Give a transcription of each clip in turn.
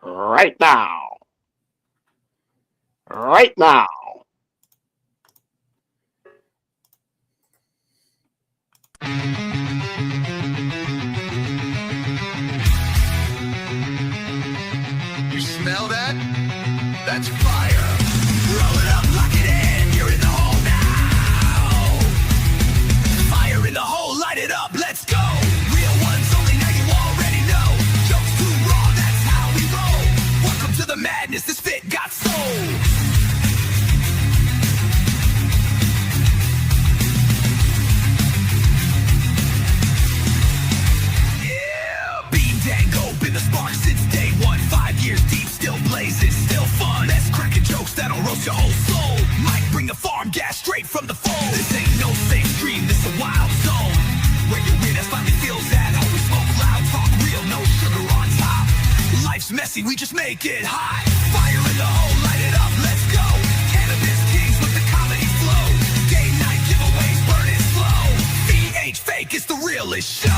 Right now. Right now. You smell that? That's fire. Roll it up, lock it in. You're in the hole now. Fire in the hole, light it up, let's go. Real ones only, now you already know. Jokes too raw, that's how we roll. Welcome to the madness, this fit got soul. Yeah, beam dango, been the spark since day one. 5 years deep, still blazing, still fun. That's cracking jokes that'll roast your whole soul. Might bring a farm gas straight from the fold. This ain't no safe stream, this a wild zone. Where you win us finally feels at home. We smoke loud, talk real, no sugar on top. Life's messy, we just make it hot. Fire in the hole, light it up, let's go. Cannabis kings with the comedy flow. Game night giveaways, burn it slow. VH fake, it's the realest show.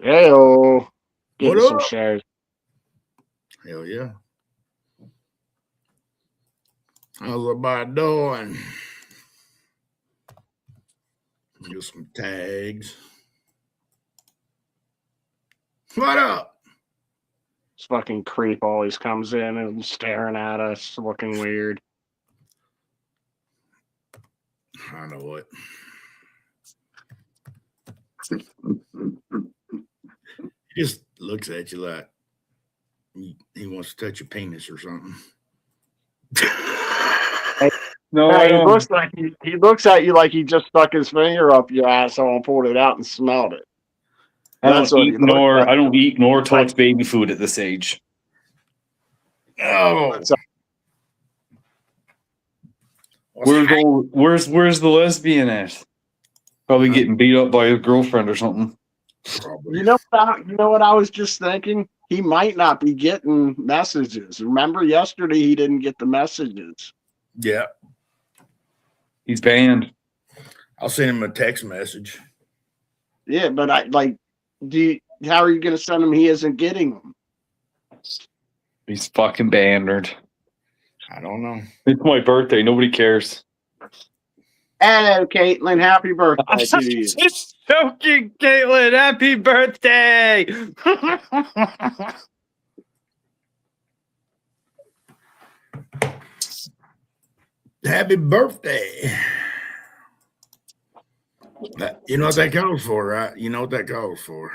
Heyo. Getting What some up? shares. Hell yeah. How's everybody doing? Do some tags. What up? This fucking creep always comes in and staring at us, looking weird. I know it. He just looks at you like he wants to touch your penis or something. No, Yeah, I he don't. looks like he looks at you like he just stuck his finger up your asshole and pulled it out and smelled it. I That's don't what he eat looks like. I don't eat nor touch baby food at this age. Oh, That's- Where's the lesbian at? Probably getting beat up by his girlfriend or something. probably. You know what I was just thinking? He might not be getting messages. Remember yesterday he didn't get the messages. Yeah, He's banned. I'll send him a text message. Yeah, but how are you going to send him? He isn't getting them. He's fucking banned. I don't know. It's my birthday. Nobody cares. Hello, Caitlin. Happy birthday to you. Just joking, Caitlin. Happy birthday. Happy birthday. You know what that calls for, right? You know what that calls for.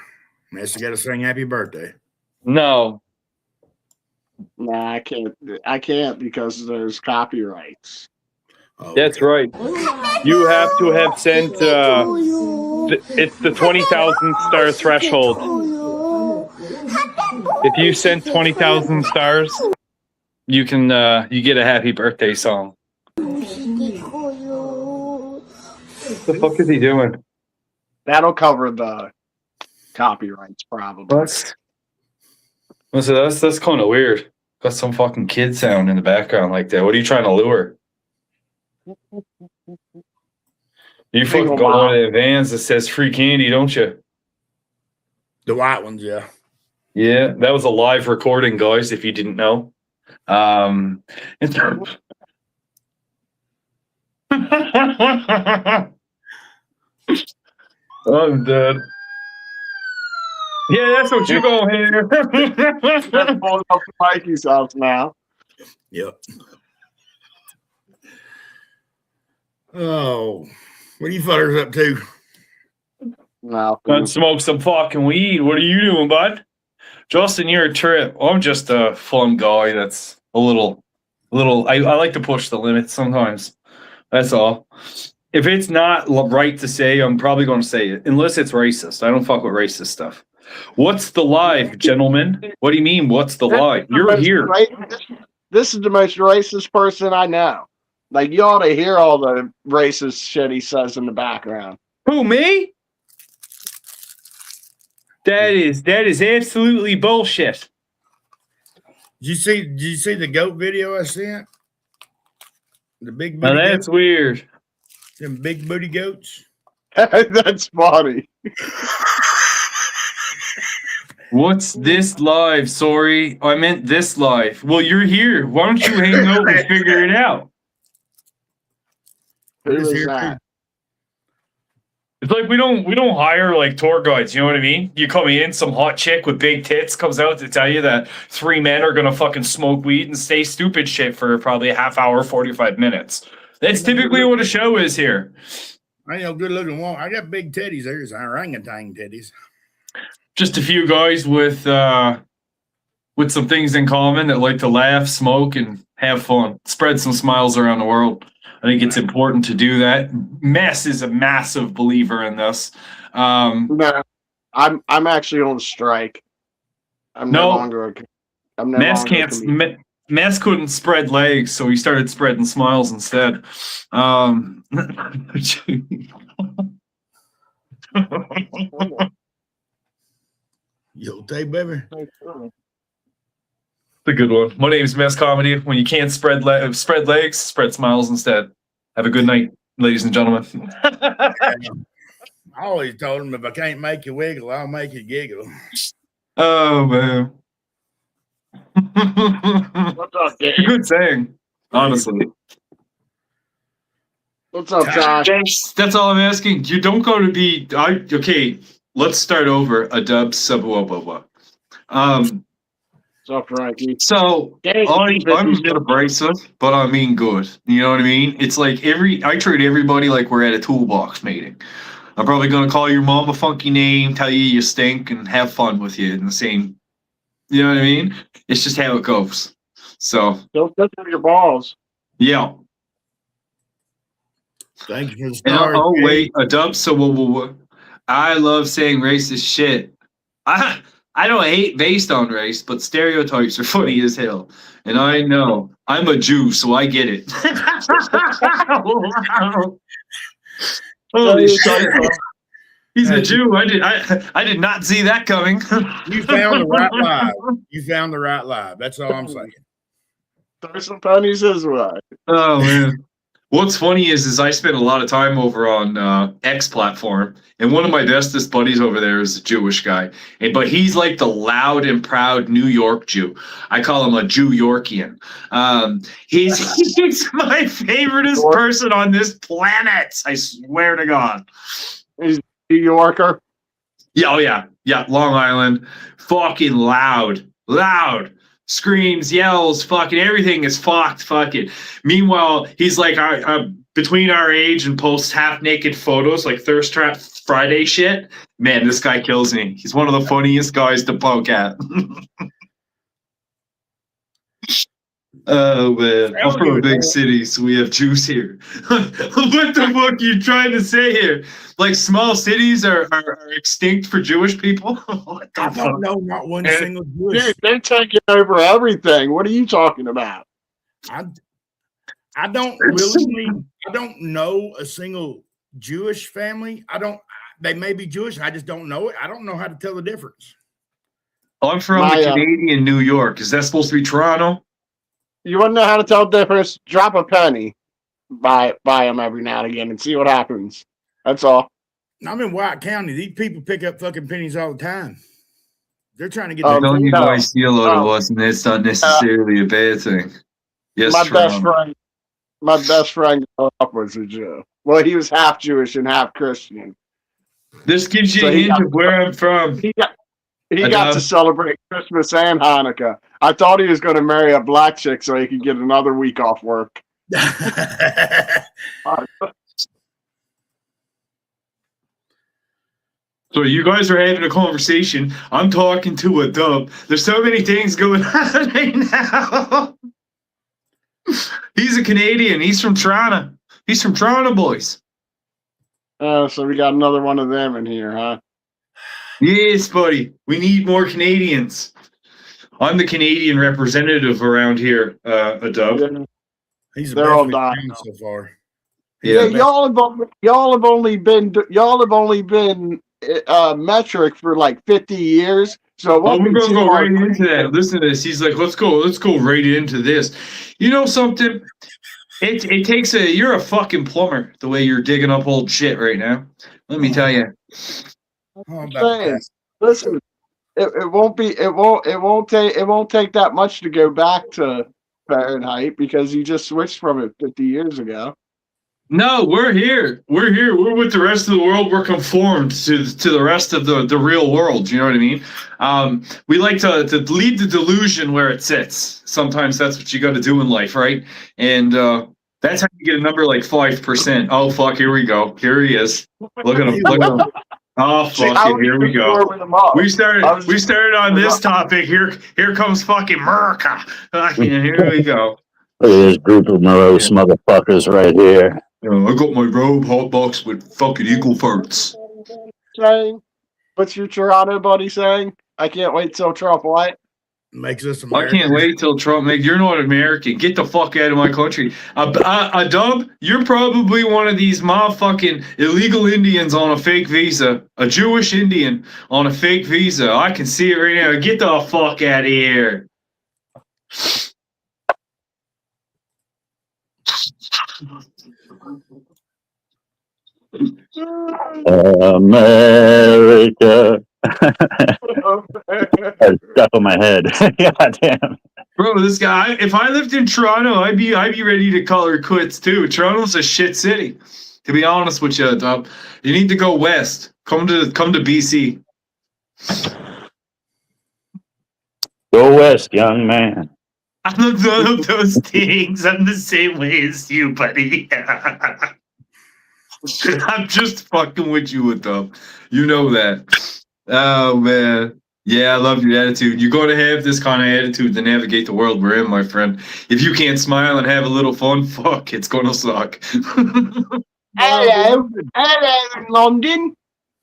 Unless you got to sing happy birthday. No. Nah, I can't because there's copyrights. Oh, That's right. You have to have sent. It's the 20,000 star threshold. If you sent 20,000 stars, you can you get a happy birthday song. What the fuck is he doing? That'll cover the copyrights probably. That's kind of weird. Got some fucking kid sound in the background like that. What are you trying to lure? You fucking got one of the vans that says free candy, don't you? The white ones, yeah. Yeah, that was a live recording, guys, if you didn't know. I'm dead. Yeah, that's what you're going to hear. Pulling up to Mikey's house now. Yep. Oh, what are you fuckers up to? No. Gonna smoke some fucking weed. What are you doing, bud? Justin, you're a trip. I'm just a fun guy that's a little. I like to push the limits sometimes. That's all. If it's not right to say, I'm probably going to say it, unless it's racist. I don't fuck with racist stuff. What's the live, gentlemen? What do you mean, what's the live? You're here. This is the most racist person I know. Like, you ought to hear all the racist shit he says in the background. Who, me? That is absolutely bullshit. Did you see the goat video I sent? The big Now booty that's goats? weird. Them big booty goats. That's funny. What's this live? Sorry, I meant this live. Well, you're here. Why don't you hang out and figure it out? Who Who's is here that? It's like we don't hire like tour guides, you know what I mean? You come in, some hot chick with big tits comes out to tell you that 3 men are gonna fucking smoke weed and say stupid shit for probably a half hour, 45 minutes. That's typically what a show is here. I ain't no good looking one. I got big titties. There's orangutan titties. Just a few guys with some things in common that like to laugh, smoke, and have fun. Spread some smiles around the world. I think it's important to do that. Mess is a massive believer in this. No, I'm actually on strike. I'm no longer. Mess can't. Mess couldn't spread legs, so he started spreading smiles instead. Yo, take baby. The good one. My name is Mess Comedy. When you can't spread legs, spread smiles instead. Have a good night, ladies and gentlemen. I always told him if I can't make you wiggle, I'll make you giggle. Oh man. What's up, Dave? Good saying, honestly. What's up, Josh? That's all I'm asking. You don't go to be. Okay, let's start over. A dub sub blah blah blah. What's up, Frankie? So I'm abrasive, but I mean good. You know what I mean? It's like I treat everybody like we're at a toolbox meeting. I'm probably gonna call your mom a funky name, tell you stink, and have fun with you in the same. You know what I mean? It's just how it goes. So Don't touch your balls. yeah. Thank you for the And, stars. wait, a dub. So I love saying racist shit. I don't hate based on race, but stereotypes are funny as hell. And I know I'm a Jew, so I get it. Holy shit! He's a Jew. I did not see that coming. You found the right live. You found the right live. That's all I'm saying. Throw some pennies his way. Oh man. What's funny is I spent a lot of time over on X platform, and one of my bestest buddies over there is a Jewish guy, but he's like the loud and proud New York Jew. I call him a Jew Yorkian. He's my favoriteest person on this planet. I swear to God. He's a New Yorker. Yeah, oh yeah, Long Island, fucking loud. Screams, yells, fucking everything is fucked, fucking. Meanwhile, he's like between our age and posts half naked photos, like Thirst Trap Friday shit. Man, this guy kills me. He's one of the funniest guys to poke at. Oh man, I'm from a big city, so we have Jews here. What the fuck are you trying to say here? Like small cities are extinct for Jewish people? What the I fuck? don't know not one single Jewish. Dude, they're taking over everything. What are you talking about? I don't willingly. I don't know a single Jewish family. They may be Jewish. I just don't know it. I don't know how to tell the difference. I'm from the Canadian New York. Is that supposed to be Toronto? You want to know how to tell the difference? Drop a penny, buy them every now and again, and see what happens. That's all. I'm in White County. These people pick up fucking pennies all the time. They're trying to get. Don't you guys steal a lot of us, and it's not necessarily a bad thing. Yes, my best friend growing up was a Jew. Well, he was half Jewish and half Christian. This gives you a hint of where I'm from. He got to celebrate Christmas and Hanukkah. I thought he was going to marry a black chick so he could get another week off work. So you guys are having a conversation. I'm talking to a dub. There's so many things going on right now. He's a Canadian. He's from Toronto. He's from Toronto, boys. So we got another one of them in here, huh? Yes, buddy. We need more Canadians. I'm the Canadian representative around here, a dub. He's the They're all best dying. so far. Yeah, Yeah. y'all have only been metric for like 50 years. So it Oh, won't we're be gonna too go right hard. into that. Listen to this. He's like, let's go right into this. You know something? It takes you're a fucking plumber the way you're digging up old shit right now. Let me tell you. Oh, I'm about to Saying, pass. listen, it won't take that much to go back to Fahrenheit because you just switched from it 50 years ago. No, we're here. We're here. We're with the rest of the world. We're conformed to the rest of the real world. You know what I mean? We like to leave the delusion where it sits. Sometimes that's what you got to do in life, right? And that's how you get a number like 5%. Oh fuck! Here we go. Here he is. Look at him. Look at him. Oh fuck it! Here we go. We started on this topic. Here comes fucking America. Here we go. Look at this group of morose motherfuckers right here. I got my robe hot box with fucking equal parts. Saying, what's your Toronto buddy saying? I can't wait till Trump what? Makes us I American. can't wait till Trump make. You're not American. Get the fuck out of my country. A dub. You're probably one of these motherfucking illegal Indians on a fake visa. A Jewish Indian on a fake visa. I can see it right now. Get the fuck out of here. America. That's stuck on my head. God damn. Bro, this guy. If I lived in Toronto, I'd be ready to call her quits too. Toronto's a shit city. To be honest with you, dub. You need to go west. Come to BC. Go west, young man. I'm none of those things. I'm the same way as you, buddy. I'm just fucking with you with them. You know that. Oh man. Yeah, I love your attitude. You're going to have this kind of attitude to navigate the world we're in, my friend. If you can't smile and have a little fun, fuck, it's gonna suck. Hello, London.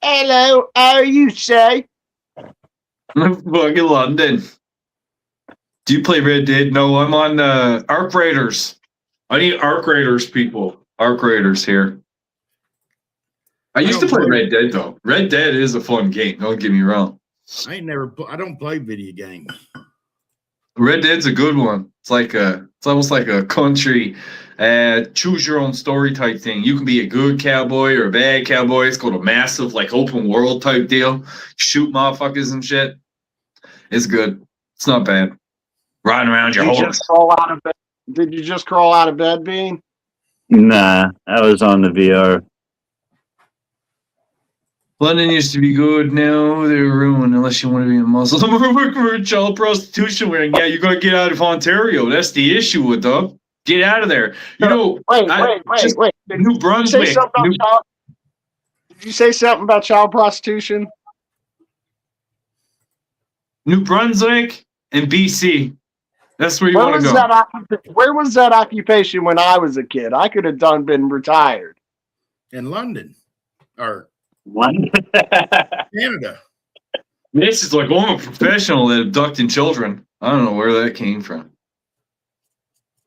Hello, how are you, say? Fucking London. Do you play Red Dead? No, I'm on Arc Raiders. I need Arc Raiders, people. Arc Raiders here. I used to play Red Dead though. Red Dead is a fun game. Don't get me wrong. I don't play video games. Red Dead's a good one. It's almost like a country, choose your own story type thing. You can be a good cowboy or a bad cowboy. It's got a massive like open world type deal. Shoot motherfuckers and shit. It's good. It's not bad. Riding around your horse. Did you just crawl out of bed, Bean? Nah, I was on the VR. London used to be good. Now they're ruined unless you want to be a Muslim or work for child prostitution. Yeah, you got to get out of Ontario. That's the issue with them. Get out of there. You know, Wait. New Brunswick. Did you say something about child prostitution? New Brunswick and BC. That's where you want to go. Where was that occupation when I was a kid? I could have been retired. In London. Or One. Canada. This is like, I'm a professional at abducting children. I don't know where that came from.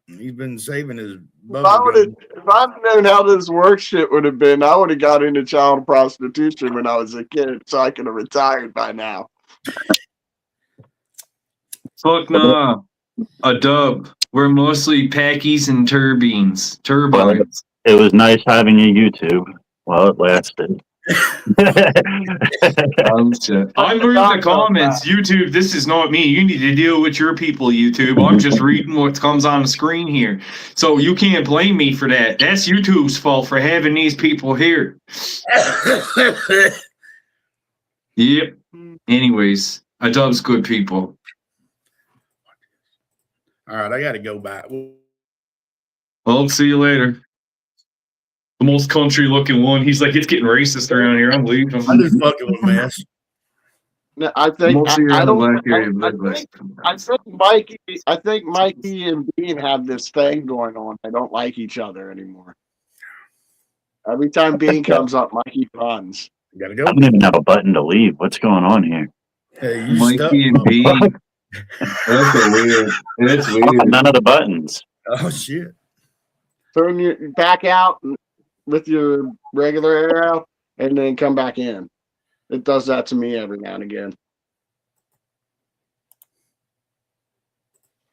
He's been saving his If I'd known how this work shit would have been, I would have got into child prostitution when I was a kid, so I could have retired by now. Fuck nah. A dub. We're mostly packies and turbines. Turbines. It was nice having you YouTube while it lasted. I'm reading the comments. YouTube, this is not me. You need to deal with your people, YouTube. I'm just reading what comes on the screen here. So you can't blame me for that. That's YouTube's fault for having these people here. Yep. Anyways, a dub's good people. All right, I got to go back. Well, see you later. The most country looking one. He's like, it's getting racist around here. I'm leaving. I'm just fucking with Mass. No, I think Mikey and Bean have this thing going on. They don't like each other anymore. Every time Bean comes up, Mikey runs. Gotta go. I don't even have a button to leave. What's going on here? Hey, you Mikey and Bean. That's weird. That's weird. None of the buttons. Oh shit. turn your back out with your regular arrow, and then come back in. It does that to me every now and again.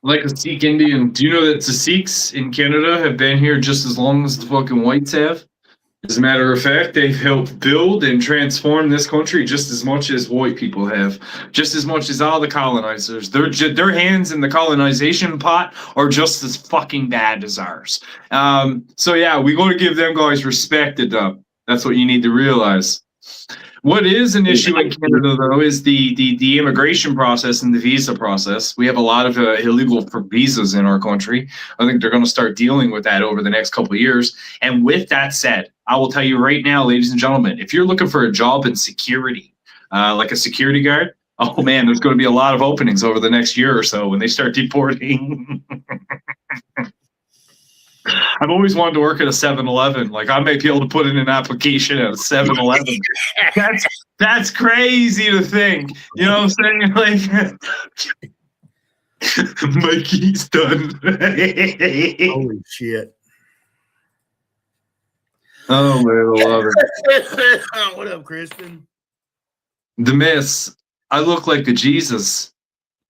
Like a Sikh Indian. Do you know that the Sikhs in Canada have been here just as long as the fucking whites have? As a matter of fact, they've helped build and transform this country just as much as white people have, just as much as all the colonizers. Their hands in the colonization pot are just as fucking bad as ours. So yeah, we got to give them guys respect. That's what you need to realize. What is an issue in Canada, though, is the immigration process and the visa process. We have a lot of illegal visas in our country. I think they're going to start dealing with that over the next couple of years. And with that said, I will tell you right now, ladies and gentlemen, if you're looking for a job in security, like a security guard, oh man, there's going to be a lot of openings over the next year or so when they start deporting. I've always wanted to work at a 7-Eleven. Like, I may be able to put in an application at a 7-Eleven. That's crazy to think. You know what I'm saying? Like, Mikey's done. Holy shit. Oh, man, I love it. What up, Kristen? The mess. I look like a Jesus.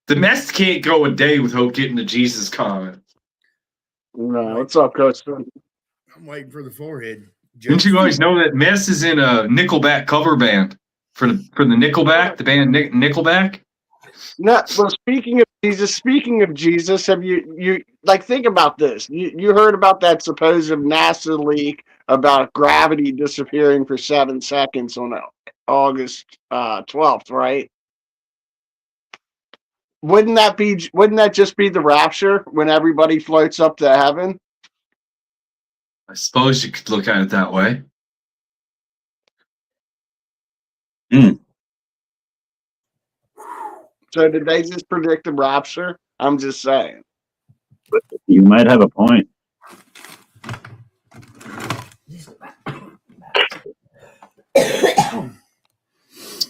The mess can't go a day without getting a Jesus comment. No, what's up, Kristen? I'm waiting for the forehead. Didn't you guys know that Mess is in a Nickelback cover band for the Nickelback, the band Nickelback? No, well, speaking of Jesus, have you like think about this? You heard about that supposed NASA leak about gravity disappearing for 7 seconds on August 12th, right? Wouldn't that just be the rapture when everybody floats up to heaven? I suppose you could look at it that way. So did they just predict the rapture? I'm just saying. You might have a point.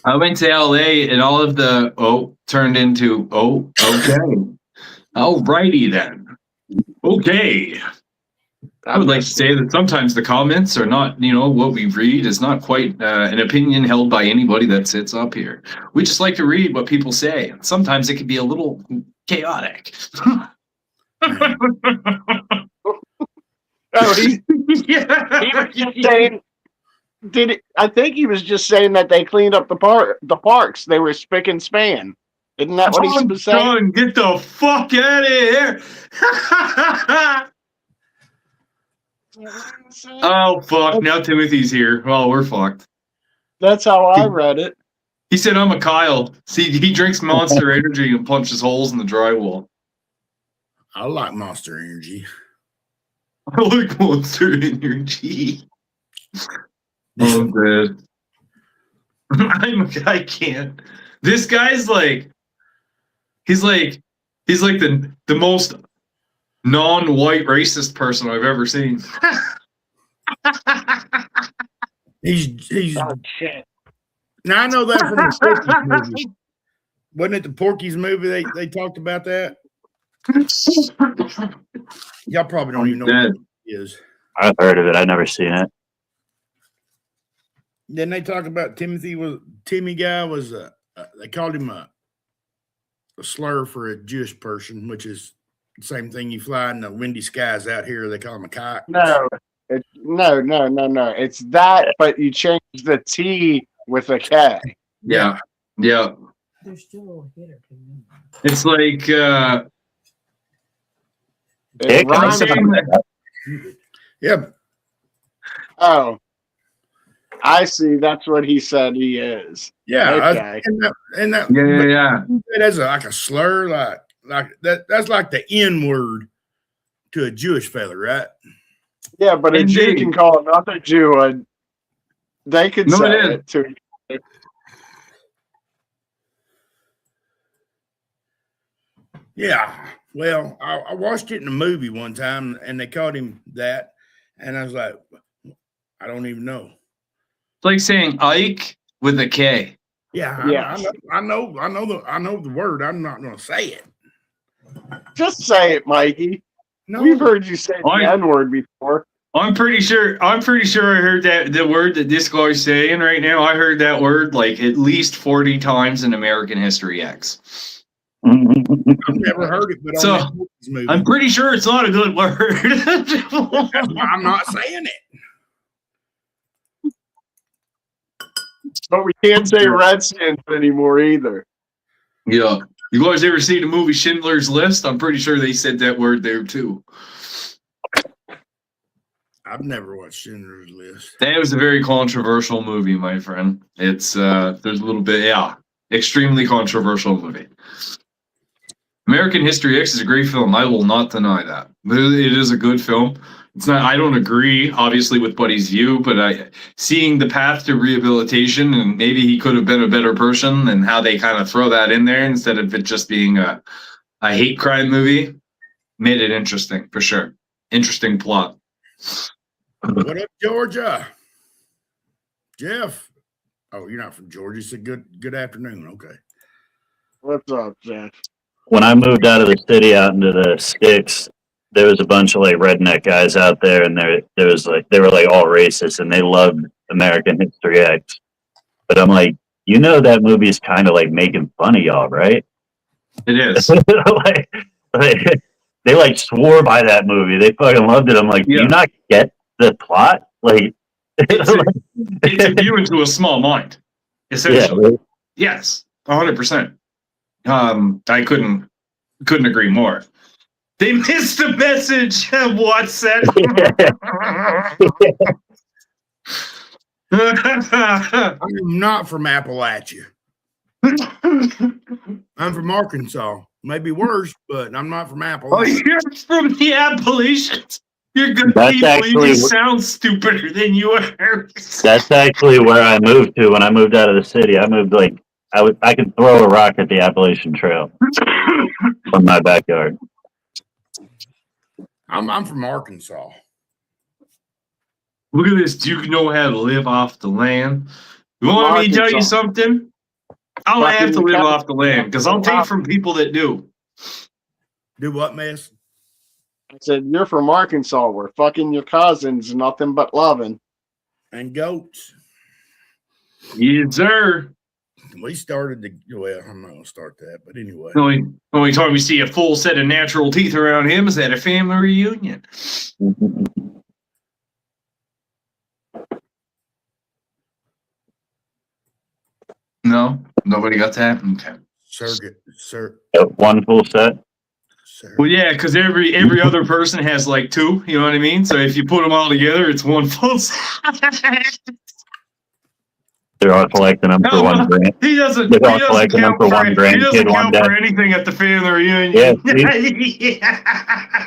I went to LA and all of the turned into okay. Alrighty then. Okay. I would like to say that sometimes the comments are not, what we read is not quite an opinion held by anybody that sits up here. We just like to read what people say. And sometimes it can be a little chaotic. Oh, he was just saying. I think he was just saying that they cleaned up the parks. They were spick and span. Isn't that what he was saying? John, get the fuck out of here! Oh fuck! Now Timothy's here. Oh, we're fucked. That's how I read it. He said, "I'm a Kyle." See, he drinks Monster Energy and punches holes in the drywall. I like Monster Energy. I like Monster Energy. Oh, man. I can't. This guy's like, he's like the most non-white racist person I've ever seen. He's Oh shit! Now I know that from the Porky's movie. Wasn't it the Porky's movie? They talked about that. Y'all probably don't even know what it is. I've heard of it. I've never seen it. Then they talk about Timmy guy was they called him a slur for a Jewish person, which is the same thing you fly in the windy skies out here. They call him a kite. No, no. It's that, but you change the T with a K. Yeah. There's still a hitter. It's like It rhymes- Yeah. Oh, I see. That's what he said he is. Yeah. Okay. And that yeah. That's like a slur, like that. That's like the N word to a Jewish fella, right? Yeah, but a Jew Indeed. can call another Jew they could No, say it is. it too. Yeah. Well, I watched it in a movie one time, and they called him that, and I was like, I don't even know. It's like saying Ike with a K. Yeah, Yeah. I know the word. I'm not going to say it. Just say it, Mikey. No, We've heard you say the I- N-word before. I'm pretty sure I heard that the word that this guy's saying right now. I heard that word like at least 40 times in American History X. I've never heard it, but So, on that movies movie. I'm pretty sure it's not a good word. I'm not saying it. But we can't say Redskins anymore either. Yeah. You guys ever see the movie Schindler's List? I'm pretty sure they said that word there too. I've never watched Schindler's List. That was a very controversial movie, my friend. It's there's a little bit, extremely controversial movie. American History X is a great film. I will not deny that. It is a good film. It's not. I don't agree, obviously, with Buddy's view, but seeing the path to rehabilitation and maybe he could have been a better person, and how they kind of throw that in there instead of it just being a hate crime movie, made it interesting for sure. Interesting plot. What up, Georgia? Jeff. Oh, you're not from Georgia. You said good afternoon. Okay. What's up, Jeff? When I moved out of the city out into the sticks, there was a bunch of like redneck guys out there, and there was like they were like all racist, and they loved American History X. But I'm like, you know, that movie is kind of like making fun of y'all, right? It is. like, they like swore by that movie. They fucking loved it. I'm like, do Yeah. you not get the plot? Like, It's a view into a small mind, essentially. yeah, Yes, 100%. I couldn't agree more. They missed the message. What's that? I'm not from Appalachia. I'm from Arkansas. Maybe worse, but I'm not from Oh, Appalachia. you're from the Appalachians. You're good That's people. actually You just what- sound stupider than you are. that's actually where I moved to when I moved out of the city. I moved like I could throw a rock at the Appalachian Trail from my backyard. I'm from Arkansas. Look at this. Do you know how to live off the land? You want me to tell you Arkansas. something? I don't have to live off the land because I'll take from people that do. Do what, miss? I said, you're from Arkansas. We're fucking your cousins, nothing but loving. And goats. Yes, sir. We started the well, I'm not gonna start that, but anyway. The only time we see a full set of natural teeth around him is at a family reunion. No, nobody got that. Okay. One full set. Well, yeah, because every other person has like two. You know what I mean? So if you put them all together, it's one full set. They're all collecting them for one grand. He doesn't. They're all He doesn't collecting them count for for one He grandkid doesn't one count day. for anything at the family reunion. Yeah,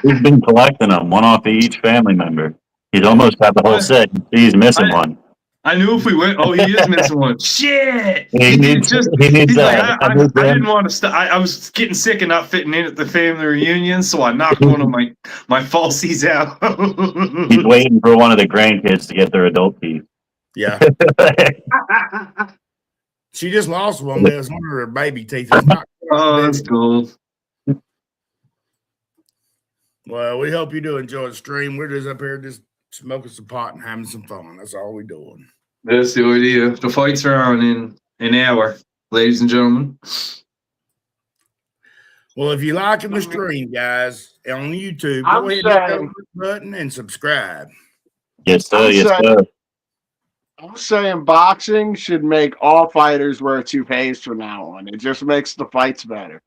He's been collecting them, one off of each family member. He's almost got the whole set. He's missing one. I knew if we went, oh, he is missing one. Shit. He needs He's a like, I new didn't brand. want to stop. I was getting sick and not fitting in at the family reunion, so I knocked one of my falsies out. He's waiting for one of the grandkids to get their adult teeth. Yeah. She just lost one. That was one of her baby teeth. It's not Oh, that's cool. well, we hope you do enjoy the stream. We're just up here just smoking some pot and having some fun. That's all we're doing. That's the idea. The fights are on in an hour, ladies and gentlemen. Well, if you're liking the stream, guys, on YouTube, I'm go ahead and hit that saying- button and subscribe. Yes, sir. I'm Yes, saying- sir. I'm saying boxing should make all fighters wear toupees from now on. It just makes the fights better.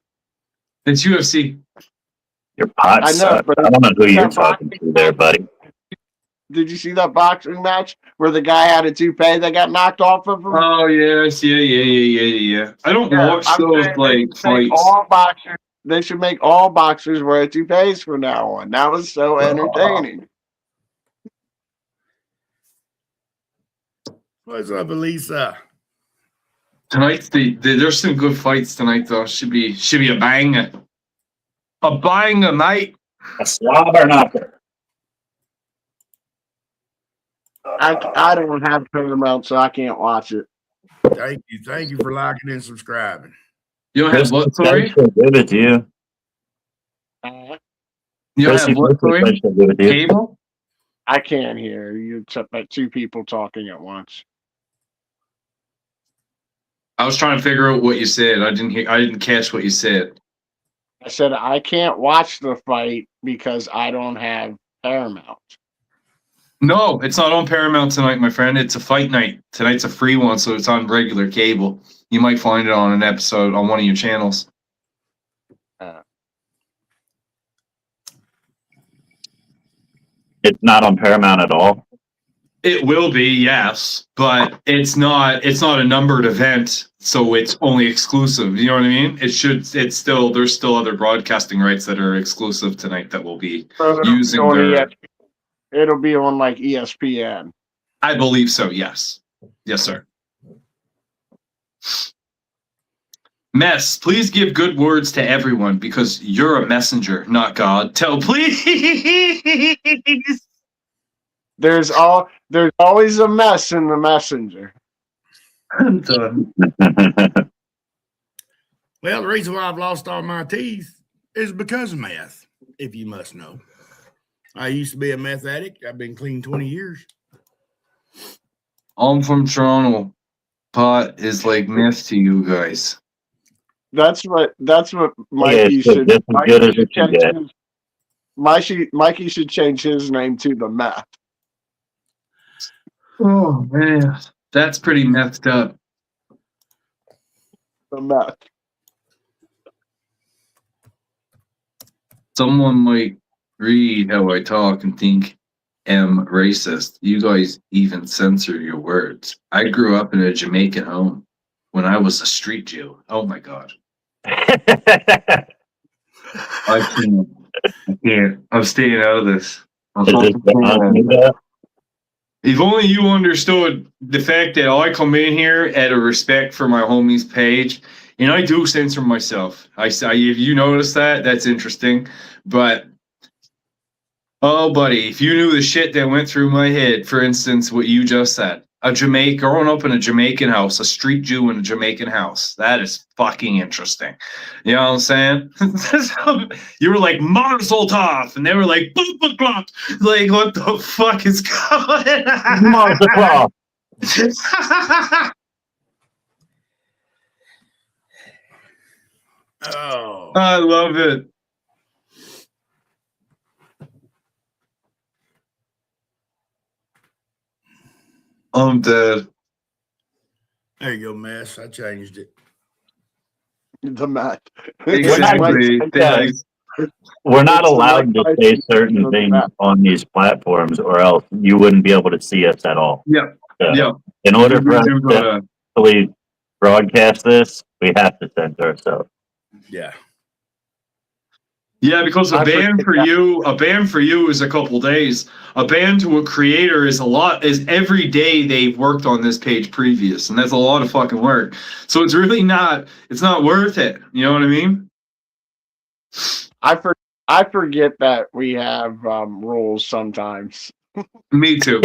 It's UFC. Your pot I know, sucks. but- I don't know who you're Yeah, talking to there, buddy. Did you see that boxing match where the guy had a toupee that got knocked off of him? Oh yes, yeah. I don't watch I'm those saying like they should make fights. all boxers. They should make all boxers wear toupees from now on. That was so entertaining. What's up, Elisa? Tonight's there's some good fights tonight though. Should be a banger. A banger night. A slobber knocker. I don't have Paramount, so I can't watch it. Thank you for liking and subscribing. You don't have what? Sorry. Give it to you. You don't Chrissy, have what, what's the Louis? question to do with you? Cable? I can't hear you except by two people talking at once. I was trying to figure out what you said. I didn't catch what you said. I said I can't watch the fight because I don't have Paramount. No, it's not on Paramount tonight, my friend. It's a fight night. Tonight's a free one, so it's on regular cable. You might find it on an episode on one of your channels. It's not on Paramount at all. It will be, yes, but it's not a numbered event, so it's only exclusive. You know what I mean? There's still other broadcasting rights that are exclusive tonight that will be using their. It'll be on like ESPN. I believe so, yes. Yes, sir. Mess, please give good words to everyone because you're a messenger, not God. Tell, please. There's always a mess in the messenger. I'm done. Well, the reason why I've lost all my teeth is because of meth, if you must know. I used to be a meth addict. I've been clean 20 years. I'm from Toronto. Pot is like meth to you guys. That's what Yeah, Mikey it's should. just as good as it can get. Mikey should change his name to the meth. Oh man, that's pretty messed up. The meth. Someone might read how I talk and think I'm racist. You guys even censor your words. I grew up in a Jamaican home when I was a street Jew. Oh my God. I can't. I'm staying out of this. If only you understood the fact that I come in here out of respect for my homies' page, and I do censor myself. If you notice that, that's interesting. But oh, buddy, if you knew the shit that went through my head, for instance, what you just said, growing up in a Jamaican house, a street Jew in a Jamaican house, that is fucking interesting. You know what I'm saying? You were like Mazel Tov, and they were like boop boop boop. Like, what the fuck is going on? Mazel Tov. Oh. I love it. I'm dead. There you go, mess. I changed it. The meth. Exactly. Thanks. We're not allowed to say certain things on these platforms, or else you wouldn't be able to see us at all. Yeah. So, Yeah. in order for us to fully broadcast this, we have to censor ourselves. Yeah. Yeah, because a ban for you is a couple days. A ban to a creator is every day they've worked on this page previous, and that's a lot of fucking work. So it's really not worth it. You know what I mean? I forget that we have rules sometimes. Me too.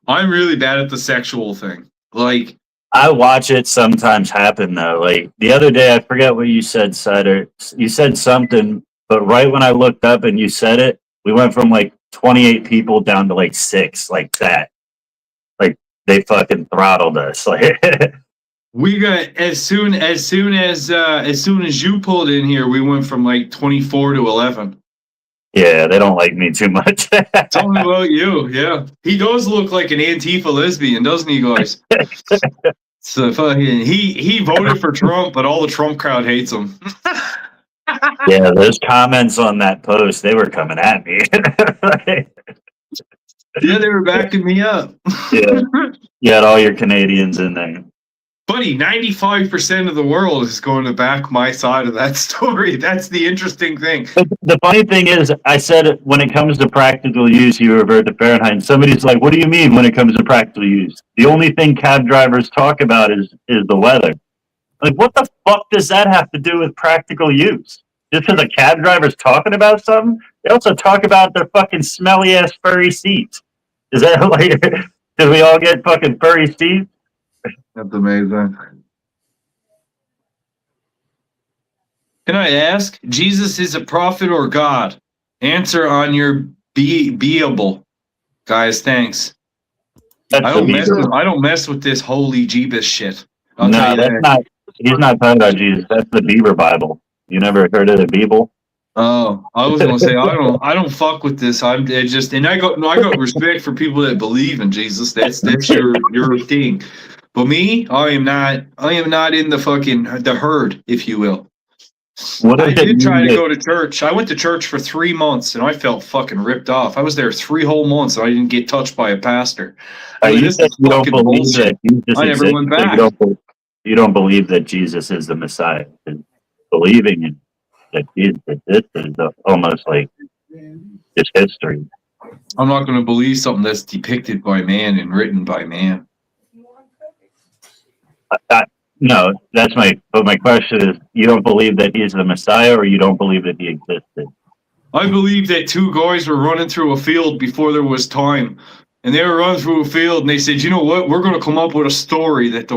I'm really bad at the sexual thing. Like, I watch it sometimes happen though. Like the other day, I forget what you said, Cider. You said something, but right when I looked up and you said it, we went from like 28 people down to like 6, like that. Like they fucking throttled us. Like we got as soon as you pulled in here, we went from like 24 to 11. yeah, they don't like me too much. Tell me about you. Yeah, he does look like an Antifa lesbian, doesn't he, guys? So fucking he voted for Trump, but all the Trump crowd hates him. Yeah, those comments on that post, they were coming at me. Yeah, they were backing me up. Yeah, you had all your Canadians in there. Buddy, 95% of the world is going to back my side of that story. That's the interesting thing. But the funny thing is, I said when it comes to practical use, you revert to Fahrenheit. Somebody's like, what do you mean when it comes to practical use? The only thing cab drivers talk about is the weather. Like, what the fuck does that have to do with practical use? Just because a cab driver's talking about something, they also talk about their fucking smelly ass furry seats. Is that like, did we all get fucking furry seats? That's amazing. Can I ask, Jesus is a prophet or God? Answer on your beable, guys. Thanks. That's I the don't mess Beaver. with this holy Jeebus shit. I'll No, tell you that's that. not. He's not talking about Jesus. That's the Beaver Bible. You never heard of the Bible? Oh, I was gonna say I don't fuck with this. And I got respect for people that believe in Jesus. That's your thing. But me, I am not in the herd, if you will. What I does it did try mean to that? go to church. I went to church for 3 months and I felt fucking ripped off. I was there 3 whole months and I didn't get touched by a pastor. I was like, You this said is you don't fucking believe bullshit. that Jesus I never exists. went So back. you don't believe that Jesus is the Messiah. Believing in that Jesus exists is almost like just history. I'm not going to believe something that's depicted by man and written by man. No, that's but my question is, you don't believe that he's the Messiah, or you don't believe that he existed? I believe that 2 guys were running through a field before there was time. And they were running through a field and they said, you know what? We're going to come up with a story that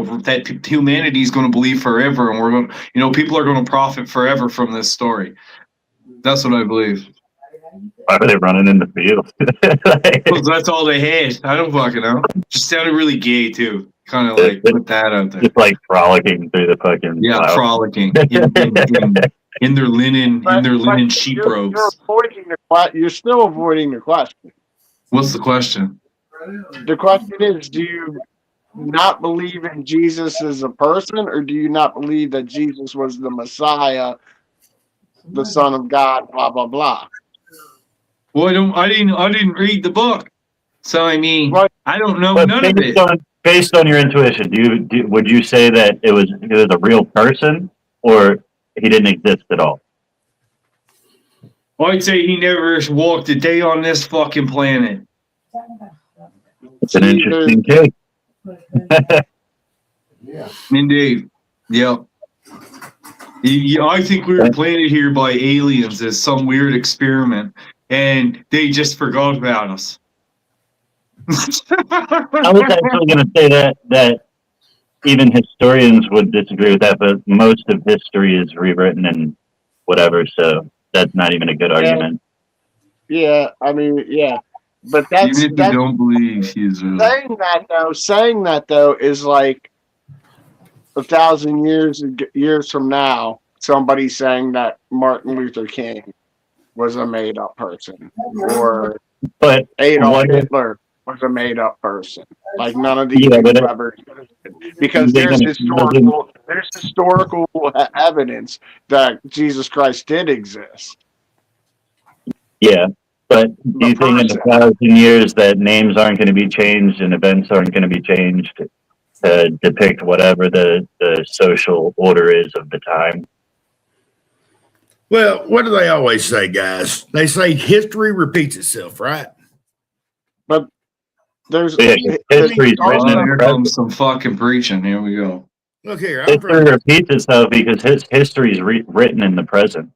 humanity is going to believe forever. And we're going to, people are going to profit forever from this story. That's what I believe. Why were they running in the field? Because that's all they had. I don't fucking know. Just sounded really gay too. Kind of like put that out there. Just like frolicking through the fucking Yeah, clouds. frolicking in their linen sheep robes. You're still avoiding the question. What's the question? The question is, do you not believe in Jesus as a person, or do you not believe that Jesus was the Messiah, the Son of God, blah blah blah? Well, I didn't read the book, so I mean, Right. I don't know But none of it. based on your intuition, would you say that it was a real person, or he didn't exist at all? I'd say he never walked a day on this fucking planet. It's an interesting take. Indeed. Yep. I think we were planted here by aliens as some weird experiment, and they just forgot about us. I was actually going to say that even historians would disagree with that, but most of history is rewritten and whatever, so that's not even a good argument. Yeah, I mean, yeah, but Even if you don't believe he's real. saying that though is like 1,000 years from now, somebody saying that Martin Luther King was a made up person, or But Adolf Hitler was a made up person. Like none of these ever, because there's historical evidence that Jesus Christ did exist. Yeah, but do you think in 1,000 years that names aren't going to be changed and events aren't going to be changed to depict whatever the social order is of the time? Well, what do they always say, guys? They say history repeats itself, right? But there's history's written in here comes some fucking preaching. Here we go. Look here. History repeats itself because history is written in the present.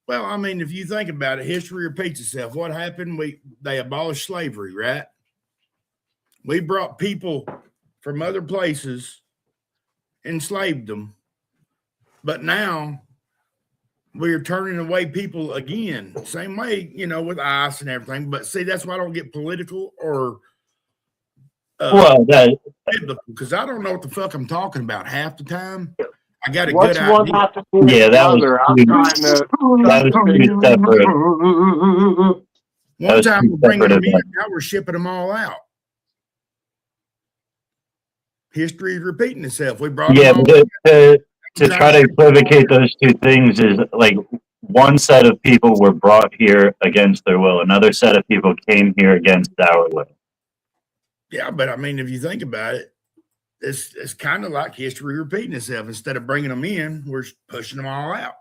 Well, I mean, if you think about it, history repeats itself. What happened? They abolished slavery, right? We brought people from other places, enslaved them, but now we're turning away people again. Same way, with ICE and everything. But see, that's why I don't get political or because I don't know what the fuck I'm talking about half the time. I got a good idea. One have to do with that another? I'm trying to. One time we're bringing them in, now we're shipping them all out. History is repeating itself. We brought them to try to equivocate those two things is like one set of people were brought here against their will. Another set of people came here against our will. Yeah, but I mean, if you think about it, it's kind of like history repeating itself. Instead of bringing them in, we're pushing them all out.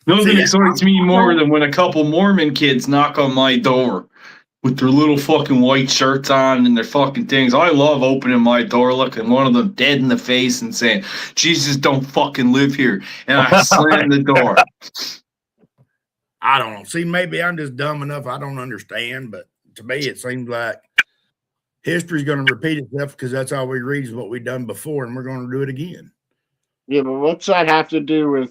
Nothing excites me more than when a couple Mormon kids knock on my door with their little fucking white shirts on and their fucking things. I love opening my door, looking one of them dead in the face and saying, Jesus don't fucking live here. And I slam the door. I don't know. See, maybe I'm just dumb enough. I don't understand, but to me, it seems like history's going to repeat itself because that's all we read is what we've done before, and we're going to do it again. Yeah, but what's that have to do with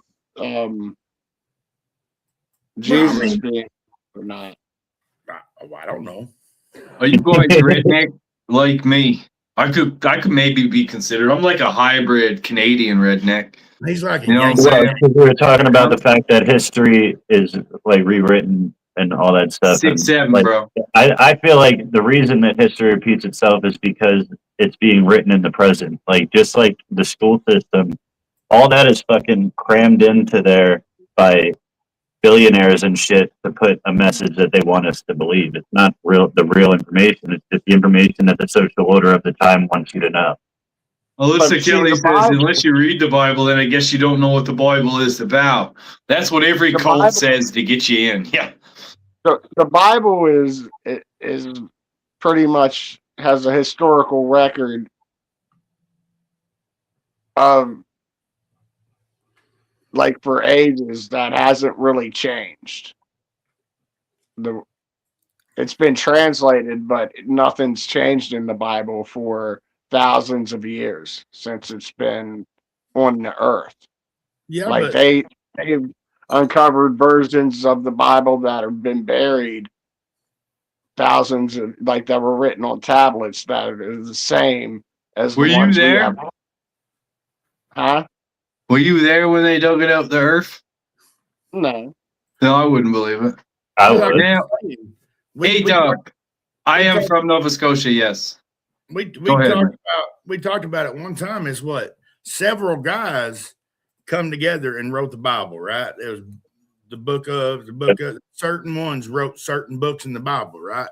Jesus being or not. I don't know. Are you guys redneck like me? I could maybe be considered. I'm like a hybrid Canadian redneck. He's like a You know what I'm Yankee. Well, saying? 'cause we were talking about the fact that history is like rewritten and all that stuff. And 6'7", like, bro. I feel like the reason that history repeats itself is because it's being written in the present. Like just like the school system, all that is fucking crammed into there by billionaires and shit to put a message that they want us to believe. It's not the real information. It's just the information that the social order of the time wants you to know. Alyssa But see, Kelly the says, Bible- unless you read the Bible, then I guess you don't know what the Bible is about. That's what every The cult Bible- says to get you in. Yeah. The Bible is pretty much has a historical record of like for ages that hasn't really changed. It's been translated, but nothing's changed in the Bible for thousands of years since it's been on the earth. Yeah, Like but they've uncovered versions of the Bible that have been buried thousands of like that were written on tablets that are the same as the Were you ones we there? have. Huh? Were you there when they dug it out the earth? No. No, I wouldn't believe it. I like would. Now, we, hey, we, Doug. I we am talked- from Nova Scotia, yes. we Go ahead, man. talked about it one time. Is what several guys come together and wrote the Bible, right? There was the book of certain ones wrote certain books in the Bible, right?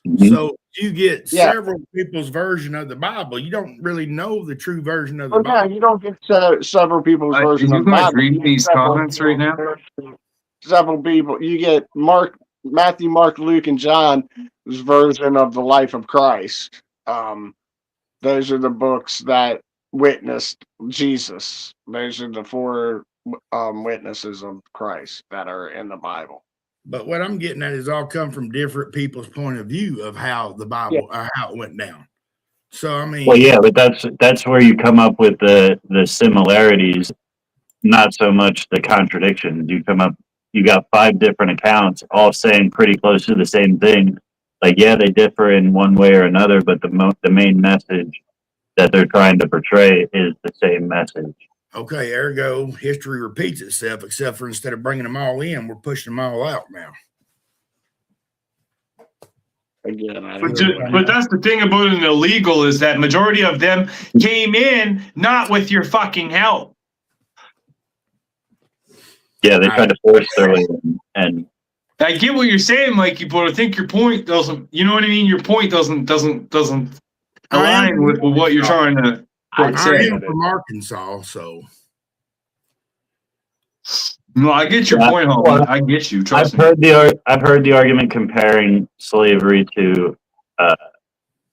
Mhm. So you get Yeah. several people's version of the Bible. You don't really know the true version of the Well, yeah, Bible. you don't get several people's Are version you of the guys Bible. reading You get these several comments right now? Several people. You get Matthew, Mark, Luke, and John's version of the life of Christ. Those are the books that witnessed Jesus. Those are the four witnesses of Christ that are in the Bible. But what I'm getting at is all come from different people's point of view of how the Bible or how it went down. So I mean, Well, yeah, but that's where you come up with the similarities, not so much the contradictions. You got 5 different accounts all saying pretty close to the same thing. Like, yeah, they differ in one way or another, but the main message that they're trying to portray is the same message. okay, ergo history repeats itself, except for instead of bringing them all in, we're pushing them all out now. Again, I But, don't know. but that's the thing about an illegal is that majority of them came in not with your fucking help. Yeah, they try to force their way in, and I get what you're saying, Mikey, but I think your point doesn't. You know what I mean? Your point doesn't align with what you're trying to I portray. am from Arkansas, so No, I get your Yeah, point, homie. well, I get you. I've Trust me. heard the argument comparing slavery to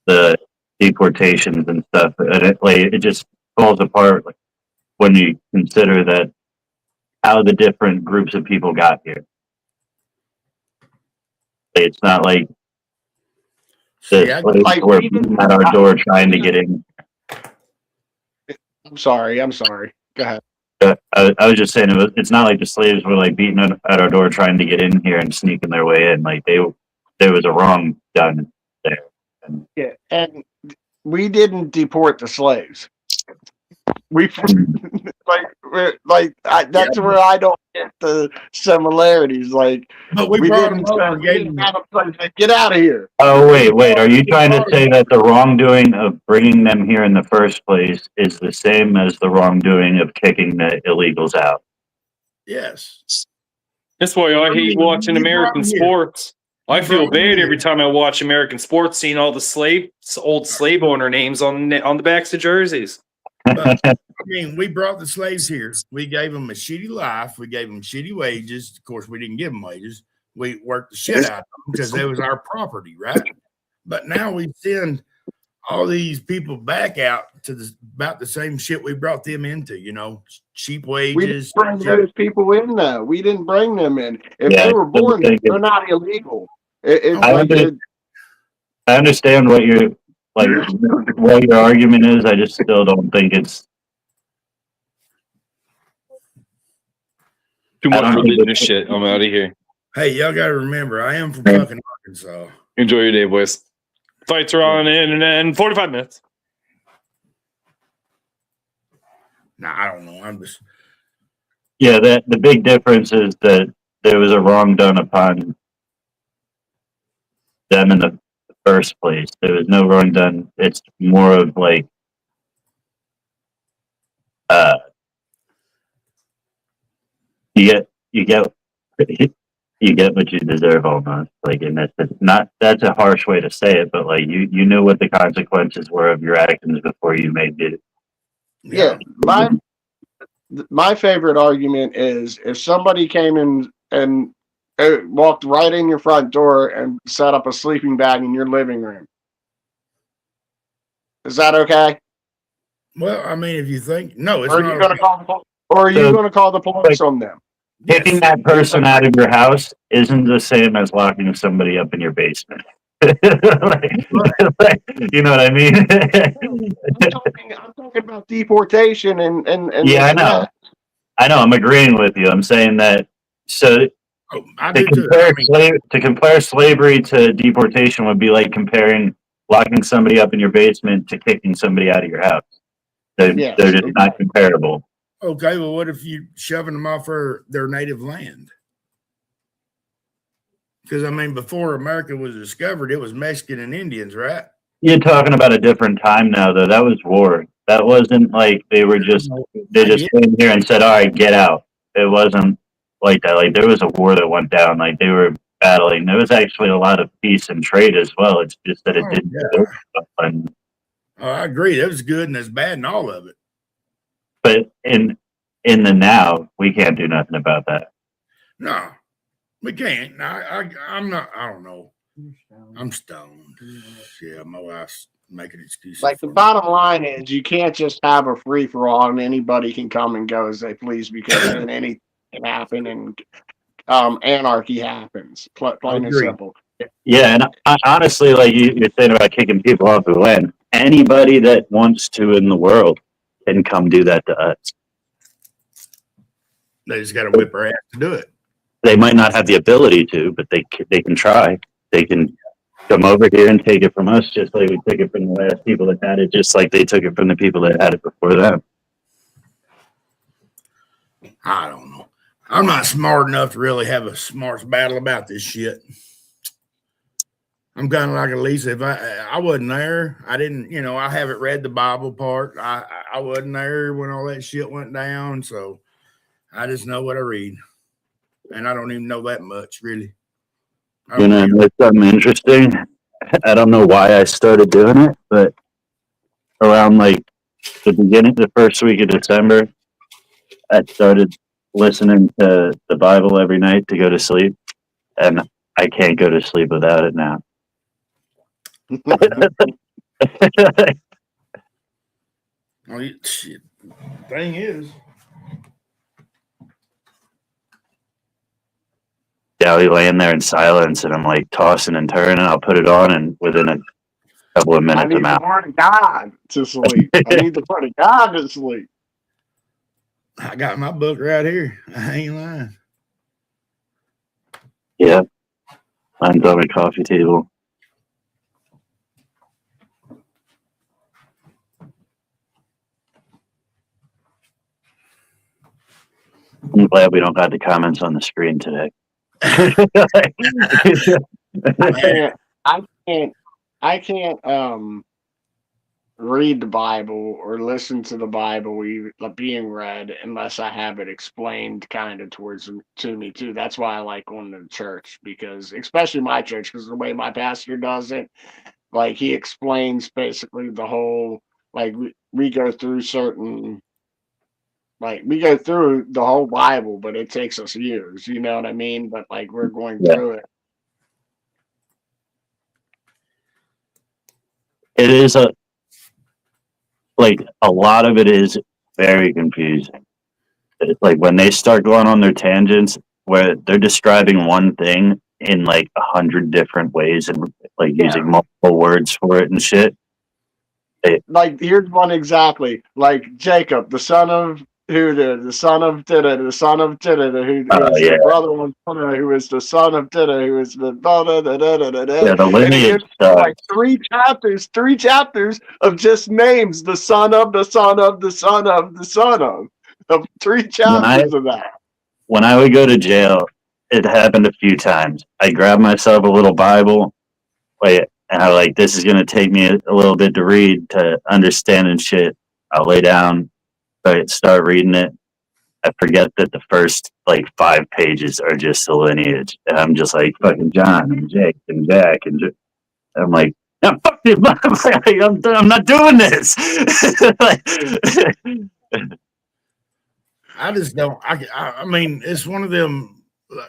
the deportations and stuff, and it just falls apart when you consider that how the different groups of people got here. It's not like see, the I, slaves like, were we didn't- beating at our door trying to get in. I'm sorry. Go ahead. I was just saying it's not like the slaves were like beating at our door trying to get in here and sneaking their way in. Like there was a wrong done there. Yeah, and we didn't deport the slaves. We that's where I don't get the similarities. Like but we we brought didn't, them over and we gave didn't them. have a place to get out of here. Oh wait, are you trying to say that the wrongdoing of bringing them here in the first place is the same as the wrongdoing of kicking the illegals out? Yes. That's why I hate watching You American brought 'em here. sports. I You feel brought 'em bad here. every time I watch American sports, seeing all the old slave owner names on the backs of jerseys. But, I mean, we brought the slaves here. We gave them a shitty life. We gave them shitty wages. Of course, we didn't give them wages. We worked the shit out of them because they was our property, right? But now we send all these people back out to about the same shit we brought them into, cheap We wages. didn't bring those people in though. We didn't bring them in. If Yeah, they were born, I think they're not illegal. It's I like under- I understand what your argument is. I just still don't think it's Too I much don't know. religious shit. I'm out of here. Hey, y'all got to remember, I am from fucking Arkansas. Enjoy your day, boys. Fights are on in 45 minutes. Nah, I don't know. I'm just. Yeah, the big difference is that there was a wrong done upon them in the first place. There was no wrong done. It's more of like, you get you get what you deserve almost. Like, and that's a harsh way to say it, but like you knew what the consequences were of your actions before you made it. Yeah, my favorite argument is if somebody came in and walked right in your front door and set up a sleeping bag in your living room. Is that okay? Well, I mean, if you think no, it's Or are not. you going to call? Or are you So- going to call the police on them? Kicking that person out of your house isn't the same as locking somebody up in your basement. Like, you know what I mean? I'm talking about deportation and Yeah, this I and know. that. I know. I'm agreeing with you. I'm saying that. So Oh, I to do too. compare, I mean, to compare slavery to deportation would be like comparing locking somebody up in your basement to kicking somebody out of your house. They're Yes, just not exactly. comparable. okay, well, what if you shoving them off their native land? Because I mean, before America was discovered, it was Mexican and Indians, right? You're talking about a different time now, though. That was war. That wasn't like they just came here and said, "All right, get out." It wasn't like that. Like there was a war that went down. Like they were battling. There was actually a lot of peace and trade as well. It's just that it Oh, didn't. yeah. Go well. And Oh, I agree. That was good and that's bad and all of it. but in the now, we can't do nothing about that. No, we can't. I'm not. I don't know. I'm stoned. Yeah, my wife's making excuses. Like the for me. bottom line is, you can't just have a free for all and anybody can come and go as they please because then anything can happen and anarchy happens. Plain and Agreed. simple. Yeah, and honestly, like you're saying about kicking people off the land, anybody that wants to in the world can come do that to us. They just got to whip our ass to do it. They might not have the ability to, but they can try. They can come over here and take it from us, just like we took it from the last people that had it, just like they took it from the people that had it before them. I don't know. I'm not smart enough to really have a smart battle about this shit. I'm kind of like Elisa. If I wasn't there, I didn't, I haven't read the Bible part. I wasn't there when all that shit went down. So I just know what I read. And I don't even know that much, really. You know, it's something interesting. I don't know why I started doing it, but around like the first week of December, I started listening to the Bible every night to go to sleep, and I can't go to sleep without it now. Shit. Thing is, Yeah, we laying there in silence, and I'm like tossing and turning. I'll put it on, and within a couple of I minutes, need I'm the out. word of God to sleep. I need the word of God to sleep. I got my book right here. I ain't lying. Yeah, mine's on my coffee table. I'm glad we don't got the comments on the screen today. I can't read the Bible or listen to the Bible being read unless I have it explained kind of to me too. That's why I like going to church, because especially my church, because the way my pastor does it, like he explains basically the whole, like we go through we go through the whole Bible, but it takes us years, you know what I mean? But like we're going through it. It is a lot of it is very confusing. It's like when they start going on their tangents where they're describing one thing in like 100 different ways and like using multiple words for it and shit. Like here's one exactly. Like Jacob, the son of the son of Tida, who Oh is yeah, the brother of Tida, who is the son of Tida, who is the yeah. The and he lineage gives stuff. like three chapters of just names, the son of, the son of, the son of, the son of three chapters of that. When I would go to jail, it happened a few times. I grabbed myself a little Bible, and I like, this is gonna take me a little bit to read to understand and shit. I'll lay down, start reading it. I forget that the first like 5 pages are just the lineage, and I'm just like fucking John and Jake and Jack I'm like, no, fuck this, I'm not doing this. Like, I just don't. I mean, it's one of them.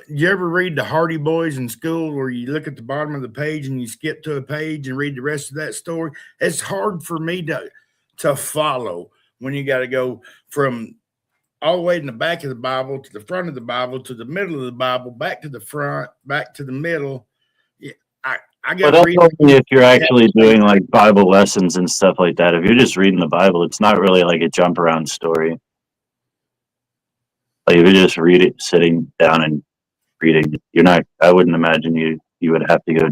You ever read the Hardy Boys in school where you look at the bottom of the page and you skip to a page and read the rest of that story? It's hard for me to follow when you got to go from all the way in the back of the Bible to the front of the Bible to the middle of the Bible, back to the front, back to the middle. Yeah, I got but to that's read. only if you're actually doing like Bible lessons and stuff like that. If you're just reading the Bible, it's not really like a jump around story. Like if you just read it sitting down and reading, you're not. I wouldn't imagine you would have to go.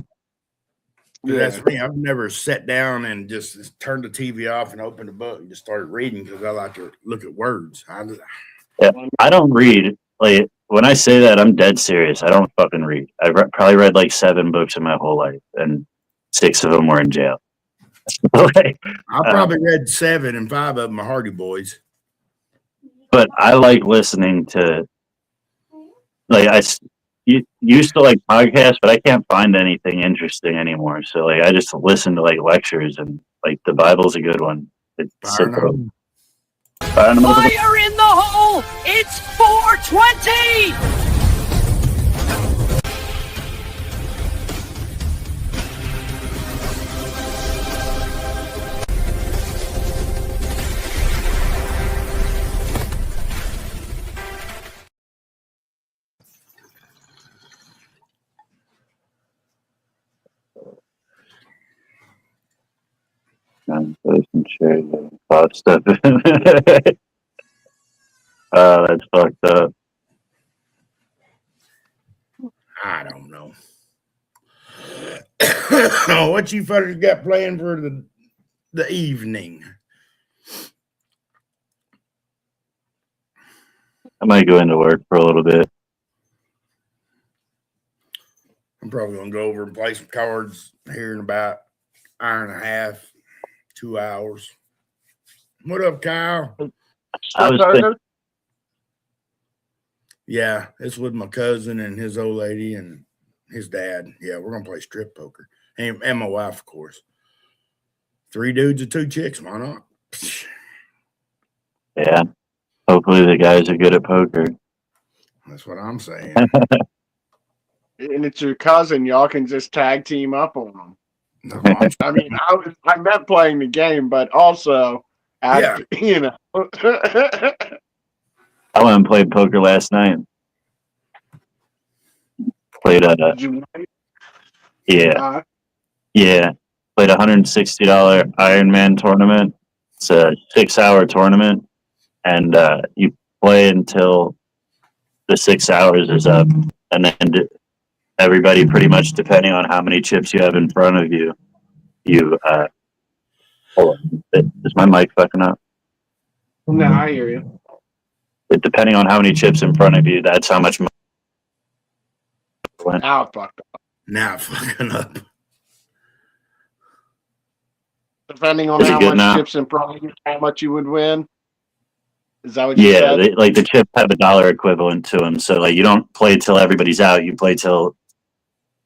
That's me. I've never sat down and just turned the TV off and opened a book and just started reading because I like to look at words. I don't read. Like when I say that, I'm dead serious. I don't fucking read. Probably read like 7 books in my whole life, and 6 of them were in jail. Like, I probably read 7 and 5 of them are Hardy Boys. but I like listening to. Like used to like podcasts, but I can't find anything interesting anymore. So like I just listen to like lectures, and like the Bible's a good one. Fire in the hole. Fire in the motherfucker. Fire in the hole! It's 420! Post and share the thought stuff. Oh, that's fucked up. I don't know. What you fellas got planned for the evening? I might go into work for a little bit. I'm probably gonna go over and play some cards here in about an hour and a half, 2 hours. What up, Kyle? I was thinking, Yeah, it's with my cousin and his old lady and his dad. Yeah, we're gonna play strip poker. And my wife, of course. 3 dudes and 2 chicks, why not? yeah. Hopefully the guys are good at poker. That's what I'm saying. And it's your cousin. Y'all can just tag team up on them. No, I mean, I meant playing the game, but also, you know. I went and played poker last night. Played Did you win? yeah. Played $160 Ironman tournament. It's a 6-hour tournament, and you play until the 6 hours is up, and then everybody, pretty much depending on how many chips you have in front of you, hold on. Is my mic fucking up? No, I hear you. Depending on how many chips in front of you, that's how much money. Now fucked up. now fucking up. Depending on Is it how good much now? chips in front of you, how much you would win. Is that what you Yeah, said? like the chips have a dollar equivalent to them, so like you don't play till everybody's out. You play till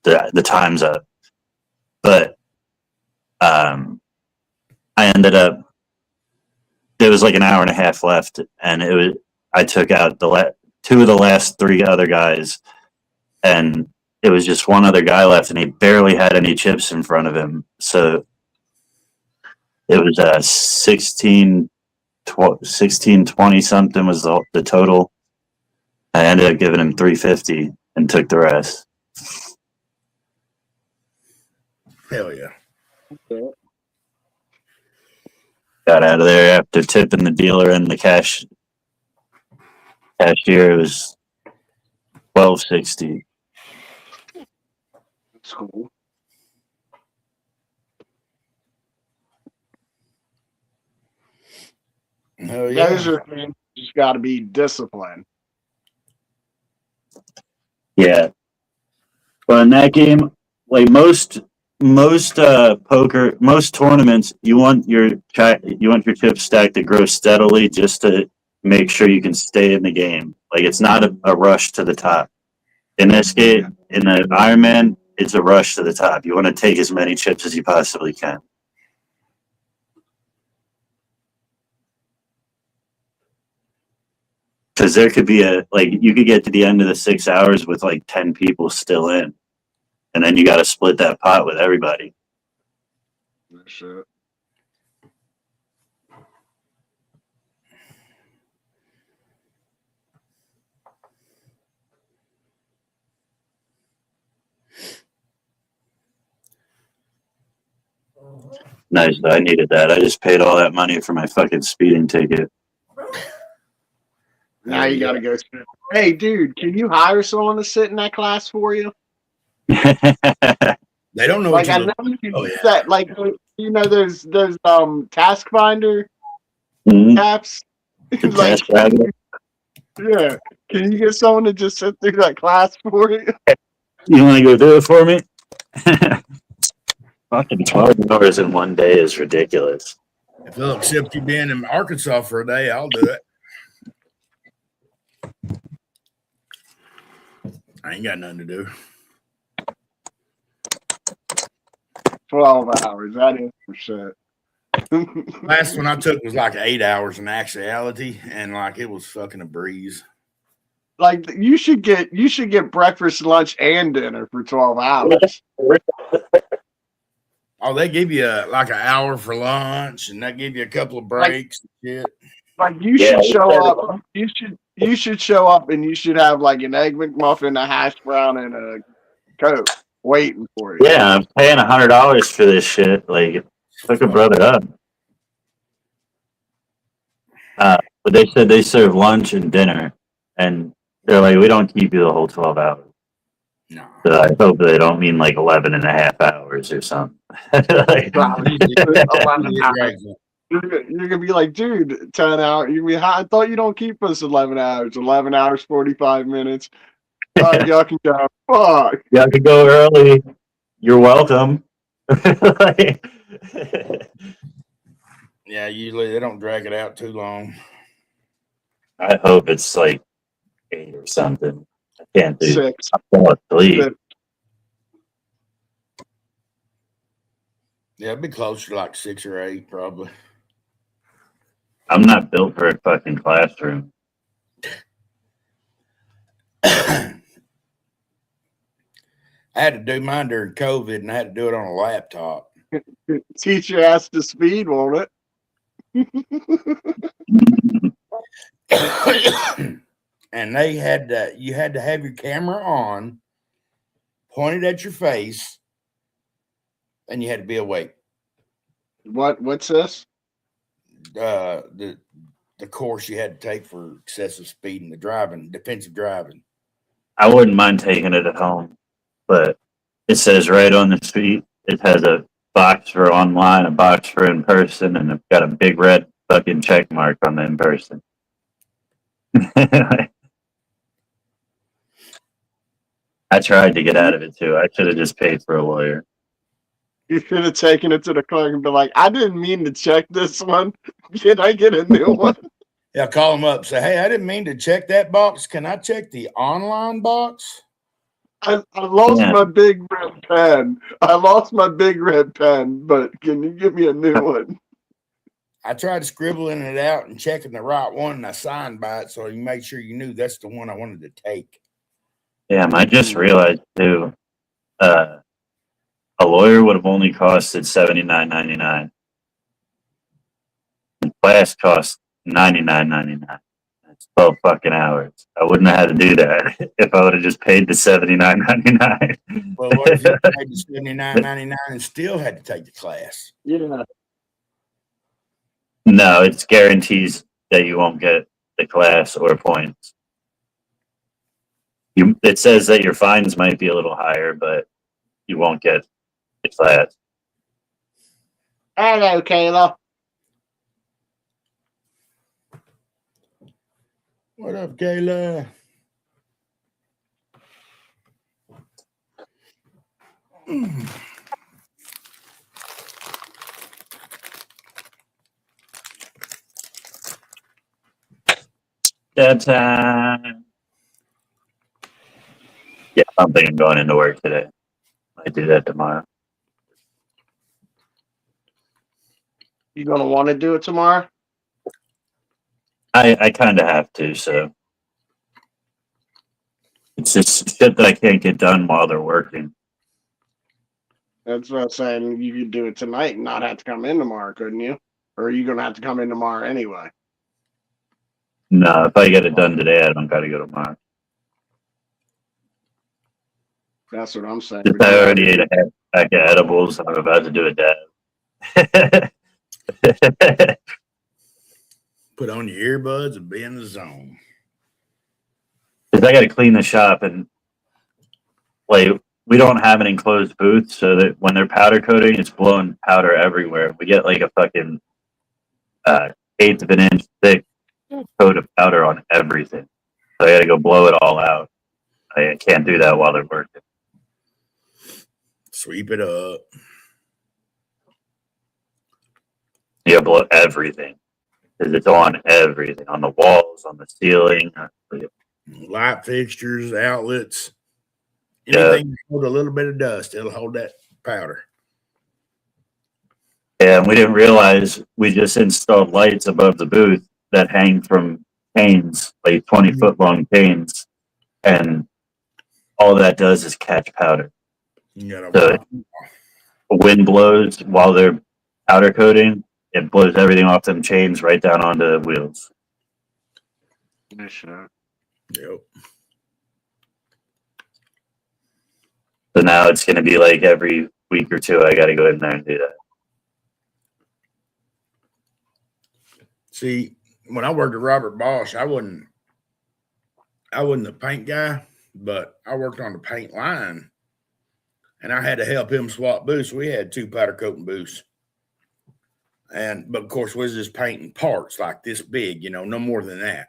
the time's up. But I ended up. There was like an hour and a half left, and I took out 2 of the last 3 other guys, and it was just one other guy left, and he barely had any chips in front of him. So it was 16, 20 something was the total. I ended up giving him $350 and took the rest. Hell yeah. Got out of there after tipping the dealer and the Cashier was $12.60. That's cool. Oh yeah. Those are things just got to be disciplined. Yeah. But in that game, like most poker, most tournaments, you want your chip stack to grow steadily just to make sure you can stay in the game. Like it's not a rush to the top. In this game, in the Ironman, it's a rush to the top. You want to take as many chips as you possibly can. Because there could be you could get to the end of the 6 hours with like 10 people still in. And then you got to split that pot with everybody. Shit. Nice. I needed that. I just paid all that money for my fucking speeding ticket. Now you got to go. Hey, dude, can you hire someone to sit in that class for you? They don't know Like what I you know look. you can Oh, do yeah. that. Like there's Task Finder Mhm. apps. The Like, test driver. yeah, can you get someone to just sit through that class for you? You want to go do it for me? Fucking 12 hours in one day is ridiculous. If they'll accept you being in Arkansas for a day, I'll do it. I ain't got nothing to do. 12 hours. That is for shit. Last one I took was like 8 hours in actuality, and like it was fucking a breeze. Like you should get breakfast, lunch, and dinner for 12 hours. Oh, they give you like an hour for lunch, and they give you a couple of breaks and shit. Like you should show up. You should show up and you should have like an egg McMuffin, a hash brown, and a Coke waiting for you. Yeah, I'm paying $100 for this shit. Like, hook a brother up. But they said they serve lunch and dinner, and they're like, we don't keep you the whole 12 hours. No. So I hope they don't mean like 11 and a half hours or something. Like, You're gonna be like, dude, 10 hours. I thought you don't keep us 11 hours. 11 hours, 45 minutes. All right, y'all can go. Fuck. y'all could go early. You're welcome. Like, Yeah, usually they don't drag it out too long. I hope it's like 8 or something. I can't do 6. I fall asleep. 6. Yeah, it'd be closer to like 6 or 8, probably. I'm not built for a fucking classroom. I had to do mine during COVID, and I had to do it on a laptop. Teach your ass to speed, won't it? And they had you had to have your camera on, pointed at your face, and you had to be awake. What's this? The course you had to take for excessive speed and the driving, defensive driving. I wouldn't mind taking it at home, but it says right on the sheet, it has a box for online, a box for in person, and it's got a big red fucking check mark on the in person. I tried to get out of it too. I should have just paid for a lawyer. You should have taken it to the clerk and been like, I didn't mean to check this one. Can I get a new one? Yeah, call them up. Say, hey, I didn't mean to check that box. Can I check the online box? I lost Yeah. my big red pen. But can you give me a new one? I tried scribbling it out and checking the right one, and I signed by it so you made sure you knew that's the one I wanted to take. Damn, I just realized too, a lawyer would have only costed $79.99. The class cost $99.99. That's 12 fucking hours. I wouldn't have had to do that if I would have just paid the $79.99. Well, what if you paid the $79.99 and still had to take the class? Yeah. No, it's guarantees that you won't get the class or points. It says that your fines might be a little higher, but you won't get flat. Hello, Kayla. What up, Kayla? That time. Yeah, I'm thinking going into work today. I do that tomorrow. You gonna want to do it tomorrow? I kind of have to, so it's just shit that I can't get done while they're working. That's what I'm saying. You could do it tonight and not have to come in tomorrow, couldn't you? Or are you gonna have to come in tomorrow anyway? No, if I get it done today, I don't got to go tomorrow. That's what I'm saying. Just, I already ate a pack of edibles. I'm about to do a dab. Put on your earbuds and be in the zone. Because I got to clean the shop, and like we don't have an enclosed booth, so that when they're powder coating, it's blowing powder everywhere. We get like a fucking eighth of an inch thick coat of powder on everything. So I got to go blow it all out. I can't do that while they're working. Sweep it up. You got to blow everything because it's on everything, on the walls, on the ceiling. Light fixtures, outlets, Yeah. anything that hold a little bit of dust, it'll hold that powder. And we didn't realize we just installed lights above the booth that hang from canes, like 20-foot long canes. And all that does is catch powder. You gotta So the wind blows while they're powder coating, it blows everything off them chains right down onto the wheels. Sure. Yep. So now it's going to be like every week or two, I got to go in there and do that. See, when I worked at Robert Bosch, I wasn't the paint guy, but I worked on the paint line, and I had to help him swap booths. We had 2 powder coating booths, but of course we was just painting parts like this big, no more than that.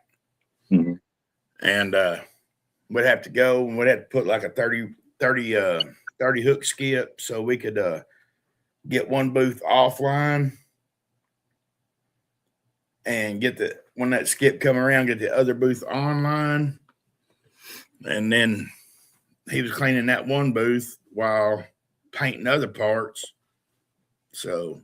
Mm-hmm. And we'd have to go and we'd have to put like a 30 hook skip so we could get one booth offline and when that skip come around, get the other booth online. And then he was cleaning that one booth while painting other parts. So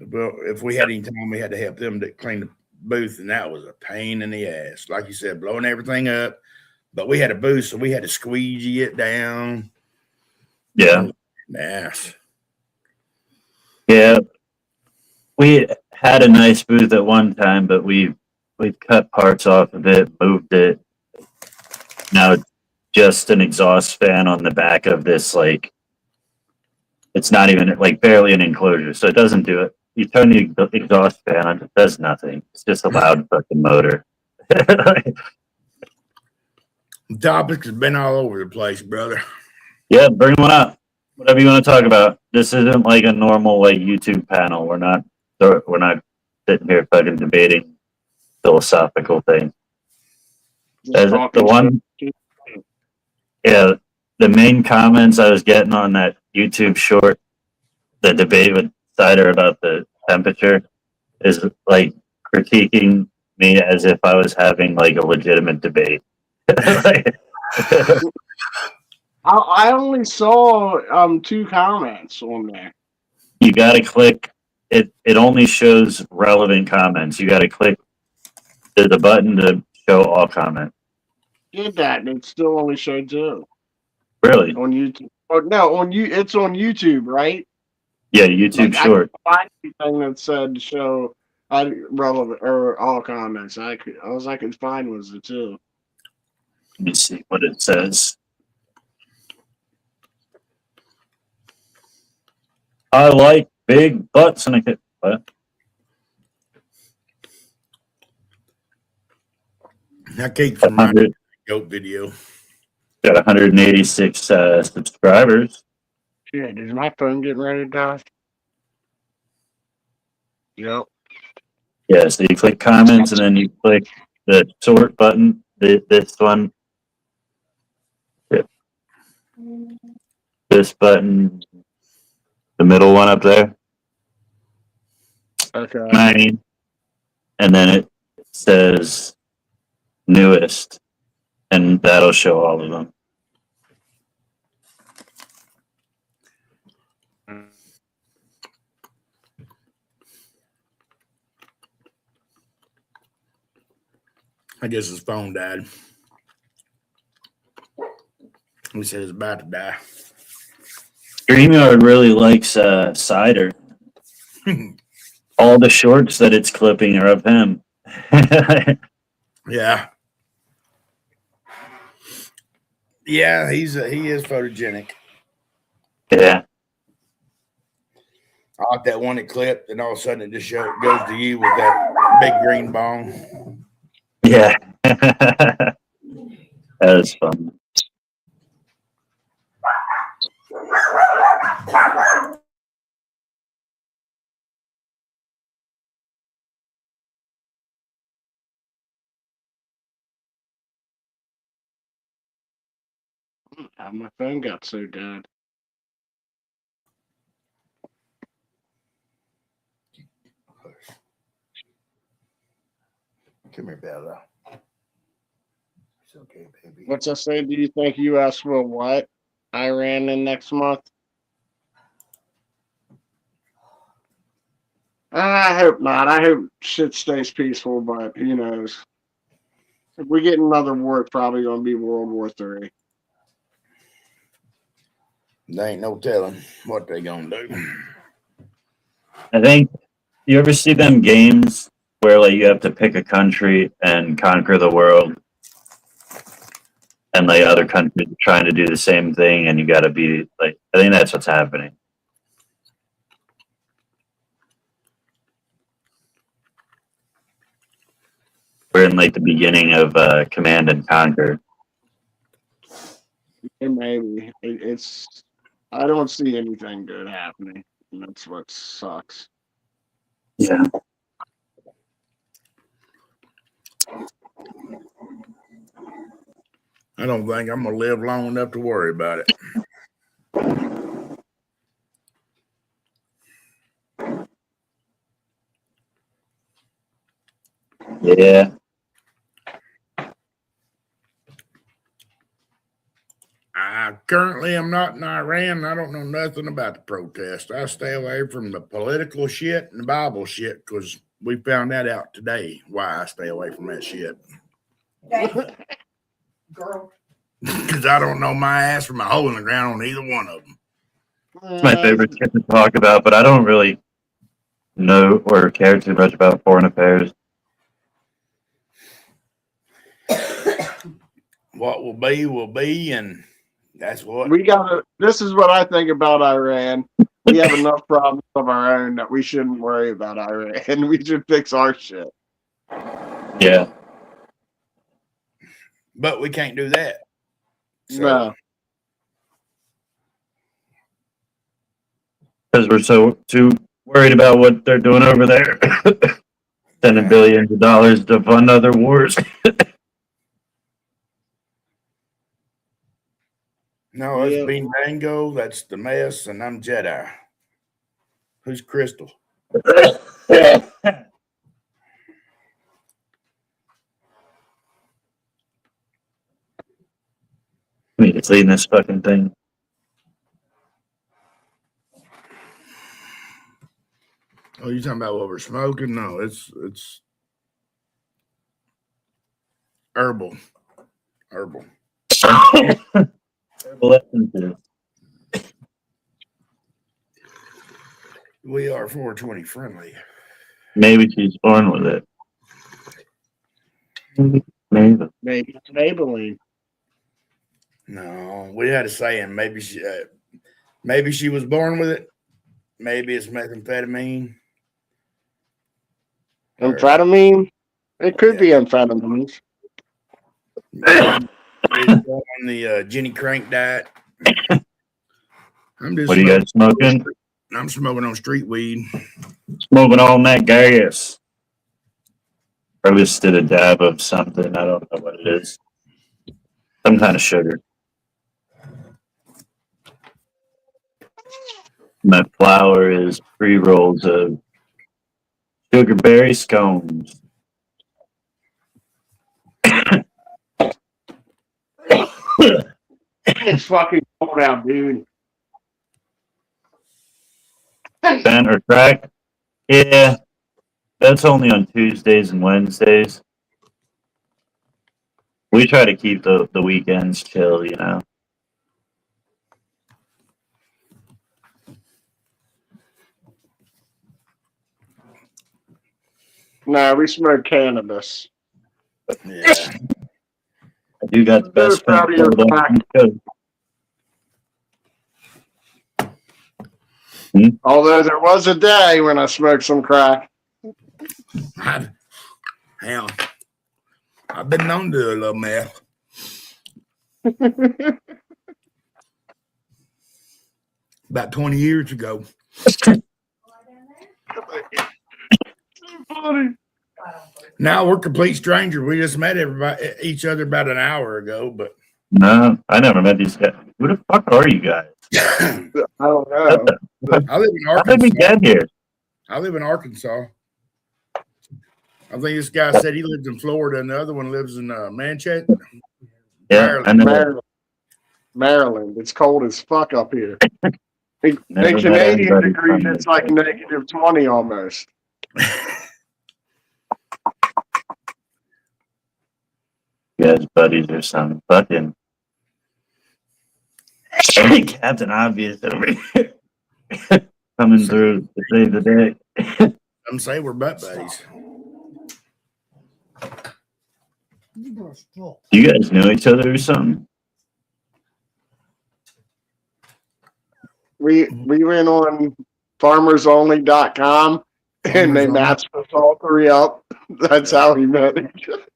if we had any time, we had to help them to clean the booth, and that was a pain in the ass. Like you said, blowing everything up. But we had a booth, so we had to squeegee it down. Yeah. Nice. Yeah. We had a nice booth at one time, but we've cut parts off of it, moved it. Now it's just an exhaust fan on the back of this, like, it's not even like barely an enclosure, so it doesn't do it. You turn the exhaust fan on, it does nothing. It's just a loud fucking motor. The topics has been all over the place, brother. Yeah, bring one up. Whatever you want to talk about. This isn't like a normal like YouTube panel. We're not sitting here fucking debating philosophical things. As the one, yeah, the main comments I was getting on that YouTube short, the debate with Cider about the temperature, is like critiquing me as if I was having like a legitimate debate. Like, I only saw 2 comments on there. you got to click it. It only shows relevant comments. You got to click the button to show all comments. Did that, and it still only showed 2 Really? on YouTube. Oh no, it's on YouTube, right? Yeah, YouTube Like, short. I couldn't find anything that said show relevant or all comments. All I could find was the 2. Let me see what it says. I like big butts, and I get what? I keep from my 100. goat video. Got 186 subscribers. Shit, is my phone getting ready to die? Yep. Yeah, so you click comments and then you click the sort button. This one. Yep. This button. The middle one up there. Okay. Mine. And then it says newest. And that'll show all of them. I guess his phone died. He said it's about to die. StreamYard really likes Cider. All the shorts that it's clipping are of him. Yeah. Yeah, he is photogenic. Yeah. I like that one it clipped, and all of a sudden it just goes to you with that big green bong. Yeah. That is fun. How my phone got so dead. Come here, Bella. It's okay, baby. What's I say? Do you think U.S. will what? Iran in next month? I hope not. I hope shit stays peaceful, but who knows? If we get another war, it's probably going to be World War III. There ain't no telling what they gonna do. I think you ever see them games where like you have to pick a country and conquer the world, and like other countries are trying to do the same thing, and you got to be like, I think that's what's happening. We're in like the beginning of Command and Conquer. Maybe it's. I don't see anything good happening. And that's what sucks. Yeah. I don't think I'm gonna live long enough to worry about it. Yeah. I currently am not in Iran. I don't know nothing about the protest. I stay away from the political shit and the Bible shit because we found that out today. Why I stay away from that shit. Girl. Because I don't know my ass from a hole in the ground on either one of them. It's my favorite shit to talk about, but I don't really know or care too much about foreign affairs. What will be, and that's what. We gotta. This is what I think about Iran. We have enough problems of our own that we shouldn't worry about Iran. We should fix our shit. Yeah. But we can't do that. So, No. Because we're so too worried about what they're doing over there. Sending billions of dollars to fund other wars. No, that's Yeah. Bean Dango, that's the mess, and I'm Jedi. Who's Crystal? It's leading this fucking thing. Oh, you talking about what we're smoking? No, it's herbal. Herbal. Terrible essences. We are 420 friendly. Maybe she's born with it. Maybe. Maybe it's Maybelline. No, we had a saying. Maybe she was born with it. Maybe it's methamphetamine. Amphetamine? It could be amphetamines. going on the Jenny Crank diet. I'm just What are you guys smoking? I'm smoking on street weed. Smoking on that gas. Probably just did a dab of something. I don't know what it is. Some kind of sugar. My flour is pre-rolls of sugarberry scones. It's fucking cold out, dude. Bent or crack? Yeah. That's only on Tuesdays and Wednesdays. We try to keep the weekends chill, you know. Nah, we smoke cannabis. Yeah. I do got the best Proud friend of your on the crack. East Coast. Although there was a day when I smoked some crack. Hell, I've been known to do a little meth. About 20 years ago. Funny. Now we're complete strangers. We just met each other about an hour ago, but No, I never met these guys. Who the fuck are you guys? I don't know. I live in How did we Arkansas. get here? I live in Arkansas. I think this guy said he lives in Florida, and the other one lives in Manchester. Yeah, I know. Maryland. It's cold as fuck up here. In Never met Canadian anybody degrees, from it's like negative 20 almost. You guys buddies or something. Fucking Captain Obvious over here. Coming through to save the day. Some say we're butt buddies. You guys know each other or something? We went on farmersonly.com and they matched us all three up. That's how we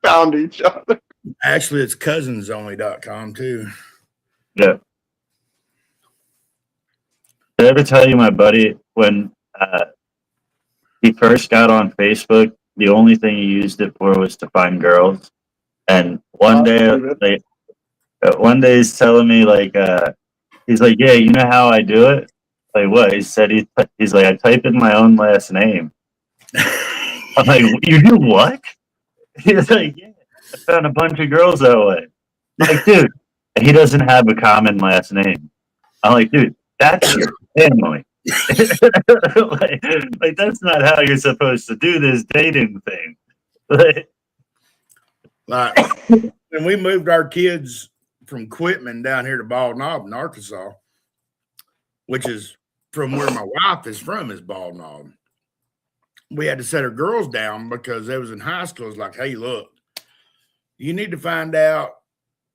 found each other. Actually, it's cousins.only.com too. Yeah. Did I ever tell you my buddy when he first got on Facebook, the only thing he used it for was to find girls. And one day he's telling me like he's like, yeah, you know how I do it? Like what? He said he's like, I type in my own last name. I'm like, you do what? He's like, yeah, I found a bunch of girls that way. I'm like, dude, and he doesn't have a common last name. I'm like, dude, that's your family. like that's not how you're supposed to do this dating thing. Like when we moved our kids from Quitman down here to Bald Knob in Arkansas, which is from where my wife is from, is Bald Knob. We had to set our girls down because they was in high school. It's like, hey, look, you need to find out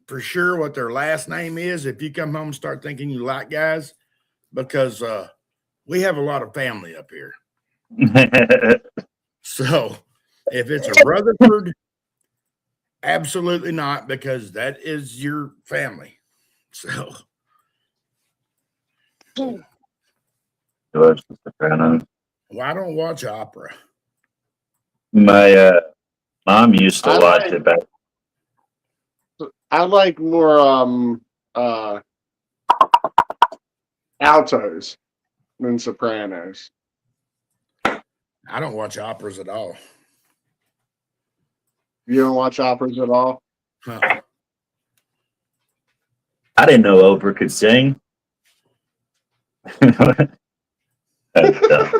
for sure what their last name is if you come home and start thinking you like guys, because we have a lot of family up here. So if it's a Rutherford, absolutely not, because that is your family. So Well, I don't watch opera. my mom used to I watch like- it back. I like more altos than sopranos. I don't watch operas at all. You don't watch operas at all? Huh. I didn't know Oprah could sing. That's dumb.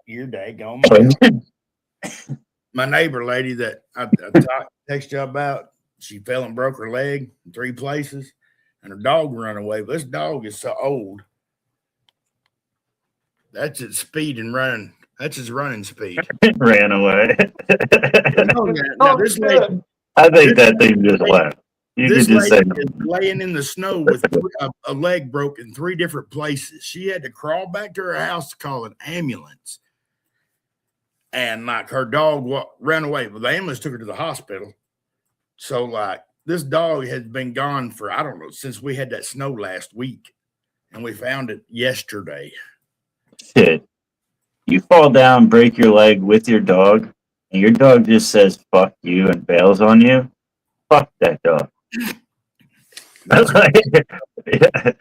Your daggone. My neighbor lady that I text you about, she fell and broke her leg in 3 places, and her dog ran away. But this dog is so old. That's its speed and running. That's his running speed. Ran away. Now this lady, I think that thing just left. You this could just say, lady is laying in the snow with a leg broke in 3 different places. She had to crawl back to her house to call an ambulance. and like her dog ran away. Well, the ambulance took her to the hospital. So like this dog has been gone for, I don't know, since we had that snow last week, and we found it yesterday. Shit. You fall down, break your leg with your dog, and your dog just says "fuck you" and bails on you. Fuck that dog. That's like, yeah.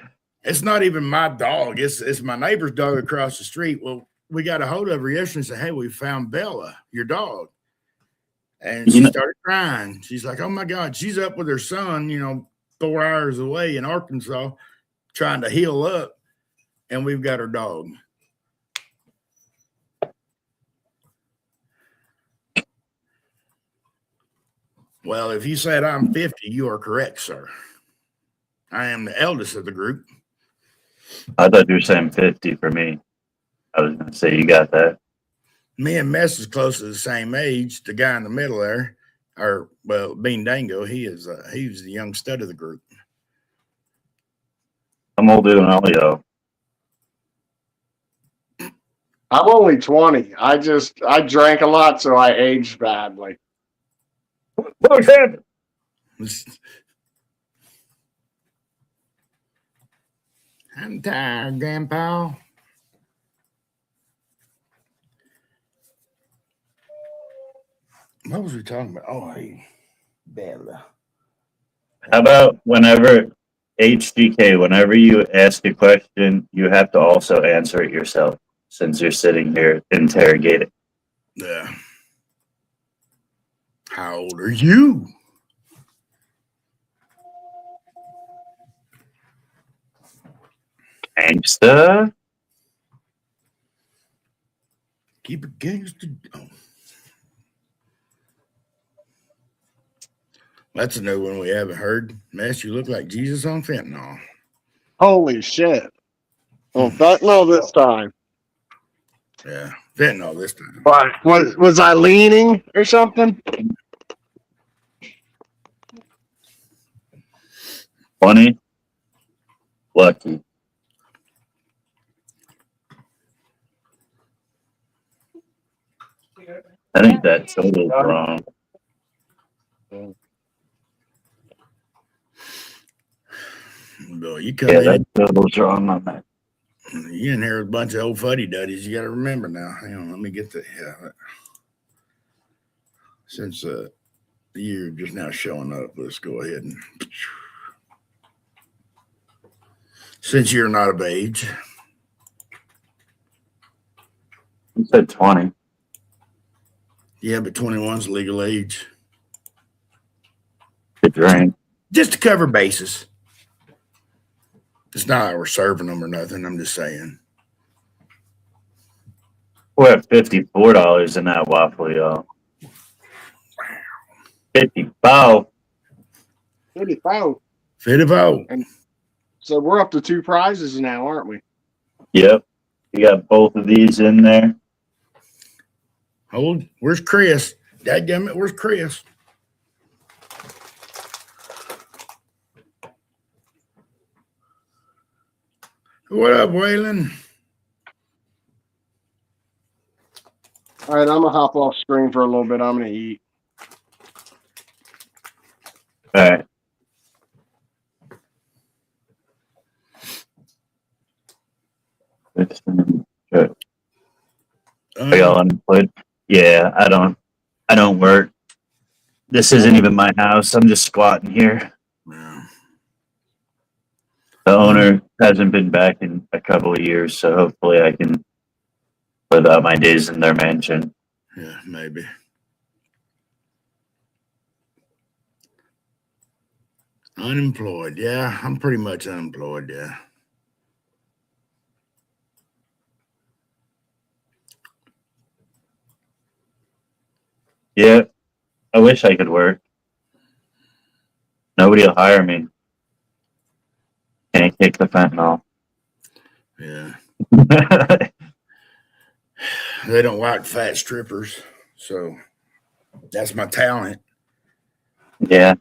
It's not even my dog. It's my neighbor's dog across the street. Well, we got a hold of her yesterday and said, "Hey, we found Bella, your dog." And she started crying. She's like, "Oh my God." She's up with her son, 4 hours away in Arkansas, trying to heal up. And we've got her dog. Well, if you said I'm 50, you are correct, sir. I am the eldest of the group. I thought you were saying 50 for me. I was going to say you got that. Me and Mess is close to the same age. The guy in the middle there, Bean Dango, he's the young stud of the group. I'm older than all y'all. I'm only 20. I drank a lot, so I aged badly. What happened? I'm tired, Grandpa. What was we talking about? Oh, hey, Bella. How about whenever you ask a question, you have to also answer it yourself since you're sitting here interrogating. Yeah. How old are you? Gangsta? Keep it gangster. Oh. That's a new one we haven't heard. Mess, you look like Jesus on fentanyl. Holy shit. Well, fentanyl this time. Yeah, fentanyl this time. What? Was I leaning or something? 20? Lucky. I think that total's wrong. Bill, you come Yeah, in, that total's wrong on that. you in here with a bunch of old fuddy-duddies. You got to remember now. Hang on, let me get the, since you're just now showing up, let's go ahead and, since you're not of age. You said 20. Yeah, but 21's legal age. To drink. Just to cover bases. It's not like we're serving them or nothing. I'm just saying. We're at $54 in that waffle, y'all. 55. 55. 55. So we're up to 2 prizes now, aren't we? Yep. You got both of these in there. Hold. Where's Chris? Dadgummit, where's Chris? What up, Waylon? All right, I'm going to hop off screen for a little bit. I'm going to eat. All right. Are y'all unemployed? Yeah, I don't work. This isn't even my house. I'm just squatting here. Yeah. The owner hasn't been back in a couple of years, so hopefully I can live out my days in their mansion. Yeah, maybe. Unemployed. Yeah, I'm pretty much unemployed. Yeah. Yeah, I wish I could work. Nobody will hire me. Can't kick the fentanyl. Yeah. They don't like fat strippers, so that's my talent. Yeah.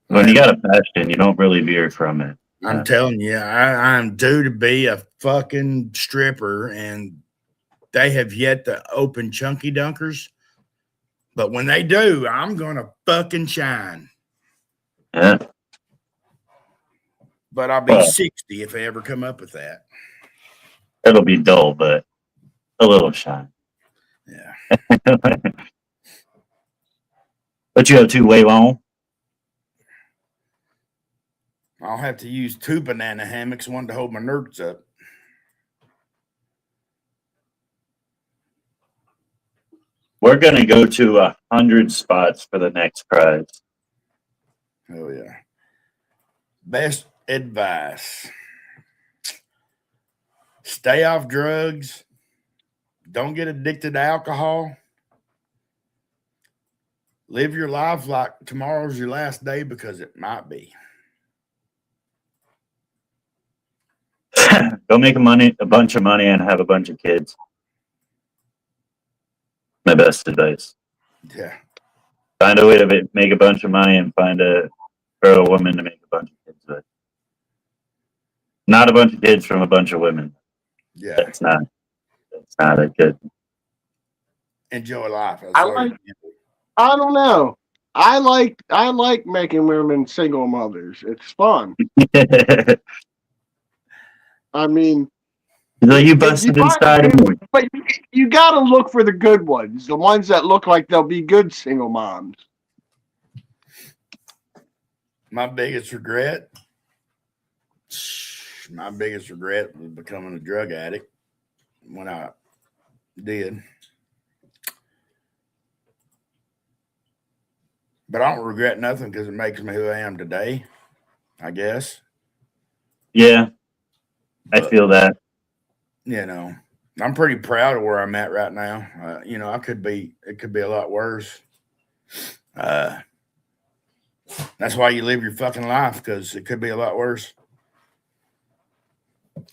When you got a passion, you don't really veer from it. I'm telling you, I'm due to be a fucking stripper, and they have yet to open Chunky Dunkers. But when they do, I'm gonna fucking shine. Yeah. But I'll be Well. 60 if I ever come up with that. It'll be dull, but a little shine. Yeah. What you up to, Waylon? I'll have to use 2 banana hammocks, one to hold my nerds up. We're gonna go to 100 spots for the next prize. Oh yeah. Best advice. Stay off drugs. Don't get addicted to alcohol. Live your life like tomorrow's your last day, because it might be. Go make a bunch of money and have a bunch of kids. My best advice. Yeah. Find a way to make a bunch of money and for a woman to make a bunch of kids with. Not a bunch of kids from a bunch of women. Yeah. That's not a good. Enjoy life. That's I all like- you can do. I don't know. I like making women single mothers. It's fun. I mean, So you busted inside of me. but you got to look for the good ones, the ones that look like they'll be good single moms. My biggest regret was becoming a drug addict when I did. But I don't regret nothing, because it makes me who I am today, I guess. Yeah, I feel that. You know, I'm pretty proud of where I'm at right now. You know, it could be a lot worse. That's why you live your fucking life, because it could be a lot worse.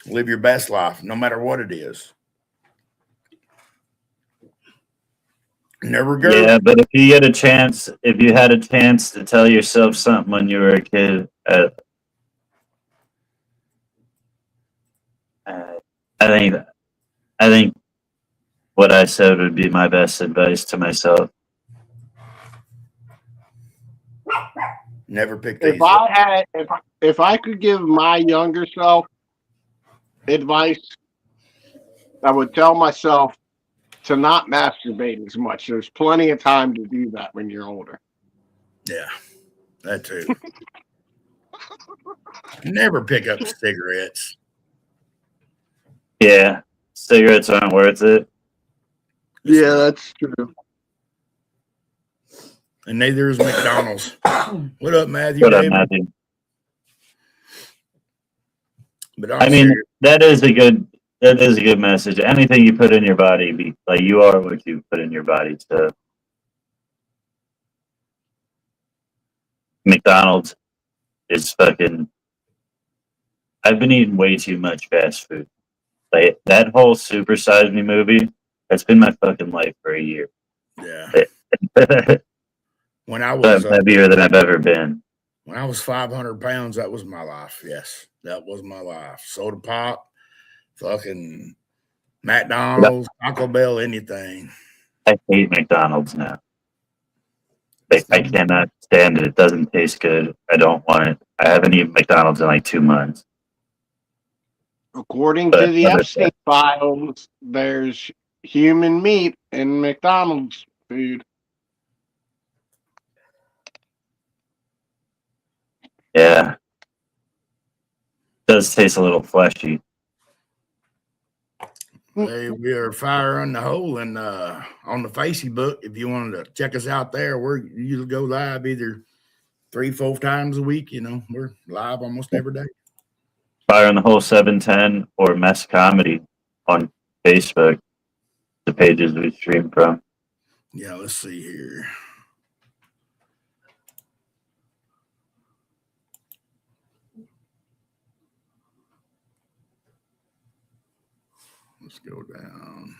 Live your best life, no matter what it is. Never go. Yeah, but if you had a chance to tell yourself something when you were a kid, I think what I said would be my best advice to myself. Never pick these. If I could give my younger self advice, I would tell myself to not masturbate as much. There's plenty of time to do that when you're older. Yeah, that too. Never pick up cigarettes. Yeah, cigarettes aren't worth it. Yeah, that's true. And neither is McDonald's. What up, Matthew? What up, David? Matthew? But I mean, that is a good message. Anything you put in your body, you are what you put in your body. So McDonald's is fucking. I've been eating way too much fast food. Like that whole Super Size Me movie, that's been my fucking life for a year. yeah. I'm When I was heavier than I've ever been. when I was 500 pounds, that was my life. Yes, that was my life. Soda pop, fucking McDonald's, Taco Bell, anything. I hate McDonald's now. I cannot stand it. It doesn't taste good. I don't want it. I haven't eaten McDonald's in like 2 months. According But to the other Epstein files, there's human meat in McDonald's food. Yeah. It does taste a little fleshy. Hey, we are Fire on the Hole and on the Facebook. If you wanted to check us out there, we usually go live either 3-4 times a week. You know, we're live almost every day. Fire on the Hole 710 or Mess Comedy on Facebook, the pages we stream from. Yeah, let's see here. Let's go down.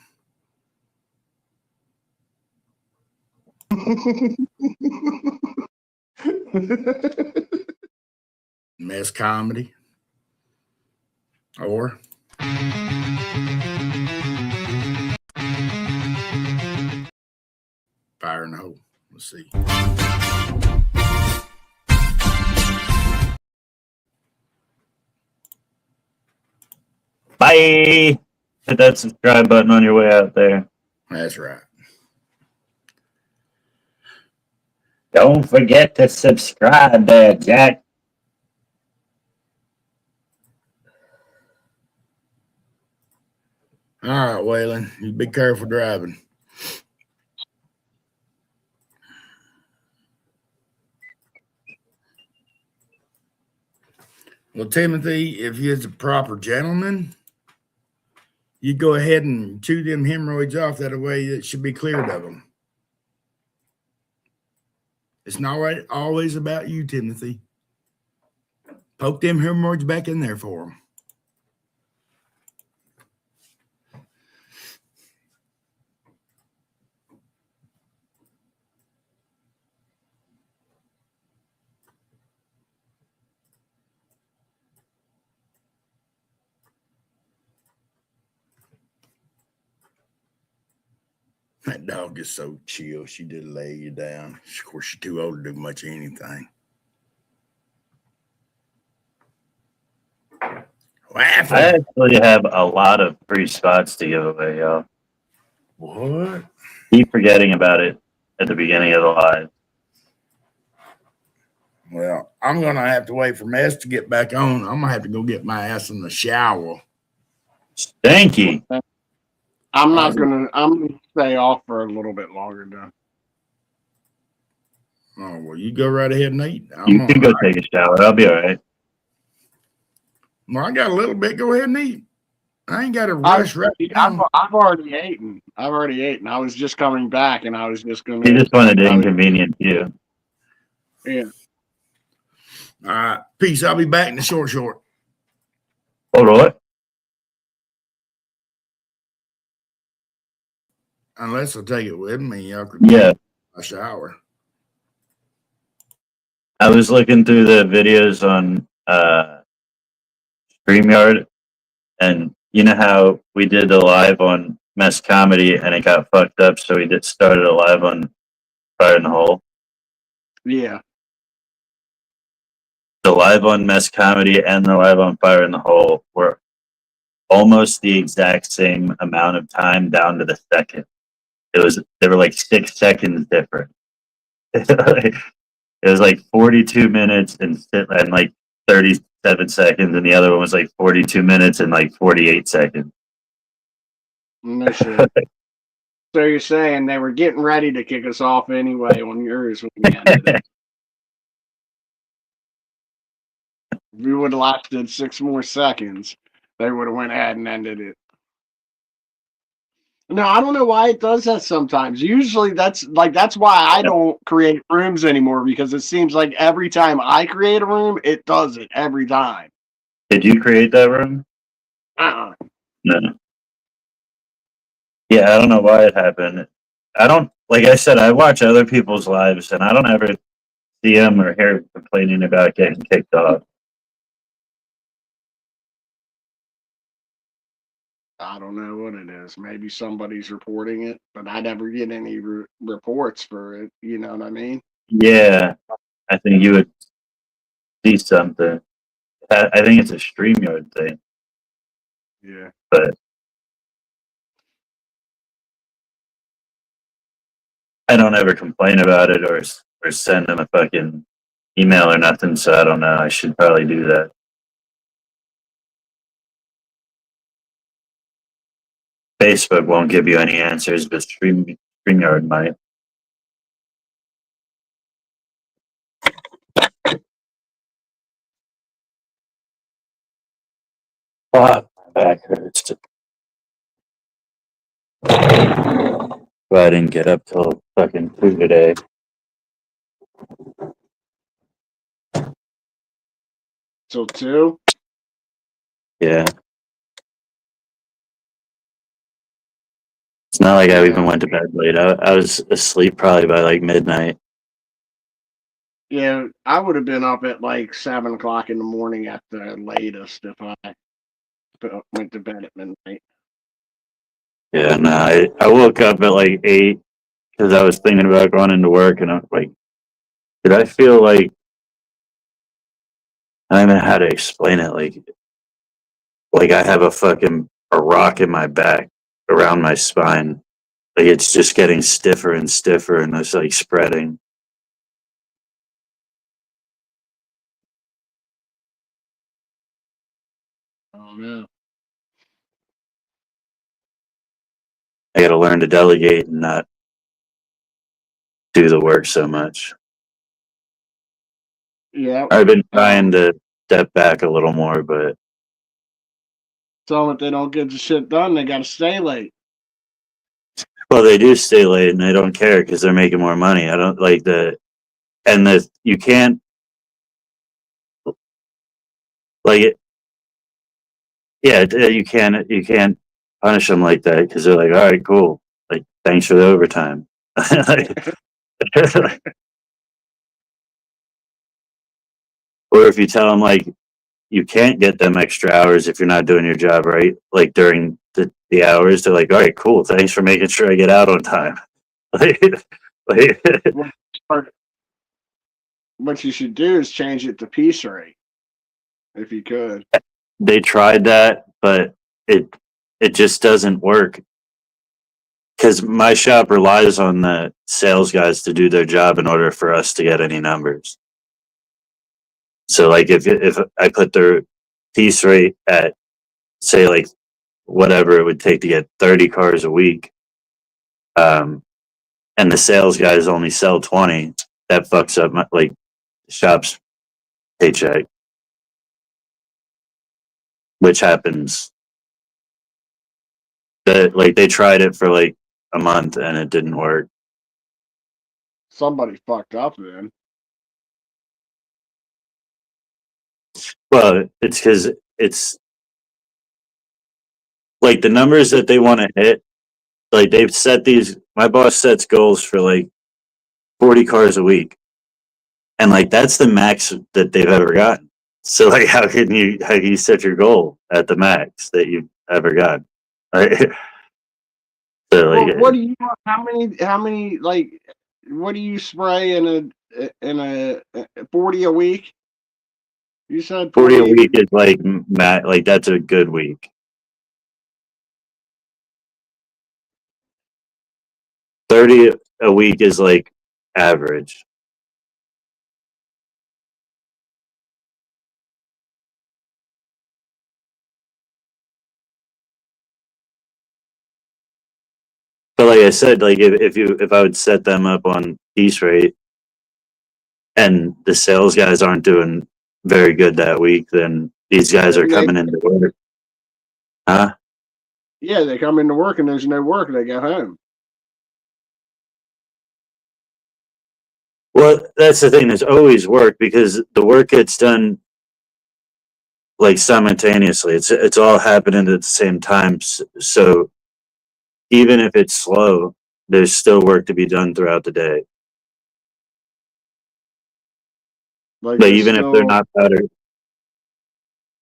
Mess Comedy. Or Let's see. Bye. Hit that subscribe button on your way out there. That's right. Don't forget to subscribe there, Jack. All right, Waylon, you be careful driving. Well, Timothy, if you're the proper gentleman, you go ahead and chew them hemorrhoids off. That way it should be cleared of them. It's not right, always about you, Timothy. Poke them hemorrhoids back in there for them. That dog is so chill. She did lay you down. Of course, she's too old to do much of anything. Waffle. I actually have a lot of free spots to give away, y'all. What? Keep forgetting about it at the beginning of the live. Well, I'm going to have to wait for Mess to get back on. I'm going to have to go get my ass in the shower. Stanky. I'm gonna stay off for a little bit longer now. Oh, well, you go right ahead and eat. You can go take a shower. I'll be all right. Well, I got a little bit. Go ahead and eat. I ain't got to rush right now. I've already eaten. I was just coming back, and I was just gonna. You just wanted to inconvenience you. Yeah. All right. Peace. I'll be back in the short. Hold on. Unless I take it with me, y'all could Yeah. a shower. I was looking through the videos on StreamYard, and you know how we did the live on Mess Comedy and it got fucked up, so we started a live on Fire in the Hole. Yeah. The live on Mess Comedy and the live on Fire in the Hole were almost the exact same amount of time down to the second. They were like 6 seconds different. It was like 42 minutes and like 37 seconds, and the other one was like 42 minutes and like 48 seconds. No shit. So you're saying they were getting ready to kick us off anyway on yours when we ended it. If we would have lasted 6 more seconds, they would have went ahead and ended it. No, I don't know why it does that sometimes. Usually that's why I don't create rooms anymore, because it seems like every time I create a room, it does it every time. Did you create that room? Uh-uh. No. Yeah, I don't know why it happened. I don't, like I said, I watch other people's lives and I don't ever see them or hear complaining about getting kicked off. I don't know what it is. Maybe somebody's reporting it, but I never get any reports for it. You know what I mean? Yeah, I think you would see something. I think it's a StreamYard thing, Yeah. but I don't ever complain about it or send them a fucking email or nothing, so I don't know. I should probably do that. Facebook won't give you any answers, but StreamYard might. Fuck, my back hurts. But I didn't get up till fucking 2 today. Till 2? Yeah. It's not like I even went to bed late. I was asleep probably by like midnight. Yeah, I would have been up at like 7 o'clock in the morning at the latest if I went to bed at midnight. Yeah, no, I woke up at like 8, because I was thinking about going into work, and I'm like, did I feel like I don't know how to explain it, like I have a rock in my back around my spine. Like it's just getting stiffer and stiffer, and it's like spreading. Oh no. I got to learn to delegate and not do the work so much. Yeah. I've been trying to step back a little more, but So if they don't get the shit done, they gotta stay late. well, they do stay late and they don't care because they're making more money. I don't like you can't like it. Yeah, you can't punish them like that because they're like, all right, cool. Like, thanks for the overtime. Or if you tell them like you can't get them extra hours if you're not doing your job right, like during the hours, they're like, all right, cool. Thanks for making sure I get out on time. like, What you should do is change it to piece rate, if you could. they tried that, but it just doesn't work because my shop relies on the sales guys to do their job in order for us to get any numbers. So like if I put their piece rate at say like whatever it would take to get 30 cars a week, and the sales guys only sell 20, that fucks up my like shop's paycheck, which happens. That like they tried it for like a month and it didn't work. Somebody fucked up then. Well, it's because it's like the numbers that they want to hit. Like they've set these. My boss sets goals for like 40 cars a week, and like that's the max that they've ever gotten. So like, how can you set your goal at the max that you've ever gotten? Right? So like, Well, what do you how many like what do you spray in a 40 a week? You said 40 a 40. week is like like that's a good week. 30 a week is like average. But like I said, like if I would set them up on piece rate and the sales guys aren't doing very good that week, then these guys are coming into work. Huh? Yeah, they come into work and there's no work, they go home. Well, that's the thing. There's always work because the work gets done like simultaneously. It's all happening at the same time. So even if it's slow, there's still work to be done throughout the day. Like But there's even if they're still not powdered,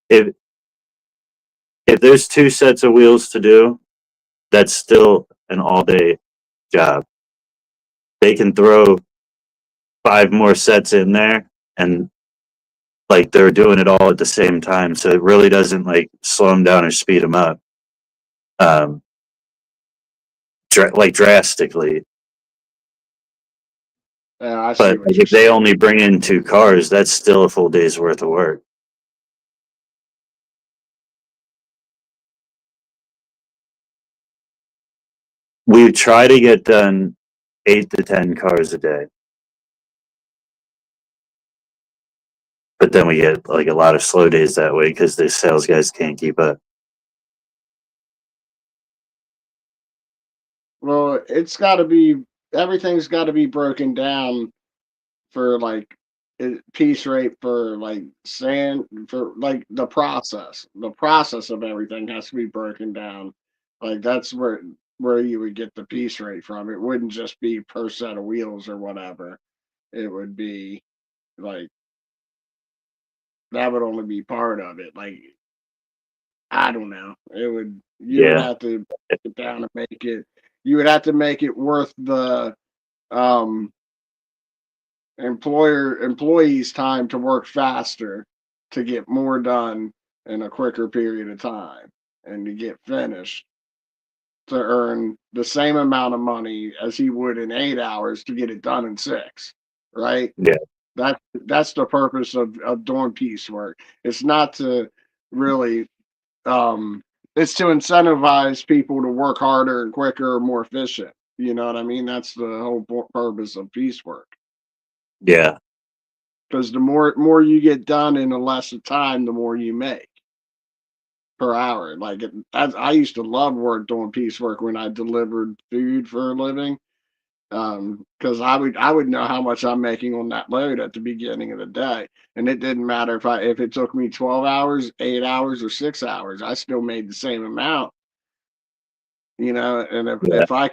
if there's 2 sets of wheels to do, that's still an all day job. They can throw 5 more sets in there and like they're doing it all at the same time. So it really doesn't like slow them down or speed them up. Like drastically. I see But what like, you're if they saying. only bring in 2 cars, that's still a full day's worth of work. We try to get done 8 to 10 cars a day. But then we get like a lot of slow days that way because the sales guys can't keep up. Well, everything's got to be broken down for like piece rate for like sand for like the process. The process of everything has to be broken down. Like that's where you would get the piece rate from. It wouldn't just be per set of wheels or whatever. It would be like that would only be part of it. Like I don't know. You would Yeah. have to break it down and make it. You would have to make it worth um, employees time to work faster to get more done in a quicker period of time and to get finished to earn the same amount of money as he would in 8 hours to get it done in 6, right? Yeah. That's the purpose of doing piecework. It's not to really it's to incentivize people to work harder and quicker or more efficient. You know what I mean? That's the whole purpose of piecework. Yeah. Because the more you get done in a less time, the more you make per hour. Like I used to love doing piecework when I delivered food for a living. Because I would know how much I'm making on that load at the beginning of the day, and it didn't matter if it took me 12 hours, 8 hours, or 6 hours. I still made the same amount, you know. And Yeah. if I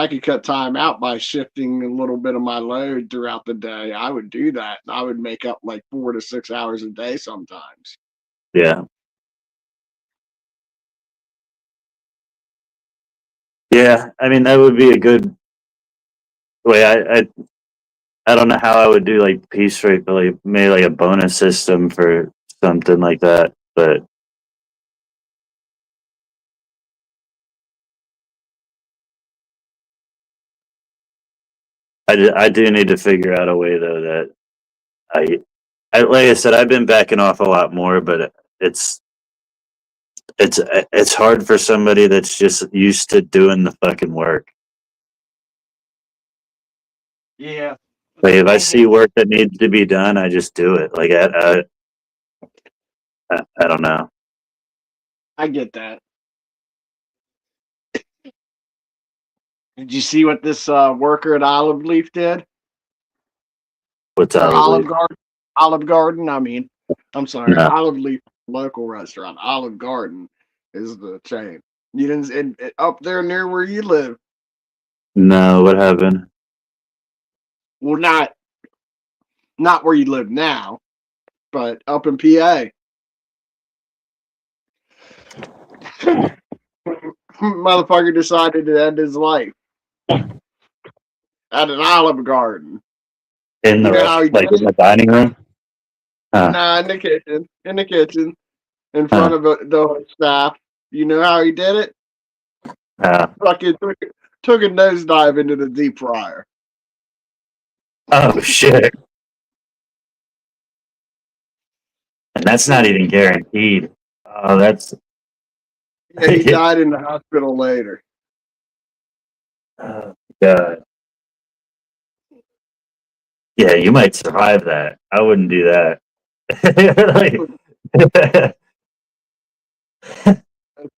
could cut time out by shifting a little bit of my load throughout the day, I would do that. I would make up like 4 to 6 hours a day sometimes. Yeah. Yeah. I mean, that would be a good way. I don't know how I would do like piece rate, but like maybe like a bonus system for something like that. But I do need to figure out a way though that like I said, I've been backing off a lot more, but it's it's hard for somebody that's just used to doing the fucking work. Yeah, Like if I I see get work that needs to be done, I just do it. Like I don't know I get that. Did you see what this worker at Olive Leaf did? what's Or out of leave. Olive Garden. I mean, I'm sorry, No, Olive Leaf local restaurant. Olive Garden is the chain. You didn't up there near where you live. no, what happened? Well, not where you live now, but up in PA. Motherfucker decided to end his life at an Olive Garden. In the You know how he rest, like did in it? the dining room? Huh? Nah, in the kitchen. In the kitchen, in front Huh? of the staff. You know how he did it? Fucking took a nosedive into the deep fryer. Oh shit! And that's not even guaranteed. Oh, that's Yeah, he died in the hospital later. oh, God. Yeah, you might survive that. I wouldn't do that. Like,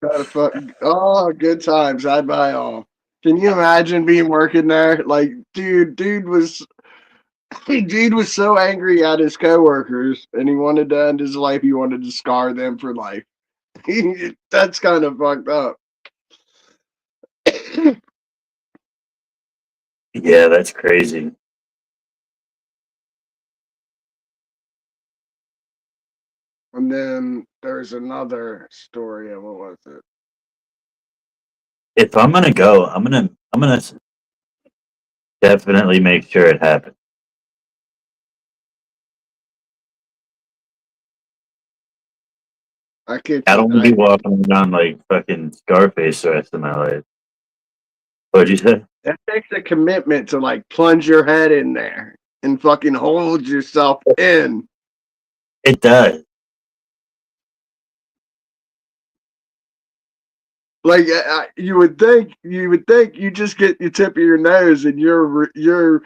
Kind of fucking, oh, good times. I'd buy all. Can you imagine being working there? Like, dude was dude was so angry at his coworkers, and he wanted to end his life. He wanted to scar them for life. That's kind of fucked up. yeah, that's crazy. And then there's another story of what was it? If I'm gonna go, I'm gonna definitely make sure it happens. I can't. I don't want to be walking around like fucking Scarface the rest of my life. What'd you say? That takes a commitment to like plunge your head in there and fucking hold yourself in. It does. Like you would think you just get your tip of your nose and you're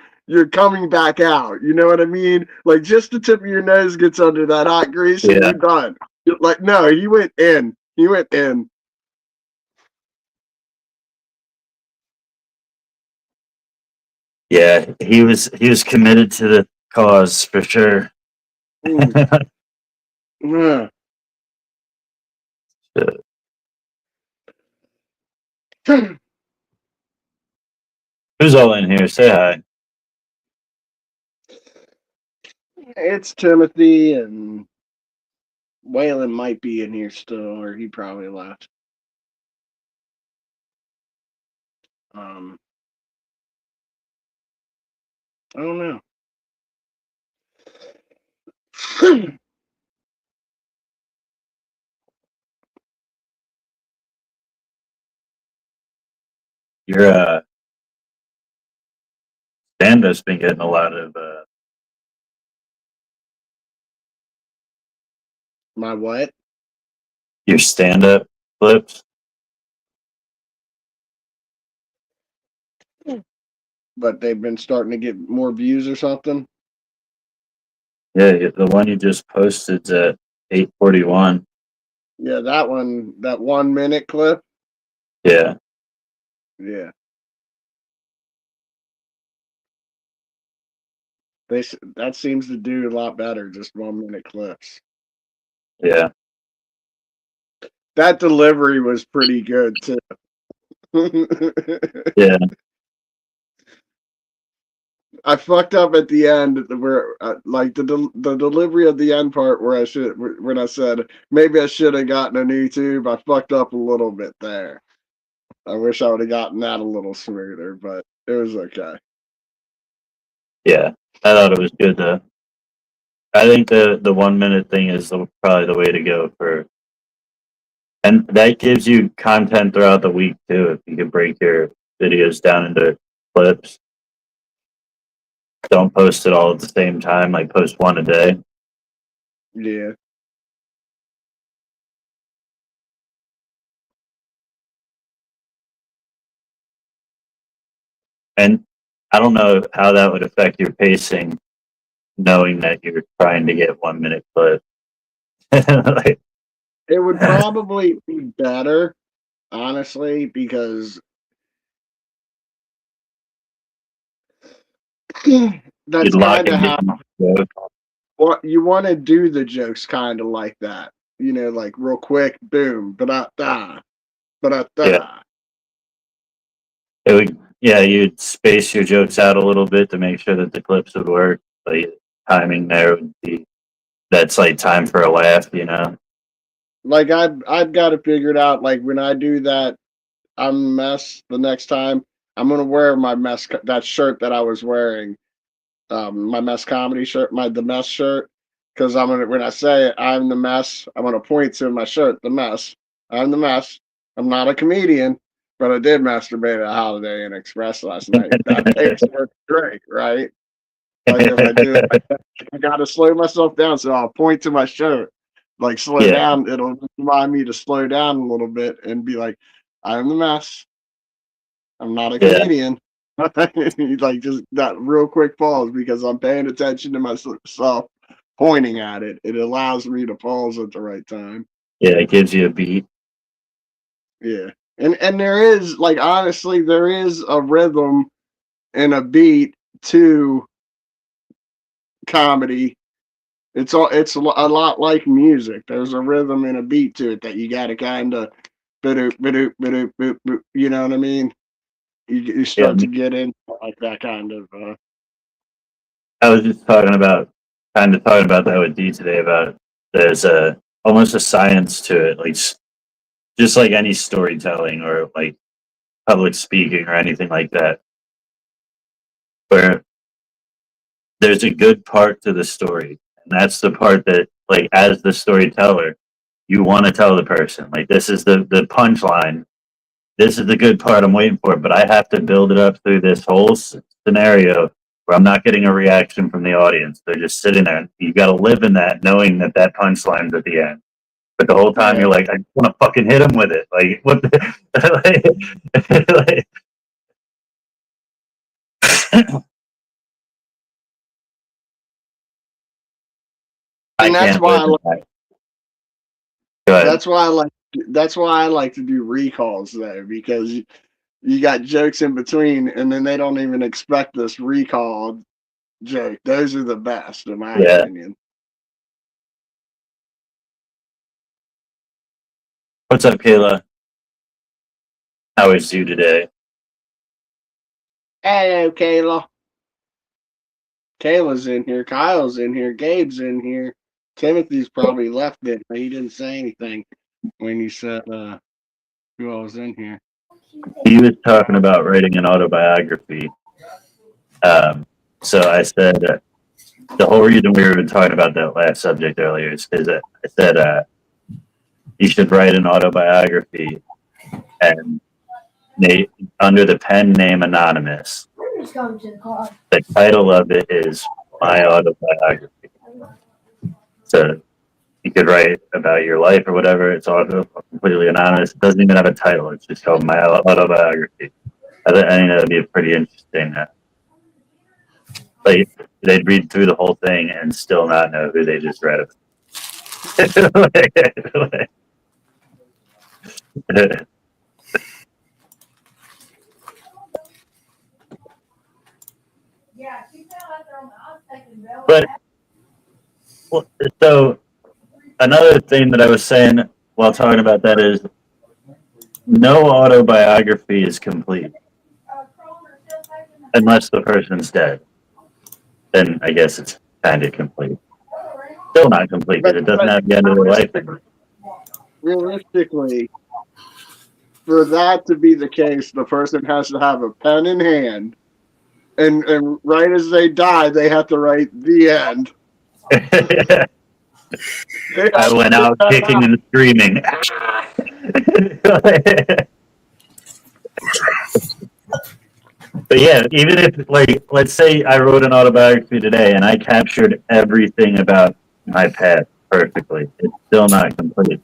coming back out. You know what I mean? Like just the tip of your nose gets under that hot grease and Yeah. you're done. Like no, he went in. He went in. Yeah, he was committed to the cause for sure. Mm. Yeah. Who's all in here? Say hi. It's Timothy and Waylon might be in here still, or he probably left. Um, I don't know. Your stand-up's been getting a lot of My what? your stand-up clips. But they've been starting to get more views or something. Yeah, the one you just posted's at 841. Yeah, that one, that 1 minute clip. Yeah, Yeah, that seems to do a lot better. Just 1 minute clips. yeah. That delivery was pretty good too. Yeah, I fucked up at the end where, like the delivery of the end part where when I said maybe I should have gotten a new tube. I fucked up a little bit there. I wish I would have gotten that a little smoother, but it was okay. yeah. I thought it was good though. I think the 1 minute thing is probably the way to go for, and that gives you content throughout the week too. If you can break your videos down into clips, don't post it all at the same time. Like post one a day. Yeah. And I don't know how that would affect your pacing, knowing that you're trying to get 1 minute clip. Like, It would probably be better, honestly, because that's you'd lock kind of in how the what you want to do the jokes kind of like that. You know, like real quick, boom, ba da da yeah. da. It would, yeah, you'd space your jokes out a little bit to make sure that the clips would work. Like timing there would be, that's like time for a laugh, you know? Like I've got to figure it out. Like when I do that, I'm a mess. The next time, I'm gonna wear my mess that shirt that I was wearing, my mess comedy shirt, the mess shirt, because I'm gonna when I say it, I'm the mess. I'm gonna point to my shirt, the mess. I'm the mess. I'm not a comedian, but I did masturbate at Holiday Inn Express last night. That takes work great, right? Like if I do it, I gotta slow myself down, so I'll point to my shirt, like slow Yeah, down. It'll remind me to slow down a little bit and be like, "I'm the mess. I'm not a yeah, comedian." Like just that real quick pause because I'm paying attention to myself, pointing at it. It allows me to pause at the right time. yeah. It gives you a beat. Yeah, and there is like honestly, there is a rhythm and a beat to comedy. It's a lot like music. There's a rhythm and a beat to it that you got to kind of you know what I mean? You Yeah, start to get in like that kind of I was just kind of talking about that with D today about there's almost a science to it, like just like any storytelling or like public speaking or anything like that, where there's a good part to the story, and that's the part that, like, as the storyteller, you want to tell the person, like, this is the punchline. This is the good part I'm waiting for, but I have to build it up through this whole scenario where I'm not getting a reaction from the audience. They're just sitting there. You got to live in that, knowing that that punchline's at the end. But the whole time yeah. you're like, I just want to fucking hit him with it. Like, what? Like, I And that's can't why live in that. Go ahead. that's why I like to do recalls though, because you got jokes in between and then they don't even expect this recall joke. Those are the best in my Yeah. opinion. What's up, Kayla? How is you today? Hello, Kayla. Kayla's in here, Kyle's in here, Gabe's in here. Timothy's probably left it, but he didn't say anything when you said who all was in here. He was talking about writing an autobiography. So I said, the whole reason we were talking about that last subject earlier is because I said you should write an autobiography and under the pen name Anonymous. The title of it is My Autobiography. So you could write about your life or whatever. It's all completely anonymous. It doesn't even have a title. It's just called My Autobiography. I think that'd be pretty interesting. Like they'd read through the whole thing and still not know who they just read it. But so another thing that I was saying while talking about that is no autobiography is complete unless the person's dead. Then I guess it's kind of complete. Still not complete because it doesn't have the end of their life. Realistically, for that to be the case, the person has to have a pen in hand, and right as they die, they have to write the end. I went out kicking and screaming. But yeah, even if, like, let's say I wrote an autobiography today and I captured everything about my past perfectly, it's still not complete.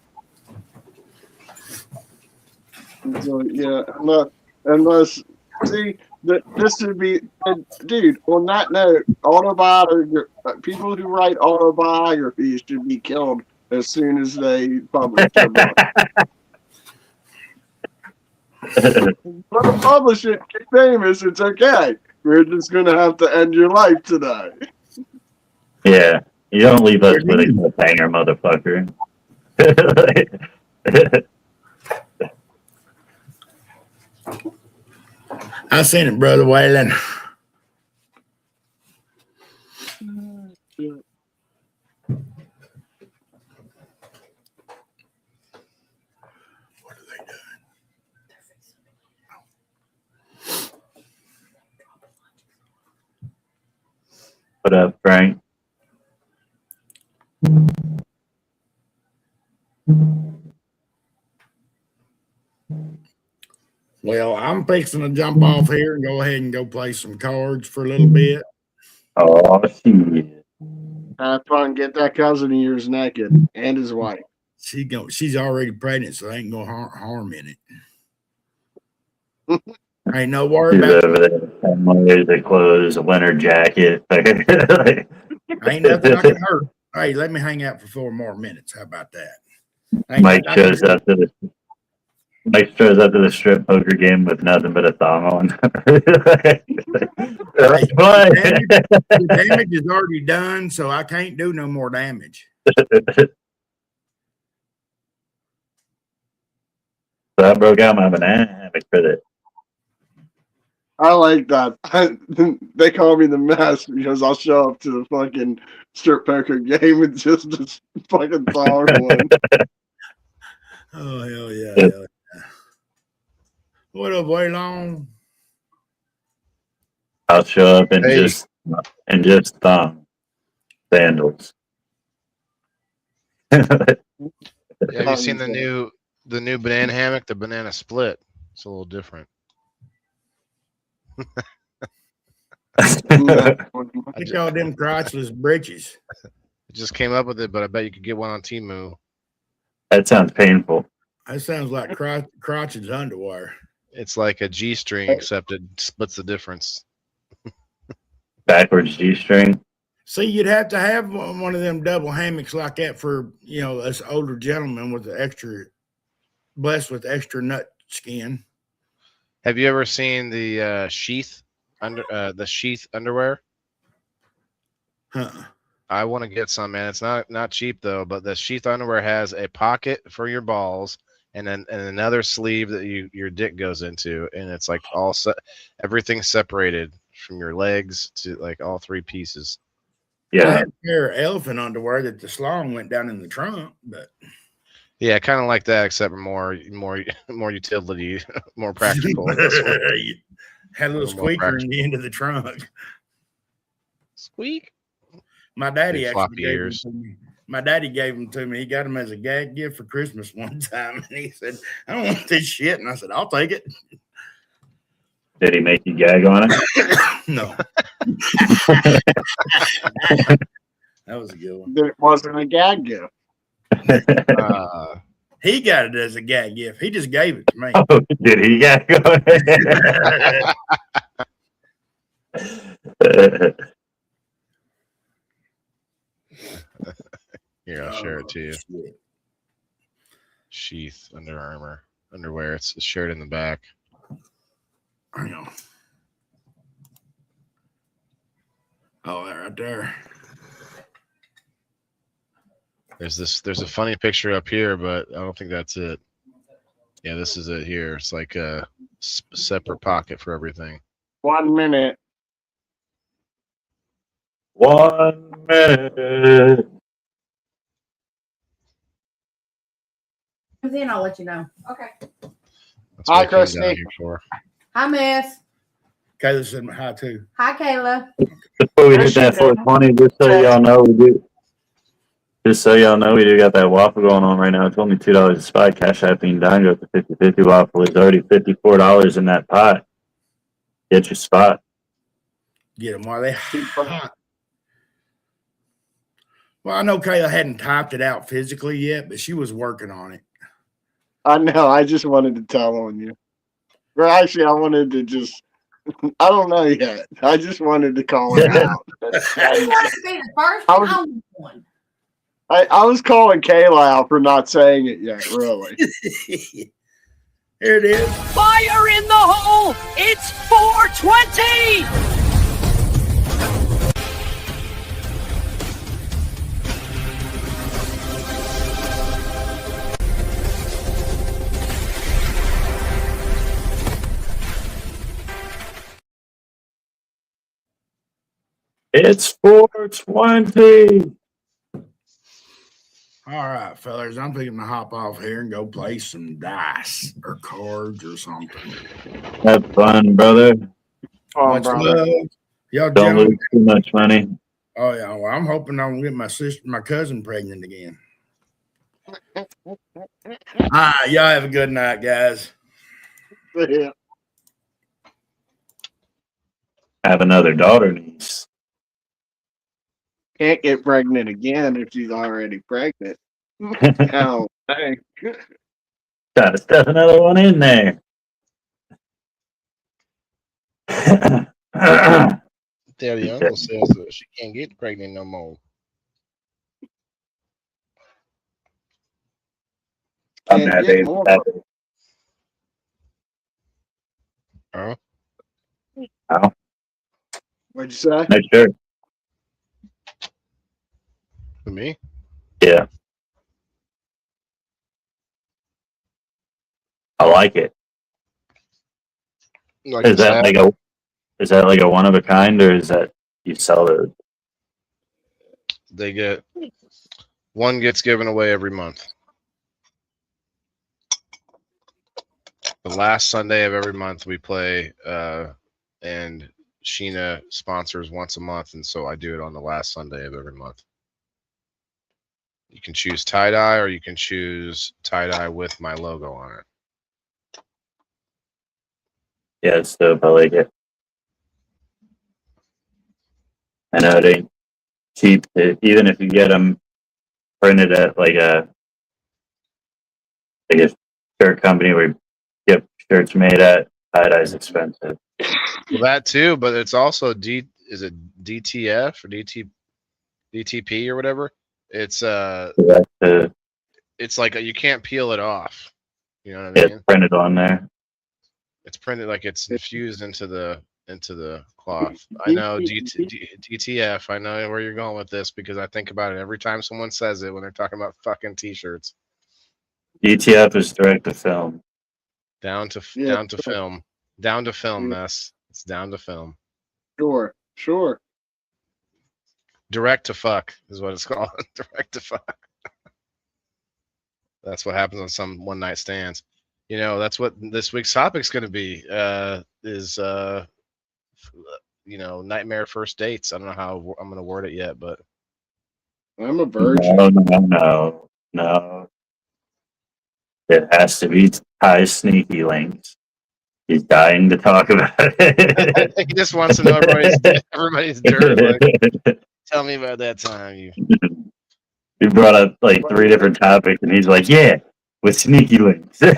So, yeah, unless see that this would be, dude. On that note, people who write autobiographies should be killed as soon as they publish their book. Want to publish it, get famous, it's okay. We're just gonna have to end your life today. Yeah, you don't leave us with a cliffhanger, motherfucker. I seen it, Brother Waylon. What are they doing? What up, Frank? Well, I'm fixing to jump off here and go ahead and go play some cards for a little bit. Oh, shit. Have fun, get that cousin of yours naked and his wife. She's already pregnant, so I ain't gonna harm in it. Ain't no worry She's about over there, 10 layers of clothes, a winter jacket. Ain't nothing I can hurt. Hey, let me hang out for 4 more minutes. How about that? Mike shows up to the strip poker game with nothing but a thong on. The damage is already done, so I can't do no more damage. So I broke out my banana hammock for it. I like that. They call me the mess because I'll show up to the fucking strip poker game with just this fucking thong one. Oh, hell yeah. Hell yeah. What up, Waylon? I'll show up in just thong sandals. Have you seen the new banana hammock, the banana split? It's a little different. I call them crotchless britches. It just came up with it, but I bet you could get one on Temu. That sounds painful. That sounds like crotch's underwear. It's like a G-string, except it splits the difference. Backwards G-string. See, you'd have to have one of them double hammocks like that for, us older gentlemen with blessed with extra nut skin. Have you ever seen the sheath underwear? Huh. I want to get some, man. It's not cheap though, but the sheath underwear has a pocket for your balls and then another sleeve that your dick goes into, and it's like everything's separated from your legs to like all 3 pieces. I Yeah. had a pair of elephant underwear that the slong went down in the trunk, but Yeah, kind of like that, except more utility, more practical. had a little squeaker in the end of the trunk. Squeak. My daddy Big actually floppy gave ears. them to me. My daddy gave them to me. He got them as a gag gift for Christmas one time, and he said, "I don't want this shit," and I said, "I'll take it." Did he make you gag on it? No, that was a good one. That it wasn't a gag gift. He got it as a gag gift. He just gave it to me. Oh, did he gag on it? Here, I'll share it to you. Shit. Sheath, Under Armour, underwear. It's a shirt in the back. Hang on. Oh, that right there. There's a funny picture up here, but I don't think that's it. Yeah, this is it here. It's like a separate pocket for everything. 1 minute. 1 minute. Then I'll let you know. Okay. That's Hi, what I came down Christy. here for. Hi, Miss. Kayla said hi too. Hi, Kayla. Before we hit that 420, just so y'all know, we do. Just so y'all know, we do got that waffle going on right now. It's only $2 a spot. Cash App Bean Dango at the 50/50 waffle is already $54 in that pot. Get your spot. Get them while they hot. Well, I know Kayla hadn't typed it out physically yet, but she was working on it. I know. I just wanted to tell on you. Or actually, I wanted to just. I don't know yet. I just wanted to call it out. You want to be the first I was- only one. I was calling Kayla out for not saying it yet, really. Here it is. Fire in the hole! It's 420! It's 420. All right, fellas, I'm thinking to hop off here and go play some dice or cards or something. Have fun, brother. Oh, Much brother. love. Y'all Don't gentlemen. lose too much money. Oh yeah, well, I'm hoping I'm get my cousin pregnant again. All right, y'all have a good night, guys. Yeah. Have another daughter, niece. Can't get pregnant again if she's already pregnant. Oh, dang. Try to stuff another one in there. Daddy uncle says that she can't get pregnant no more. I'm Can't happy. get more. Huh? Oh, What'd you say? no, sure. For me? Yeah. I like it. Like Is that like a one of a kind, or is that you sell it? they get one gets given away every month. The last Sunday of every month we play, and Sheena sponsors once a month, and so I do it on the last Sunday of every month. You can choose tie-dye or you can choose tie-dye with my logo on it. Yeah, it's dope. I like it. I know it ain't cheap. Even if you get them printed at like a shirt company where you get shirts made at, tie-dye's expensive. Well, that too, but it's also is it DTF or DTP or whatever? It's So that's it's like you can't peel it off. You know what I it's mean? printed on there. It's printed like it's infused into the cloth. I know DTF. I know where you're going with this because I think about it every time someone says it when they're talking about fucking t-shirts. DTF is direct to film. Down to Yeah. film. Down to film mess. It's down to film. Sure. Direct to fuck is what it's called. Direct to fuck. That's what happens on some one night stands. You know, that's what this week's topic's going to be. Is nightmare first dates. I don't know how I'm gonna word it yet, but I'm a virgin. No. It has to be Ty's sneaky links. He's dying to talk about it. he just wants to know everybody's dirty. Like, tell me about that time you. You brought up like 3 different topics, and he's like, "Yeah, with sneaky links." We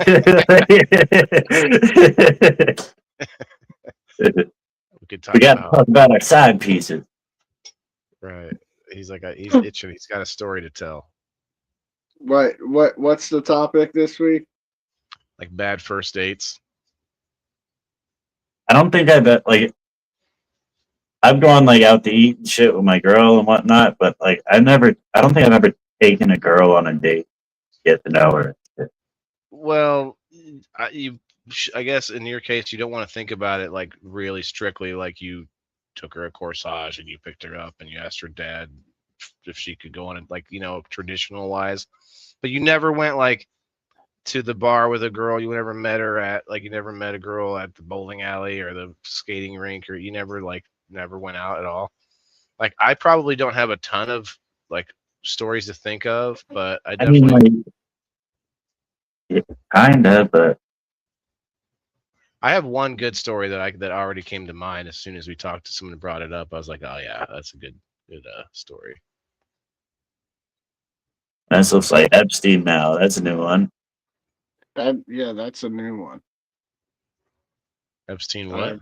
could talk We got to about talk about our side pieces. right. He's itching. He's got a story to tell. What's the topic this week? Like bad first dates. I don't think I've gone like out to eat and shit with my girl and whatnot, but like I don't think I've ever taken a girl on a date to get to know her. Well, I guess in your case, you don't want to think about it like really strictly, like you took her a corsage and you picked her up and you asked her dad if she could go on it, like, traditional wise, but you never went like to the bar with a girl. You never met her you never met a girl at the bowling alley or the skating rink, or you never went out at all. Like, I probably don't have a ton of like stories to think of, but I I mean, definitely, like, kinda, but I have one good story that already came to mind as soon as we talked to someone who brought it up. I was like, oh yeah, that's a good story. that looks like Epstein now. That's a new one. That's a new one. Epstein, what?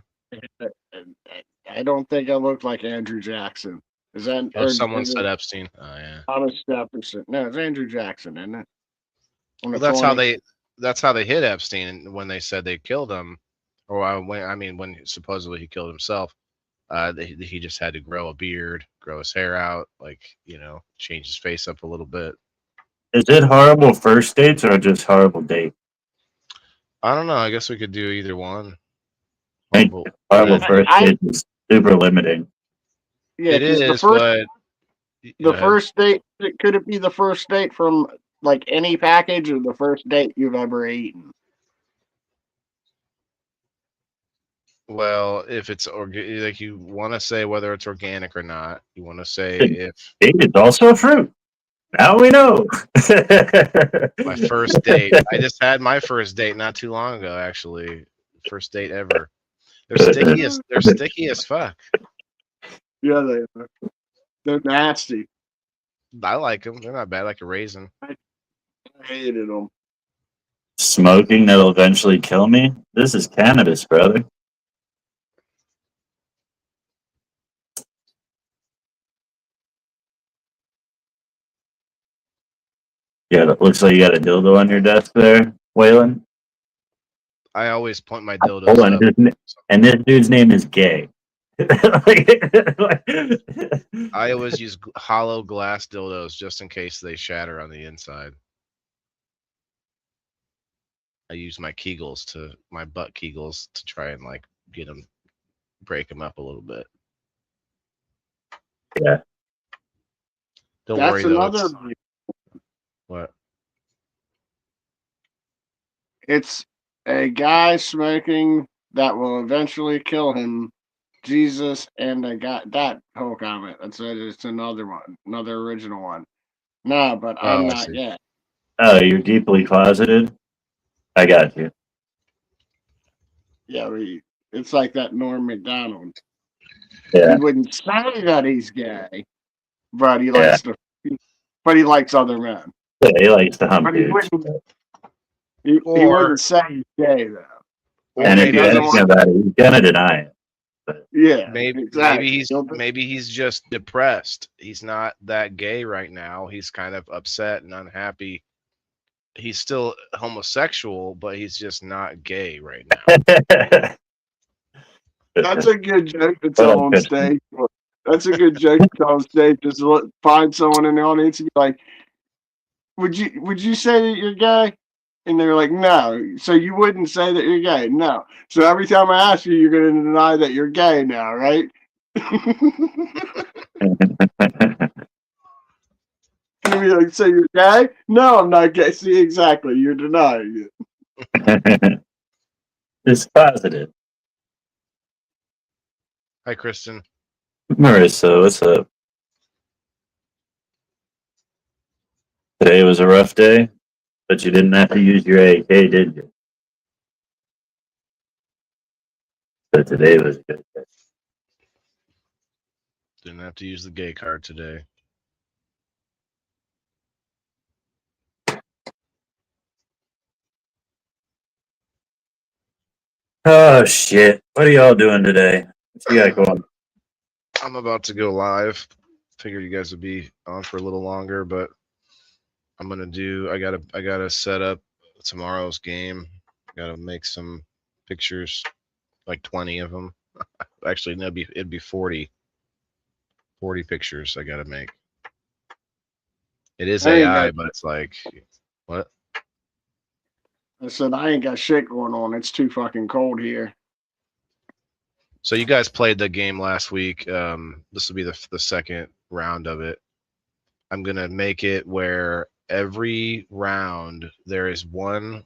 I don't think I look like Andrew Jackson. Is that? Oh, someone said Epstein. Oh yeah. Thomas Jefferson. No, it's Andrew Jackson, isn't it? Well, that's how they hit Epstein when they said they killed him, or when supposedly he killed himself. He just had to grow a beard, grow his hair out, change his face up a little bit. Is it horrible first dates or just horrible date? I don't know. I guess we could do either one. Like, horrible first date is super limiting. Yeah, it is, the but first date. Could it be the first date from like any package, or the first date you've ever eaten? Well, if it's like you want to say whether it's organic or not, you want to say if Date is also a fruit. Now we know. my first date. I just had my first date not too long ago, actually. First date ever. They're sticky as fuck. Yeah, they are. They're nasty. I like them. They're not bad, like a raisin. I hated them. Smoking that'll eventually kill me. This is cannabis, brother. Yeah, it looks like you got a dildo on your desk there, Waylon. I always point my dildos Oh, up. and this dude's name is Gay. I always use hollow glass dildos just in case they shatter on the inside. I use my butt Kegels to try and break them up a little bit. Yeah. Don't That's worry though. another. What? It's a guy smoking that will eventually kill him. Jesus and I got that whole comment. That's it. It's another one, another original one. No, but I'm I not see. yet. Oh, you're deeply closeted? I got you. Yeah, it's like that Norm Macdonald. Yeah. He wouldn't say that he's gay, but he likes but he likes other men. Yeah, he likes to hump But he dudes. wouldn't. He wouldn't say he's gay though. And if you doesn't ask him about it, he's gonna deny it. Yeah, Maybe exactly. maybe he's just depressed. He's not that gay right now. He's kind of upset and unhappy. He's still homosexual, but he's just not gay right now. That's a good joke to tell on stage. That's a good joke to tell on stage. Just find someone in the audience and be like, "Would you say that you're gay?" And they're like, "No." So you wouldn't say that you're gay? No. So every time I ask you, you're going to deny that you're gay now, right? You'd be like, "So you're gay?" "No, I'm not gay." See, exactly. You're denying it. It's positive. Hi, Kristen. Marissa, what's up? Today was a rough day, but you didn't have to use your AK, did you? But today was a good day. Didn't have to use the gay card today. Oh shit! What are y'all doing today? What you got going? I'm about to go live. Figured you guys would be on for a little longer, but I'm gonna do. I gotta set up tomorrow's game. Gotta make some pictures, like 20 of them. Actually, no, it'd be 40. 40 pictures I gotta make. It is I ain't AI, got- but it's like, what? I said I ain't got shit going on. It's too fucking cold here. So you guys played the game last week. This will be the second round of it. I'm gonna make it where every round there is one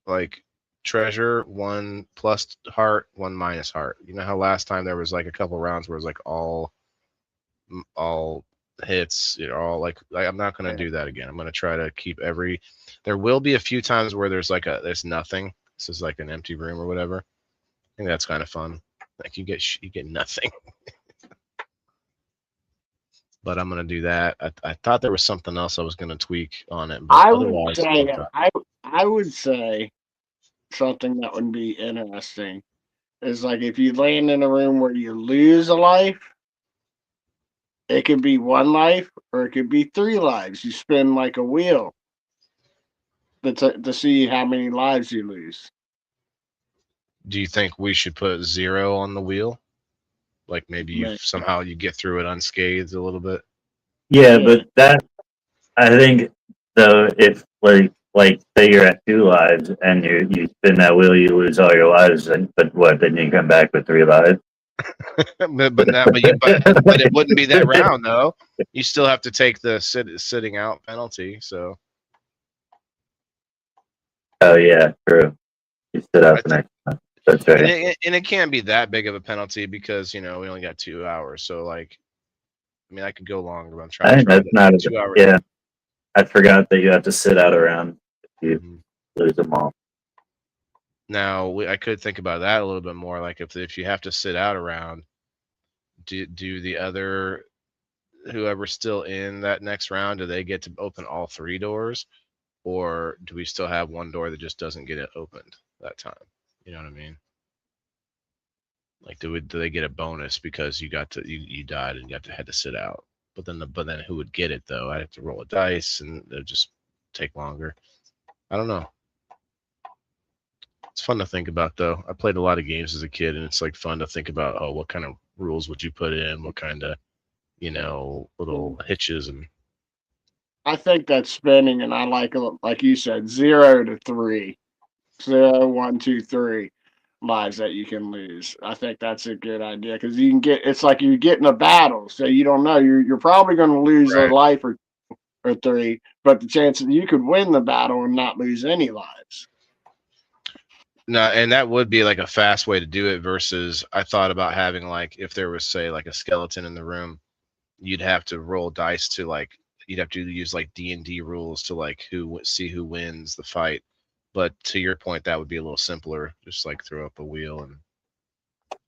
like treasure, one plus heart, one minus heart. You know how last time there was like a couple rounds where it was like all hits, you know, all like I'm not gonna do that again. I'm gonna try to keep every. There will be a few times where there's there's nothing. This is like an empty room or whatever. I think that's kind of fun. Like you get nothing. But I'm gonna do that. I thought there was something else I was gonna tweak on it. But I would otherwise, say I would say something that would be interesting is like if you land in a room where you lose a life, it could be 1 life or it could be 3 lives. You spin like a wheel to see how many lives you lose. do you think we should put 0 on the wheel? Like maybe Right. somehow you get through it unscathed a little bit. Yeah, but that I think though, if like say you're at 2 lives and you spin that wheel, you lose all your lives. But what? Then you come back with 3 lives. but it wouldn't be that round though. You still have to take the sitting out penalty. So Oh yeah, true. You sit out the next time. That's and right. it can't be that big of a penalty because we only got 2 hours. So like, I mean, I could go longer, but I'm I trying think to that's not 2 hours. Yeah, I forgot that you have to sit out around if you Mhm. lose them all. Now I could think about that a little bit more. Like if you have to sit out around, do the other whoever's still in that next round, do they get to open all 3 doors, or do we still have one door that just doesn't get it opened that time? You know what I mean? Like do they get a bonus because you died and had to sit out? But then who would get it though? I'd have to roll a dice and it'd just take longer. I don't know. It's fun to think about though. I played a lot of games as a kid and it's like fun to think about, oh, what kind of rules would you put in? What kind of, little hitches and I think that's spinning, and I like you said, 0 to 3, 0, 1, 2, 3 lives that you can lose. I think that's a good idea because you can it's like you're getting a battle, so you don't know you're probably going to lose a Right. life or 3, but the chance that you could win the battle and not lose any lives. no, and that would be like a fast way to do it versus I thought about having like if there was say like a skeleton in the room, you'd have to roll dice to like you'd have to use like D&D rules to like see who wins the fight. But to your point, that would be a little simpler. Just like throw up a wheel and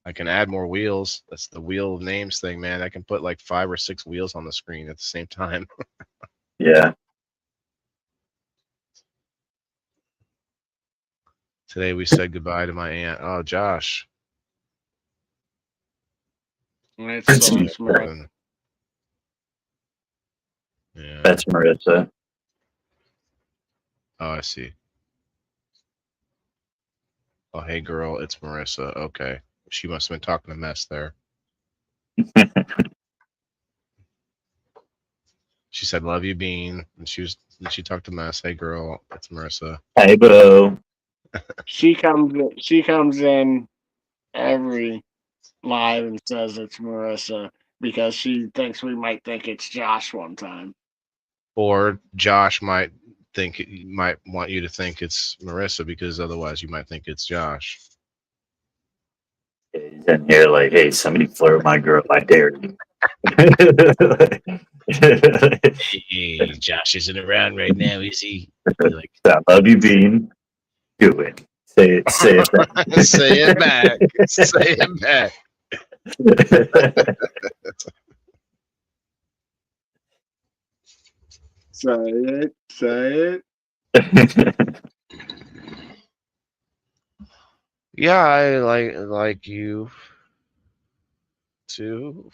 I can add more wheels. That's the wheel of names thing, man. I can put like 5 or 6 wheels on the screen at the same time. Yeah. Today we said goodbye to my aunt. Oh, Josh. And it That's sucks, man. Yeah. That's Marissa. Oh, I see. Oh, hey, girl, it's Marissa. Okay. She must have been talking a mess there. She said, love you, Bean. And she talked a mess. Hey, girl, it's Marissa. Hey, bro. She comes in every live and says it's Marissa because she thinks we might think it's Josh one time. Or Josh might want you to think it's Marissa because otherwise you might think it's Josh. He's in here like, hey, somebody flirt with my girl, I dare you. Hey, Josh isn't around right now, is he? Like, I love you, Bean. Do it. Say it. Say it. say it back. Say it back. Say it. Say it. Yeah, I like you too.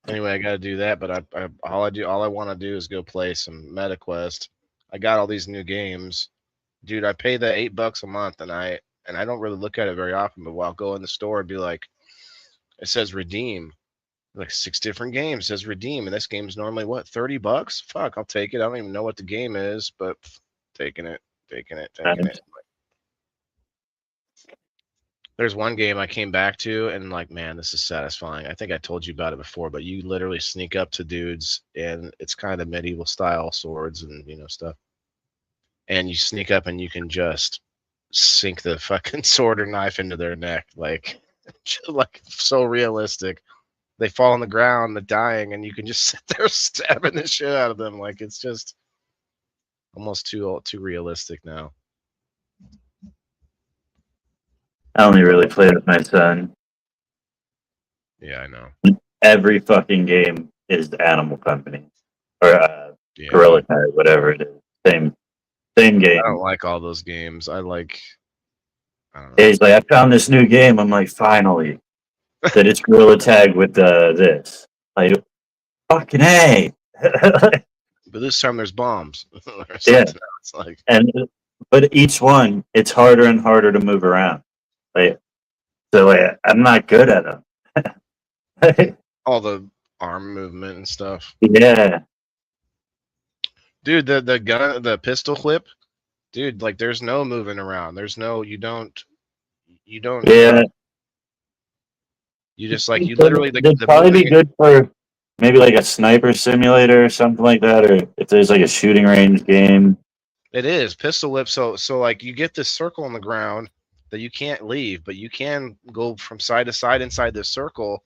Anyway, I got to do that, but all I want to do is go play some MetaQuest. I got all these new games, dude. I pay the $8 a month, and I don't really look at it very often. But I'll go in the store and be like, it says redeem, like 6 different games says redeem, and this game's normally what, $30? Fuck, I'll take it. I don't even know what the game is, but taking it. There's one game I came back to and like, man, this is satisfying. I think I told you about it before, but you literally sneak up to dudes and it's kind of medieval style swords and stuff. And you sneak up and you can just sink the fucking sword or knife into their neck, like so realistic. They fall on the ground, they're dying, and you can just sit there stabbing the shit out of them. Like, it's just almost too realistic now. I only really play with my son. Yeah, I know. Every fucking game is the Animal Company or Yeah. Gorilla Tag, whatever it is. Same game. I don't like all those games. I don't know. He's like, I found this new game. I'm like, finally. That it's Gorilla Tag with this. Like, fucking A. But this time there's bombs. Or Yeah. It's like, But each one, it's harder and harder to move around. Like, so like, I'm not good at them. all the arm movement and stuff. Yeah. Dude, the gun, the pistol whip, dude, like there's no moving around. There's no, you don't. Yeah. You just like, you literally, They'd probably be good for maybe like a sniper simulator or something like that, or if there's like a shooting range game. It is pistol whip. So like you get this circle on the ground that you can't leave, but you can go from side to side inside this circle,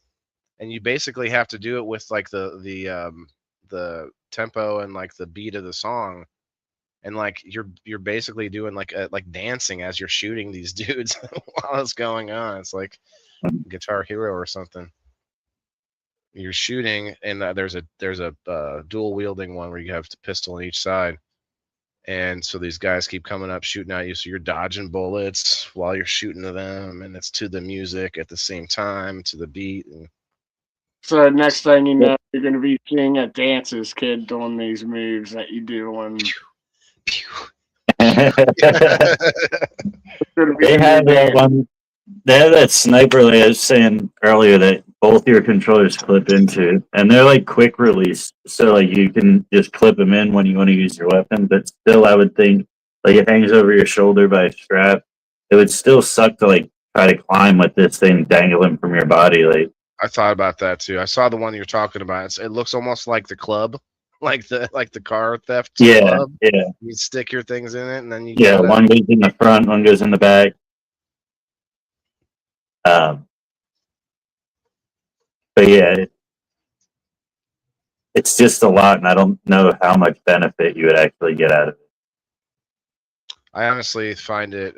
and you basically have to do it with like the tempo and like the beat of the song, and like you're basically doing like dancing as you're shooting these dudes while it's going on. It's like Guitar Hero or something. You're shooting, and there's a dual wielding one where you have the pistol on each side. And so these guys keep coming up, shooting at you. So you're dodging bullets while you're shooting at them, and it's to the music at the same time, to the beat. And So next thing you know, you're going to be seeing at dances, kid, doing these moves that you do. And They have that one. They have that sniper like I was saying earlier that both your controllers clip into, and they're like quick release, so like you can just clip them in when you want to use your weapon. But still, I would think like it hangs over your shoulder by a strap. It would still suck to like try to climb with this thing dangling from your body. Like I thought about that too. I saw the one you're talking about. It looks almost like the club, like the car theft club. Yeah. You stick your things in it, and then you One goes in the front, one goes in the back. But yeah, it's just a lot, and I don't know how much benefit you would actually get out of it. I honestly find it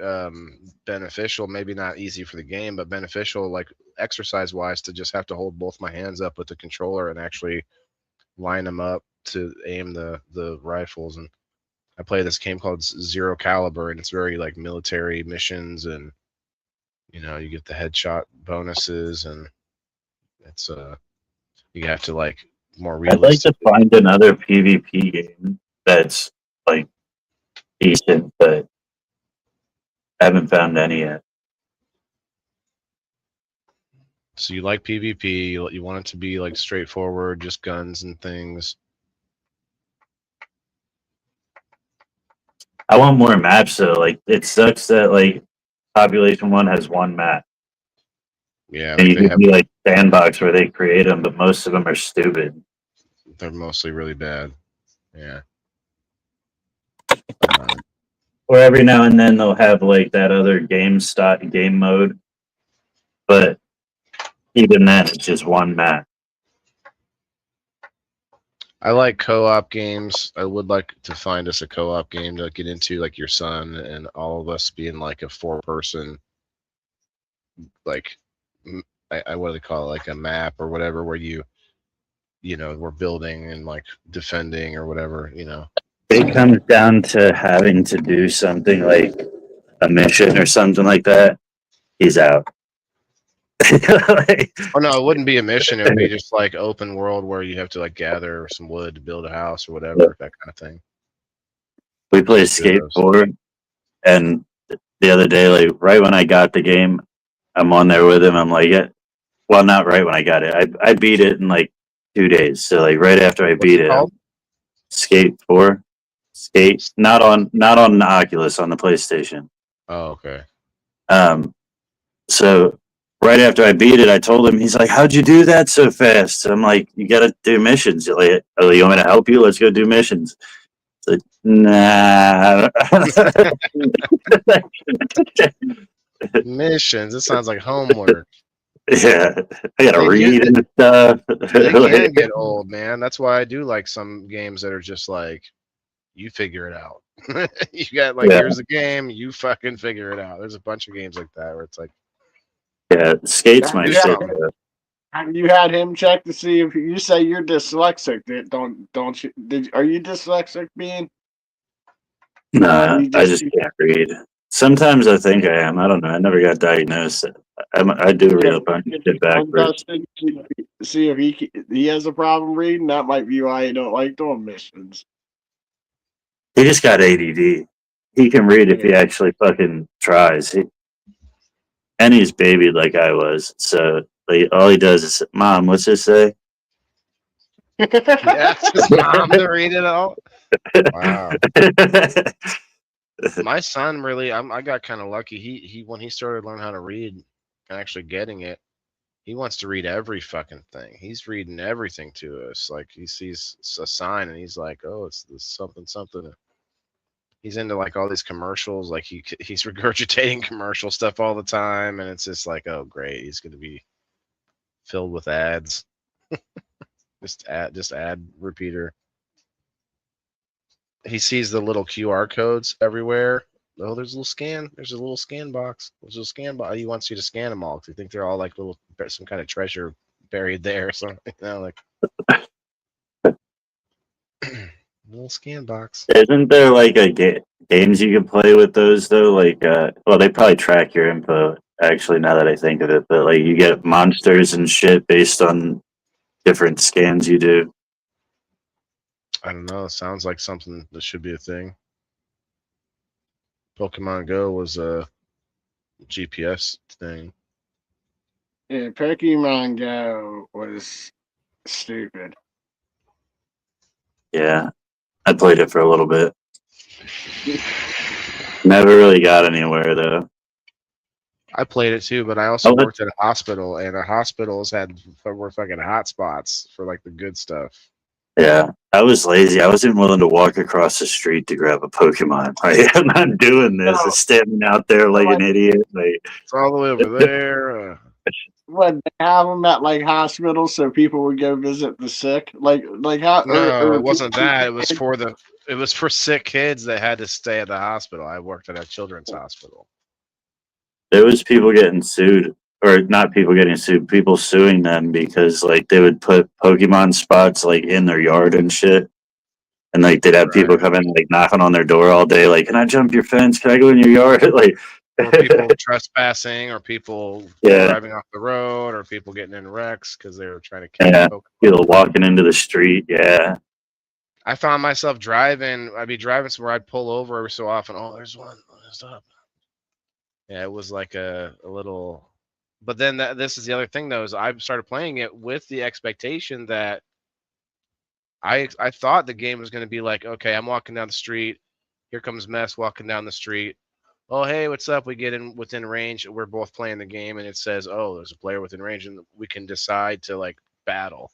beneficial, maybe not easy for the game, but beneficial, like exercise-wise, to just have to hold both my hands up with the controller and actually line them up to aim the rifles. And I play this game called Zero Caliber, and it's very like military missions, and you get the headshot bonuses, and it's you have to like more realistic. I'd like to find another PvP game that's like decent, but I haven't found any yet. So you like PvP? You want it to be like straightforward, just guns and things. I want more maps though. Like it sucks that like Population 1 has one map. Yeah, And you can be like Sandbox where they create them, but most of them are stupid. They're mostly really bad. Yeah. Or every now and then they'll have like that other game mode, but even then it's just one map. I like co-op games. I would like to find us a co-op game to get into, like your son and all of us being like a 4-person, like I what do they call it, like a map or whatever, where you know, we're building and like defending or whatever, you know. It comes down to having to do something like a mission or something like that. He's out. Like, Oh no, it wouldn't be a mission. It would be just like open world where you have to like gather some wood to build a house or whatever, that kind of thing. we play skateboard, and the other day, like right when I got the game, I'm on there with him. I'm like, yeah. Well, not right when I got it. I beat it in like 2 days. So like right after I beat it, called? Skate, not on the Oculus, on the PlayStation. Oh, okay. So right after I beat it, I told him, he's like, how'd you do that so fast? I'm like, you gotta do missions. You're like, oh, you want me to help you? Let's go do missions. It's like, nah. Missions. It sounds like homework. Yeah, I gotta They read get- and stuff. They can get old, man. That's why I do like some games that are just like, you figure it out. You got like, Yeah. here's the game, you fucking figure it out. There's a bunch of games like that where it's like, Yeah, skate's my Yeah. shit. Have you had him check to see if you say you're dyslexic? Don't you? Are you dyslexic, Bean? Nah, You I just can't read. Sometimes I think I am. I don't know. I never got diagnosed. I do read a bunch of shit backwards. See if he has a problem reading. That might be why he don't like doing missions. He just got ADD. He can read if he actually fucking tries. And he's babied like I was. So like, all he does is, Mom, what's this say? yeah, his mom to read it all. Wow. My son really, I got kind of lucky. He when he started learning how to read and actually getting it, he wants to read every fucking thing. He's reading everything to us. Like he sees a sign and he's like, oh, it's this something something. He's into like all these commercials. Like he's regurgitating commercial stuff all the time, and it's just like, oh great, he's gonna be filled with ads. just ad repeater. He sees the little QR codes everywhere. Oh, there's a little scan. There's a little scan box. There's a scan box. He wants you to scan them all because he think they're all like little, some kind of treasure buried there or something. You know, like little scan box. Isn't there like a games you can play with those though? Like, well, they probably track your info. Actually, now that I think of it, but like you get monsters and shit based on different scans you do. I don't know. It sounds like something that should be a thing. Pokemon Go was a GPS thing. Yeah, Pokemon Go was stupid. Yeah, I played it for a little bit. Never really got anywhere though. I played it too, but I also Oh, that- worked at a hospital, and the hospitals were fucking hotspots for like the good stuff. Yeah, I was lazy. I wasn't willing to walk across the street to grab a Pokemon. Like, I'm not doing this. No. I'm standing out there like an idiot. Like, It's all the way over there. What, they have them at like hospitals so people would go visit the sick? Like how? No, it wasn't that. It was for sick kids that had to stay at the hospital. I worked at a children's hospital. there was people getting sued, or not people getting sued, people suing them because like they would put Pokemon spots like in their yard and shit. And like they'd have people come in like knocking on their door all day, like, can I jump your fence? Can I go in your yard? Like, Or people trespassing, or people Yeah. driving off the road, or people getting in wrecks because they were trying to catch Yeah. Pokemon. people walking into the street. Yeah. I found myself driving. I'd be driving somewhere. I'd pull over every so often. Oh, there's one. Stop. Yeah, it was like a little. But then this is the other thing, though, is I started playing it with the expectation that I thought the game was going to be like, okay, I'm walking down the street. Here comes Mess walking down the street. Oh, hey, what's up? We get in within range. We're both playing the game, and it says, oh, there's a player within range, and we can decide to like battle.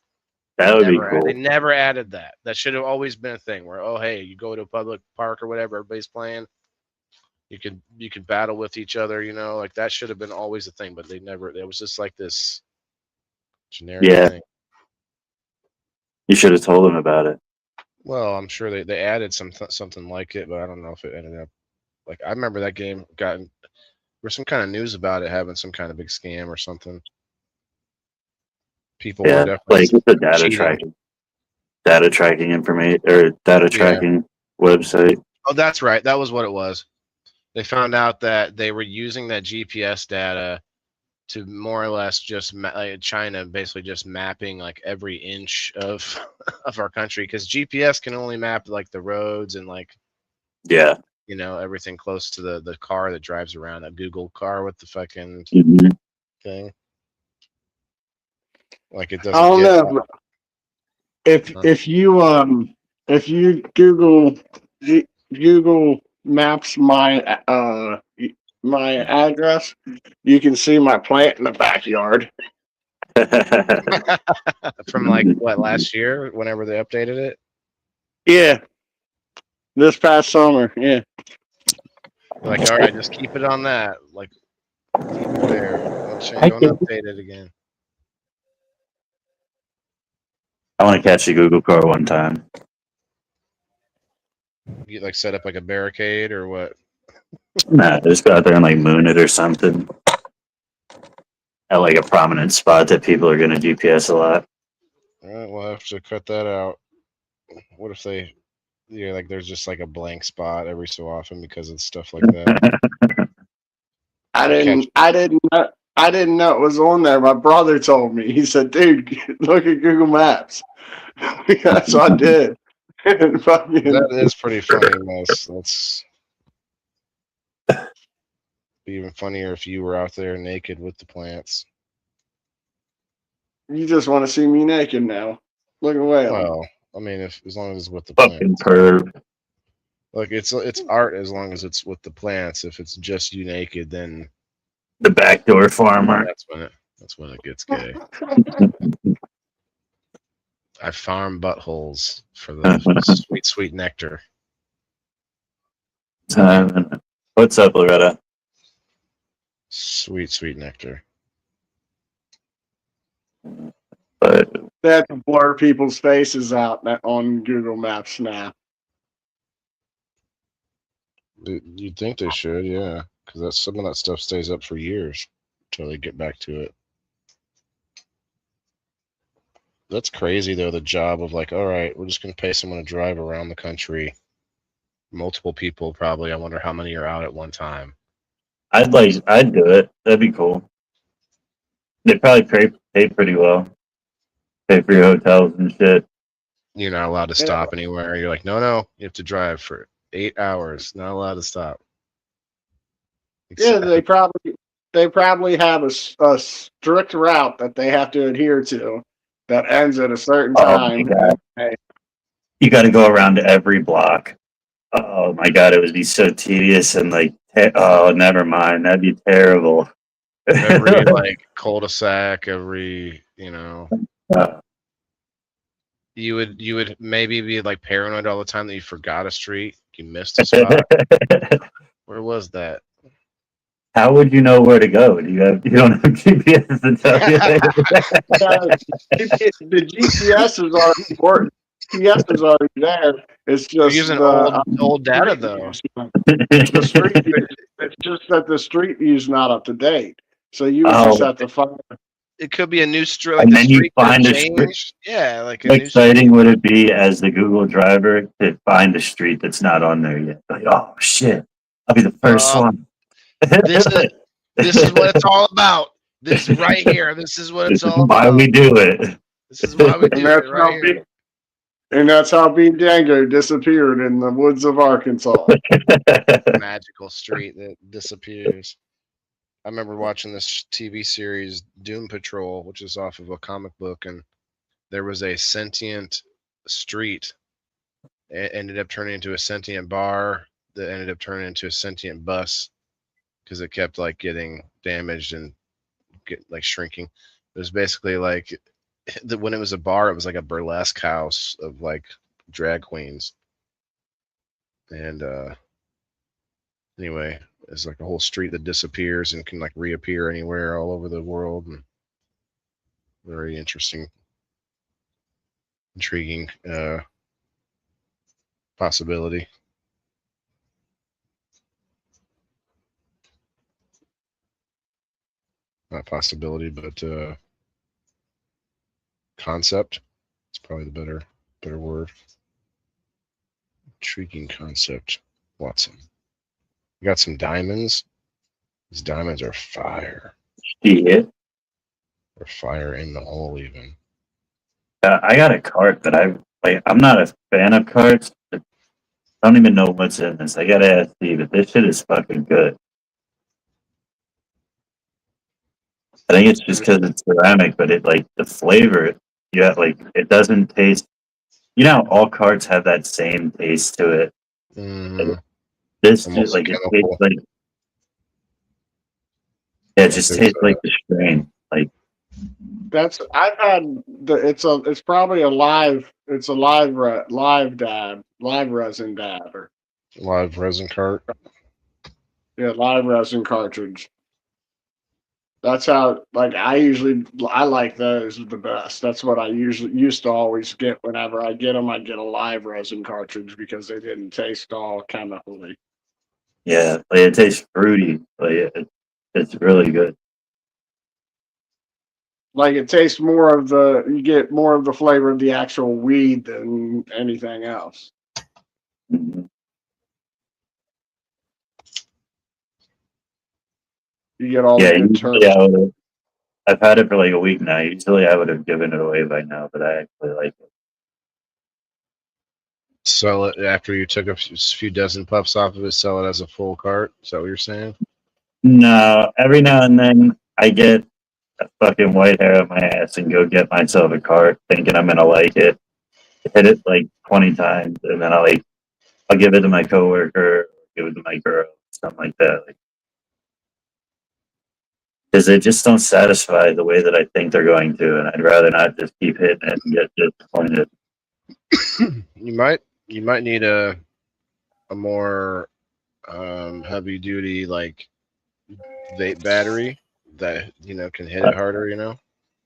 That would be They cool. never added that. That should have always been a thing where, oh hey, you go to a public park or whatever, everybody's playing. You could battle with each other, like that should have been always a thing, but they never. It was just like this generic Yeah. thing. You should have told them about it. Well, I'm sure they added something like it, but I don't know if it ended up like I remember that game there was some kind of news about it having some kind of big scam or something. People were Yeah, definitely like it's a cheating. data tracking information or data tracking website. Oh, that's right. That was what it was. They found out that they were using that GPS data to more or less just like China basically just mapping like every inch of of our country because GPS can only map like the roads and like Yeah. everything close to the car that drives around, a Google car with the fucking Mhm. thing. Like it I doesn't don't get know. If you Google Maps my address, you can see my plant in the backyard. from like what last year, whenever they updated it. Yeah, this past summer. Yeah, Like, all right, just keep it on that. Like, keep it there. Don't update it again. I want to catch the Google car one time. You like set up like a barricade or what? Nah, just go out there and like moon it or something. At like a prominent spot that people are gonna GPS a lot. All right, we'll have to cut that out. What if like there's just like a blank spot every so often because of stuff like that. I didn't know it was on there. My brother told me. He said, "Dude, look at Google Maps." So I did. And fucking- That is pretty funny. That's be even funnier if you were out there naked with the plants. You just want to see me naked now. Look away. Well, I mean, as long as it's with the Fucking plants. perv. Like it's art as long as it's with the plants. If it's just you naked, then The backdoor farmer. that's when it gets gay. I farm buttholes for the sweet nectar. What's up, Loretta? Sweet nectar. But They have to blur people's faces out on Google Maps now. You'd think they should, yeah, because some of that stuff stays up for years until they get back to it. That's crazy though. The job of like, all right, we're just gonna pay someone to drive around the country, multiple people probably. I wonder how many are out at one time. I'd do it. That'd be cool. They probably pay pretty well. Pay for your hotels and shit. You're not allowed to stop anywhere. You're like, no, you have to drive for 8 hours. Not allowed to stop. Yeah, they probably have a strict route that they have to adhere to that ends at a certain time. Oh my God. You got to go around every block. Oh my God, it would be so tedious and like, oh, never mind. That'd be terrible. Every like cul-de-sac, you would maybe be like paranoid all the time that you forgot a street, you missed a spot. Where was that? How would you know where to go? You don't have GPS to tell you. The GPS is already important. GPS is already there. It's You're just using the, old data though. the street. It's just that the street view is not up to date. So you would just have to find. It could be a new street. Like And the then you street could find a change. Yeah, like a How new exciting would it be as the Google driver to find a street that's not on there yet? Like, oh shit, I'll be the first one. This is what it's all about. This is right here. This is what This it's is all why about. we do it. This is why we do it right here. And that's how Bean Dango disappeared in the woods of Arkansas. Magical street that disappears. I remember watching this TV series Doom Patrol, which is off of a comic book, and there was a sentient street. It ended up turning into a sentient bar that ended up turning into a sentient bus because it kept like getting damaged and shrinking. It was basically like when it was a bar, it was like a burlesque house of like drag queens. And anyway, it's like a whole street that disappears and can like reappear anywhere all over the world. And very interesting, intriguing possibility. Not possibility, but concept. It's probably the better word. Intriguing concept, Watson. We got some diamonds. These diamonds are fire. Yeah. They're fire in the hole, even. I got a cart that I'm not a fan of carts. But I don't even know what's in this. I gotta ask Steve, but this shit is fucking good. I think it's just because it's ceramic, but it like the flavor. Yeah, like it doesn't taste. You know, how all carts have that same taste to it. Mhm. This Almost just like it chemical. tastes like. Yeah, it just Like tastes there's, like the strain. Like I've had it's probably a live live resin dabber. live resin cart. Yeah, live resin cartridge. That's how I like those the best. That's what I usually used to always get whenever I get them. I get a live resin cartridge because they didn't taste all chemically. yeah, like it tastes fruity. Like it's really good. Like it tastes you get more of the flavor of the actual weed than anything else. Mhm. You get all Yeah, the good usually terps. I've had it for like a week now. Usually I would have given it away by now, but I actually like it. Sell it after you took a few dozen puffs off of it. Sell it as a full cart. Is that what you're saying? No, every now and then I get a fucking white hair on my ass and go get myself a cart thinking I'm gonna like it. Hit it like 20 times and then I'll give it to my coworker, give it to my girl, something like that. Like, because they just don't satisfy the way that I think they're going to, and I'd rather not just keep hitting it and get disappointed. You might need a more heavy duty like vape battery that can hit it harder.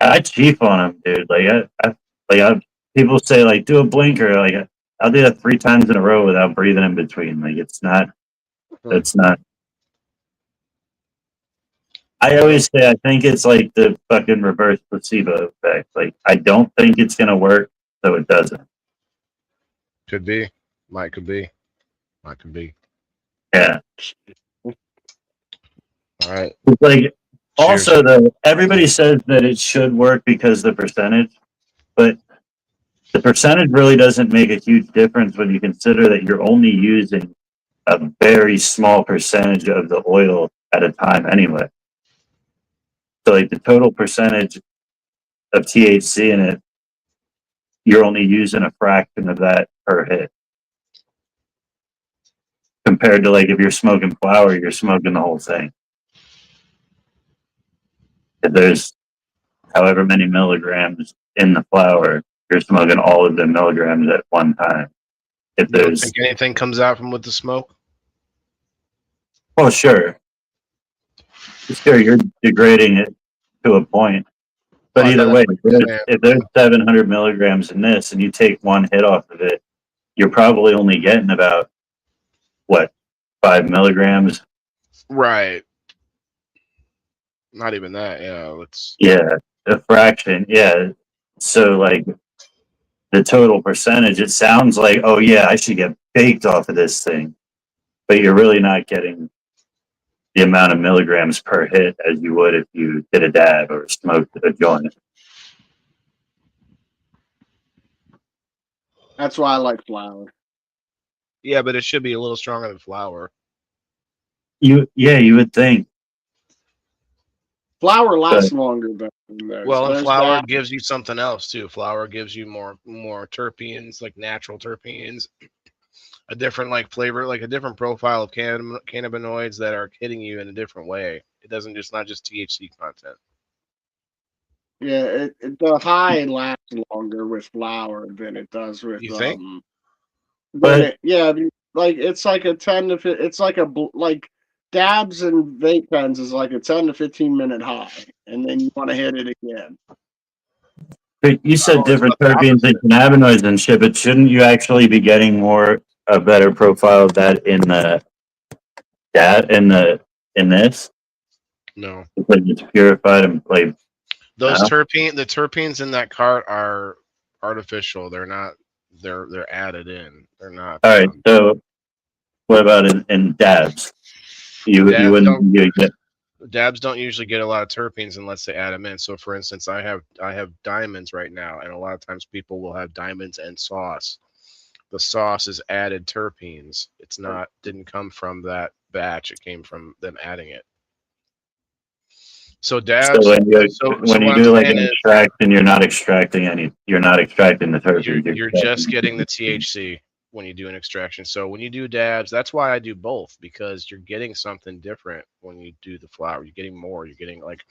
I cheap on them, dude. People say like do a blinker. Like I'll do that 3 times in a row without breathing in between. Like it's not. I always say I think it's like the fucking reverse placebo effect. Like I don't think it's gonna work, so it doesn't. Could be, could be. Yeah. All right. It's like Cheers. also though, everybody says that it should work because the percentage, but the percentage really doesn't make a huge difference when you consider that you're only using a very small percentage of the oil at a time anyway. So like the total percentage of THC in it, you're only using a fraction of that per hit. Compared to like if you're smoking flower, you're smoking the whole thing. If there's however many milligrams in the flower, you're smoking all of the milligrams at one time. If You don't there's think anything comes out from with the smoke? oh sure. Sure, you're degrading it to a point. But Oh, either no, way, that's what I'm saying. if there's 700 milligrams in this and you take one hit off of it, you're probably only getting about, what, 5 milligrams? Right. Not even that. Yeah. Let's. Yeah, a fraction. Yeah. So, like, the total percentage, it sounds like, oh, yeah, I should get baked off of this thing. But you're really not getting the amount of milligrams per hit as you would if you did a dab or smoked a joint. That's why I like flower. Yeah, but it should be a little stronger than flour. You would think. Flower lasts longer than those. Well, and There's flour that. gives you something else too. Flour gives you more terpenes, like natural terpenes, a different like flavor, like a different profile of cannabinoids that are hitting you in a different way. It doesn't just not just THC content. Yeah, the high lasts longer with flour than it does with You think? But yeah, like it's like a 10 to it's like like dabs and vape pens is like a 10 to 15 minute high, and then you want to hit it again. but you said Oh, it's different about the terpenes and cannabinoids and shit, but shouldn't you actually be getting a better profile of that in this? No. Because it's purified and like, Those no? the terpenes in that cart are artificial. They're not. They're added in. They're not. All right, so what about in dabs? You Dabs wouldn't don't you get dabs don't usually get a lot of terpenes unless they add them in. So, for instance, I have diamonds right now, and a lot of times people will have diamonds and sauce. The sauce is added terpenes. It's not didn't come from that batch. It came from them adding it. So so dabs. So when you what I'm do like saying an is extraction, you're not extracting the terpenes. you're just getting the THC when you do an extraction. So when you do dabs, that's why I do both, because you're getting something different when you do the flower. You're getting more. You're getting like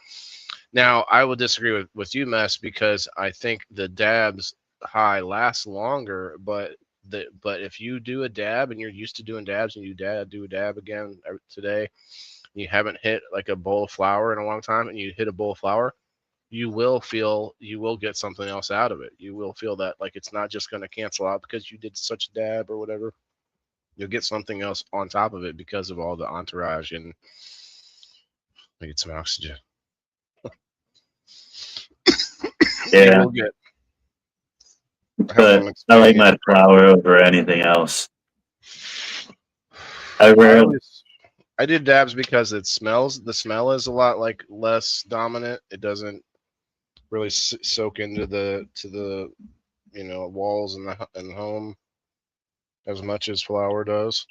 now I would disagree with you, Mess, because I think the dabs high lasts longer, but if you do a dab and you're used to doing dabs and you do a dab again today, you haven't hit like a bowl of flour in a long time and you hit a bowl of flour, you will get something else out of it. You will feel that like it's not just going to cancel out because you did such a dab or whatever. You'll get something else on top of it because of all the entourage and get some oxygen. You Yeah, will get. but I like my flour over anything else. I did dabs because it smells. The smell is a lot like less dominant. It doesn't really soak into the walls in the home as much as flour does.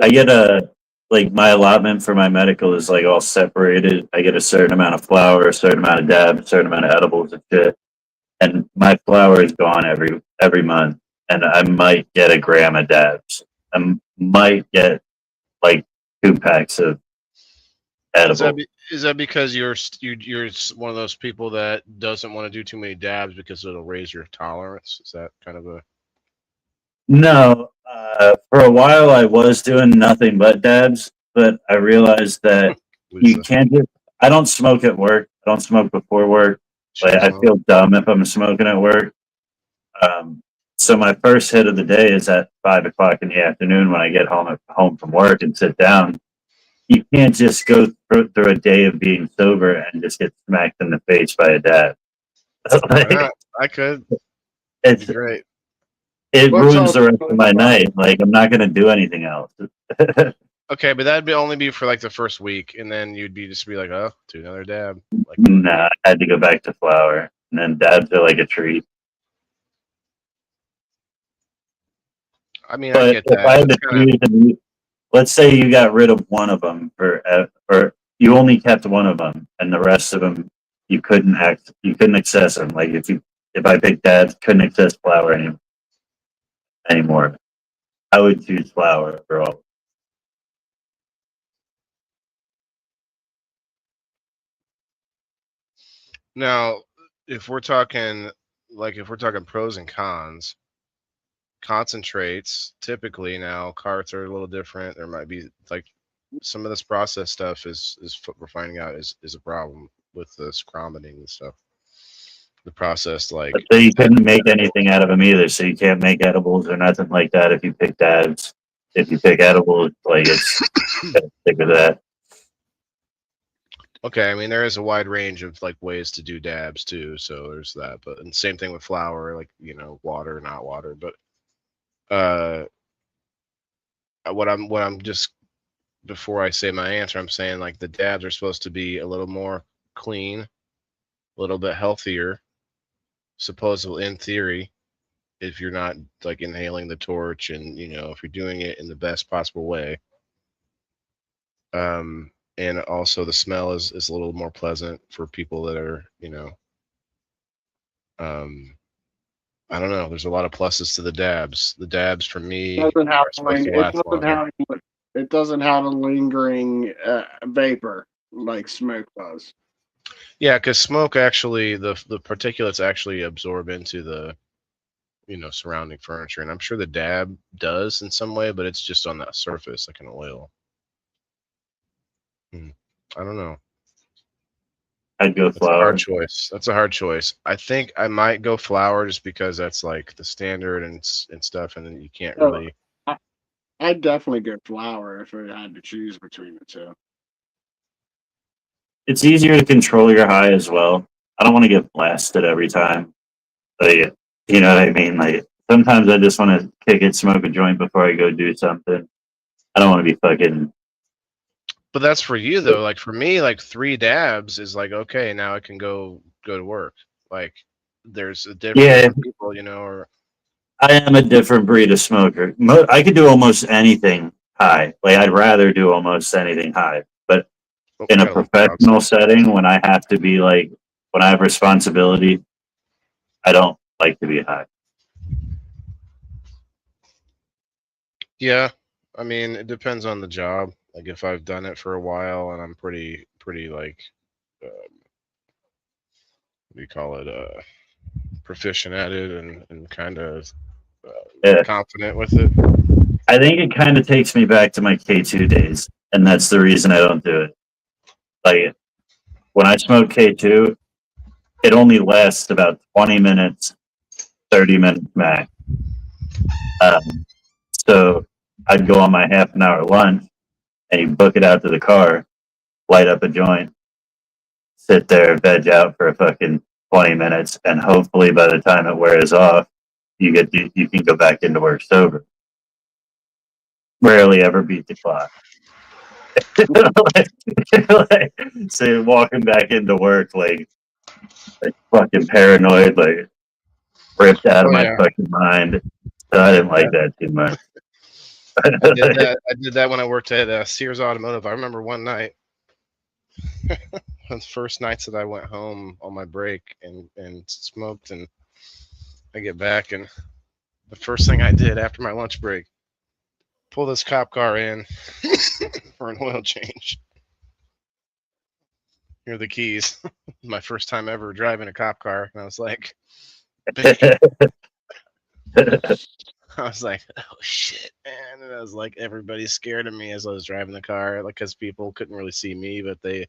I get my allotment for my medical is like all separated. I get a certain amount of flour, a certain amount of dab, a certain amount of edibles and shit. And my flour is gone every month, and I might get a gram of dabs. I might get like 2 packs of edible. Is that because you're one of those people that doesn't want to do too many dabs because it'll raise your tolerance? Is that kind of a No, for a while I was doing nothing but dabs, but I realized that you can't just. I don't smoke at work. I don't smoke before work. Like, I feel dumb if I'm smoking at work. So my first hit of the day is at 5 o'clock in the afternoon when I get home from work and sit down. You can't just go through a day of being sober and just get smacked in the face by a dab. I could. It's great. It ruins the rest of my night. Like, I'm not going to do anything else. Okay, but that'd only be for like the first week, and then you'd just be like, oh, do another dab. Like, nah, I had to go back to flour, and then dabs are like a treat. I mean, but I get that. If I had to choose, let's say you got rid of one of them or you only kept one of them, and the rest of them you couldn't access them. Like if I picked dabs, couldn't access flour anymore. I would choose flour for all. Now, if we're talking pros and cons, concentrates typically now carts are a little different. There might be like some of this process stuff is what we're finding out is a problem with the scromining and stuff. The process, like, so you couldn't make anything out of them either. So you can't make edibles or nothing like that if you pick dabs. If you pick edibles, like it's stick with that. Okay, I mean there is a wide range of like ways to do dabs too, so there's that. But and same thing with flour, like water, not water. But what I'm just before I say my answer, I'm saying like the dabs are supposed to be a little more clean, a little bit healthier, supposedly in theory, if you're not like inhaling the torch and if you're doing it in the best possible way. And also the smell is a little more pleasant for people that are, I don't know. There's a lot of pluses to the dabs. The dabs for me it doesn't have a lingering vapor like smoke does. Yeah, because smoke actually, the particulates actually absorb into the surrounding furniture, and I'm sure the dab does in some way, but it's just on that surface like an oil. I don't know. I'd go That's a flour. hard choice. That's a hard choice. I think I might go flour just because that's like the standard and stuff, and then you can't Oh, really. I'd definitely go flour if I had to choose between the two. It's easier to control your high as well. I don't want to get blasted every time. Like, you know what I mean? Like sometimes I just want to kick it, smoke a joint before I go do something. I don't want to be fucking. But that's for you though. Like for me, like 3 dabs is like okay, now I can go to work. Like there's a different people, or I am a different breed of smoker. I could do almost anything high. Like I'd rather do almost anything high. But in a professional setting, when I have to be like, when I have responsibility, I don't like to be high. Yeah, I mean it depends on the job. Like if I've done it for a while and I'm pretty like, what do you call it? Proficient at it and kind of confident with it. I think it kind of takes me back to my K2 days, and that's the reason I don't do it. Like when I smoke K2, it only lasts about 20 minutes, 30 minutes max. So I'd go on my half an hour lunch and you book it out to the car, light up a joint, sit there, veg out for a fucking 20 minutes, and hopefully by the time it wears off, you can go back into work sober. Rarely ever beat the clock. So walking back into work like fucking paranoid, like ripped out of my fucking mind. So I didn't like that too much. I did that when I worked at Sears Automotive. I remember one night, one of the first nights that I went home on my break and smoked, and I get back, and the first thing I did after my lunch break, pull this cop car in for an oil change. Here are the keys. My first time ever driving a cop car, and I was like, I was like, oh shit, man. And I was like, everybody's scared of me as I was driving the car, like, because people couldn't really see me, but they,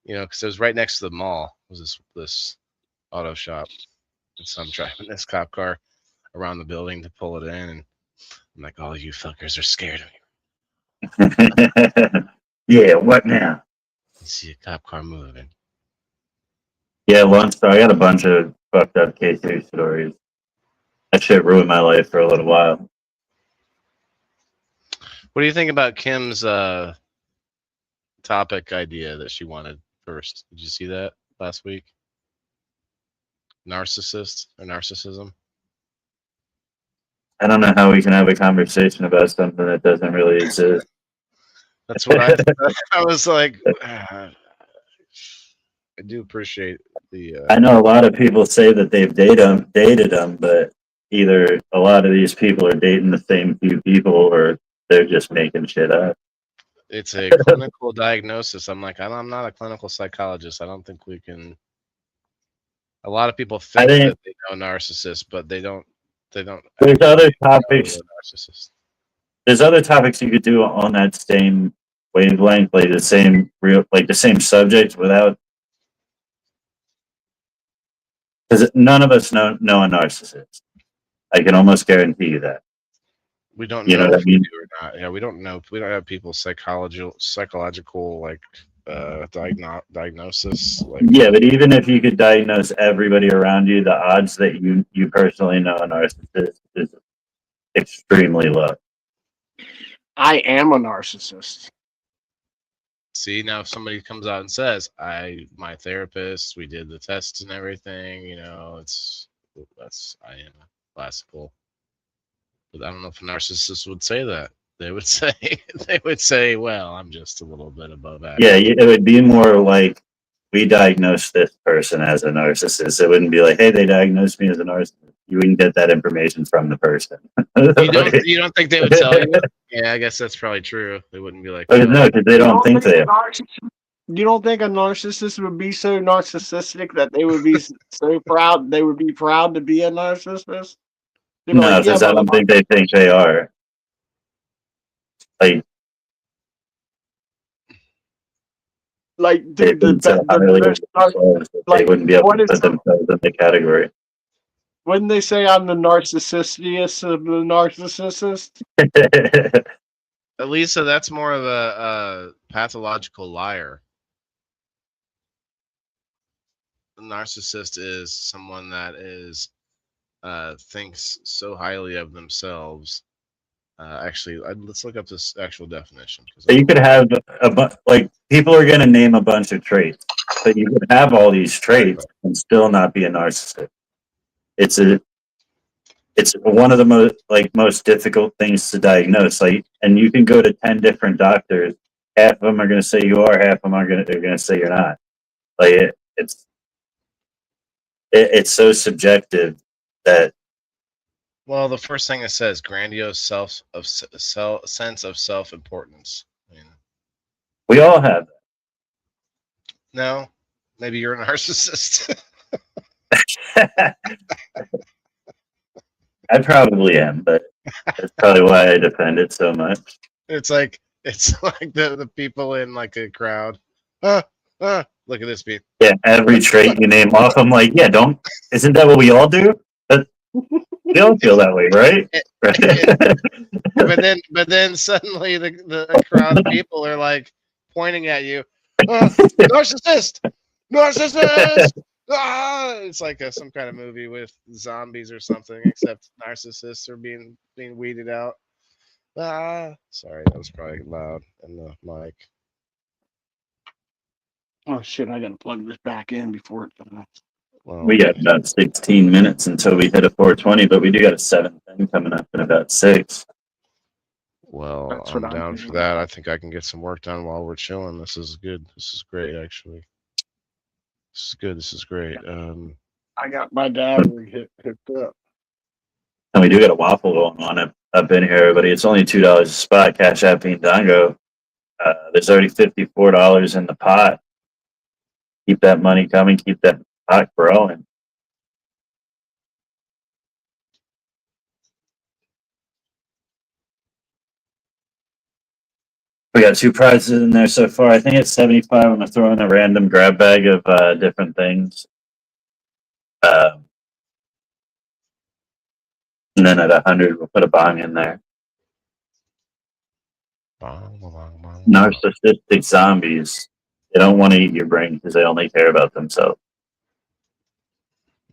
because it was right next to the mall. It was this auto shop. And so I'm driving this cop car around the building to pull it in, and I'm like, oh, you fuckers are scared of me. Yeah, what now? You see a cop car moving. Yeah, once I got a bunch of fucked up K2 stories. That shit ruined my life for a little while. What do you think about Kim's topic idea that she wanted first? Did you see that last week? Narcissist or narcissism? I don't know how we can have a conversation about something that doesn't really exist. That's what I was like. I do appreciate the. I know a lot of people say that they've dated them, but either a lot of these people are dating the same few people, or they're just making shit up. It's a clinical diagnosis. I'm like, I'm not a clinical psychologist. I don't think we can. A lot of people think that they know narcissists, but they don't. There's other topics. There's other topics you could do on that same wavelength, like the same subject, without. Because none of us know a narcissist. I can almost guarantee you that. We don't know if we do or not. Yeah, we don't know. We don't have people's psychological like diagnosis. Like, yeah, but even if you could diagnose everybody around you, the odds that you personally know a narcissist is extremely low. I am a narcissist. See, now if somebody comes out and says, my therapist, we did the tests and everything, I am a classical. But I don't know if a narcissist would say that. They would say, well, I'm just a little bit above average. Yeah, it would be more like, we diagnosed this person as a narcissist. It wouldn't be like, hey, they diagnosed me as a narcissist. You wouldn't get that information from the person. You don't think they would tell you? Yeah, I guess that's probably true. They wouldn't be like, no, because they don't think they. You don't think a narcissist would be so narcissistic that they would be so proud? They would be proud to be a narcissist. They'd be No, like, yeah, because I don't think they think they are. like, They've dude, the, been so the highly of most nar- themselves that they like, wouldn't be able what to is put themselves in the category. wouldn't they say I'm the narcissistiest of the narcissists? Elisa, that's more of a pathological liar. A narcissist is someone that is thinks so highly of themselves. Actually, let's look up this actual definition. So you could have like people are going to name a bunch of traits, but you could have all these traits and still not be a narcissist. It's one of the most difficult things to diagnose. Like, and you can go to 10 different doctors. Half of them are going to say you are. Half of them are going to say you're not. Like it's so subjective that. Well, the first thing it says, grandiose sense of self-importance. I mean, We all have no, maybe you're a narcissist. that. I probably am, but that's probably why I defend it so much. It's like the people in like a crowd. Look at this beat. Yeah, every trait you name off, I'm like, yeah, isn't that what we all do? We all feel that way, right? but then suddenly the crowd of people are like pointing at you. Narcissist! Ah! It's like some kind of movie with zombies or something, except narcissists are being weeded out. Sorry, that was probably loud in the mic. Oh shit! I gotta plug this back in before it dies. Well, We got about 16 minutes until we hit a 420, but we do got a 7 thing coming up in about 6. well, That's I'm what I'm down for thinking. that. I think I can get some work done while we're chilling. This is good. This is great, actually. This is good. This is great. I got my dad hooked up. And we do got a waffle going on up in here, everybody. It's only $2 a spot. Cash App Dango. There's already $54 in the pot. Keep that money coming. Keep that pot growing. We got 2 prizes in there so far. I think it's 75. I'm gonna throw in a random grab bag of different things. And then at 100, we'll put a bong in there. Narcissistic zombies. They don't want to eat your brain because they only care about themselves.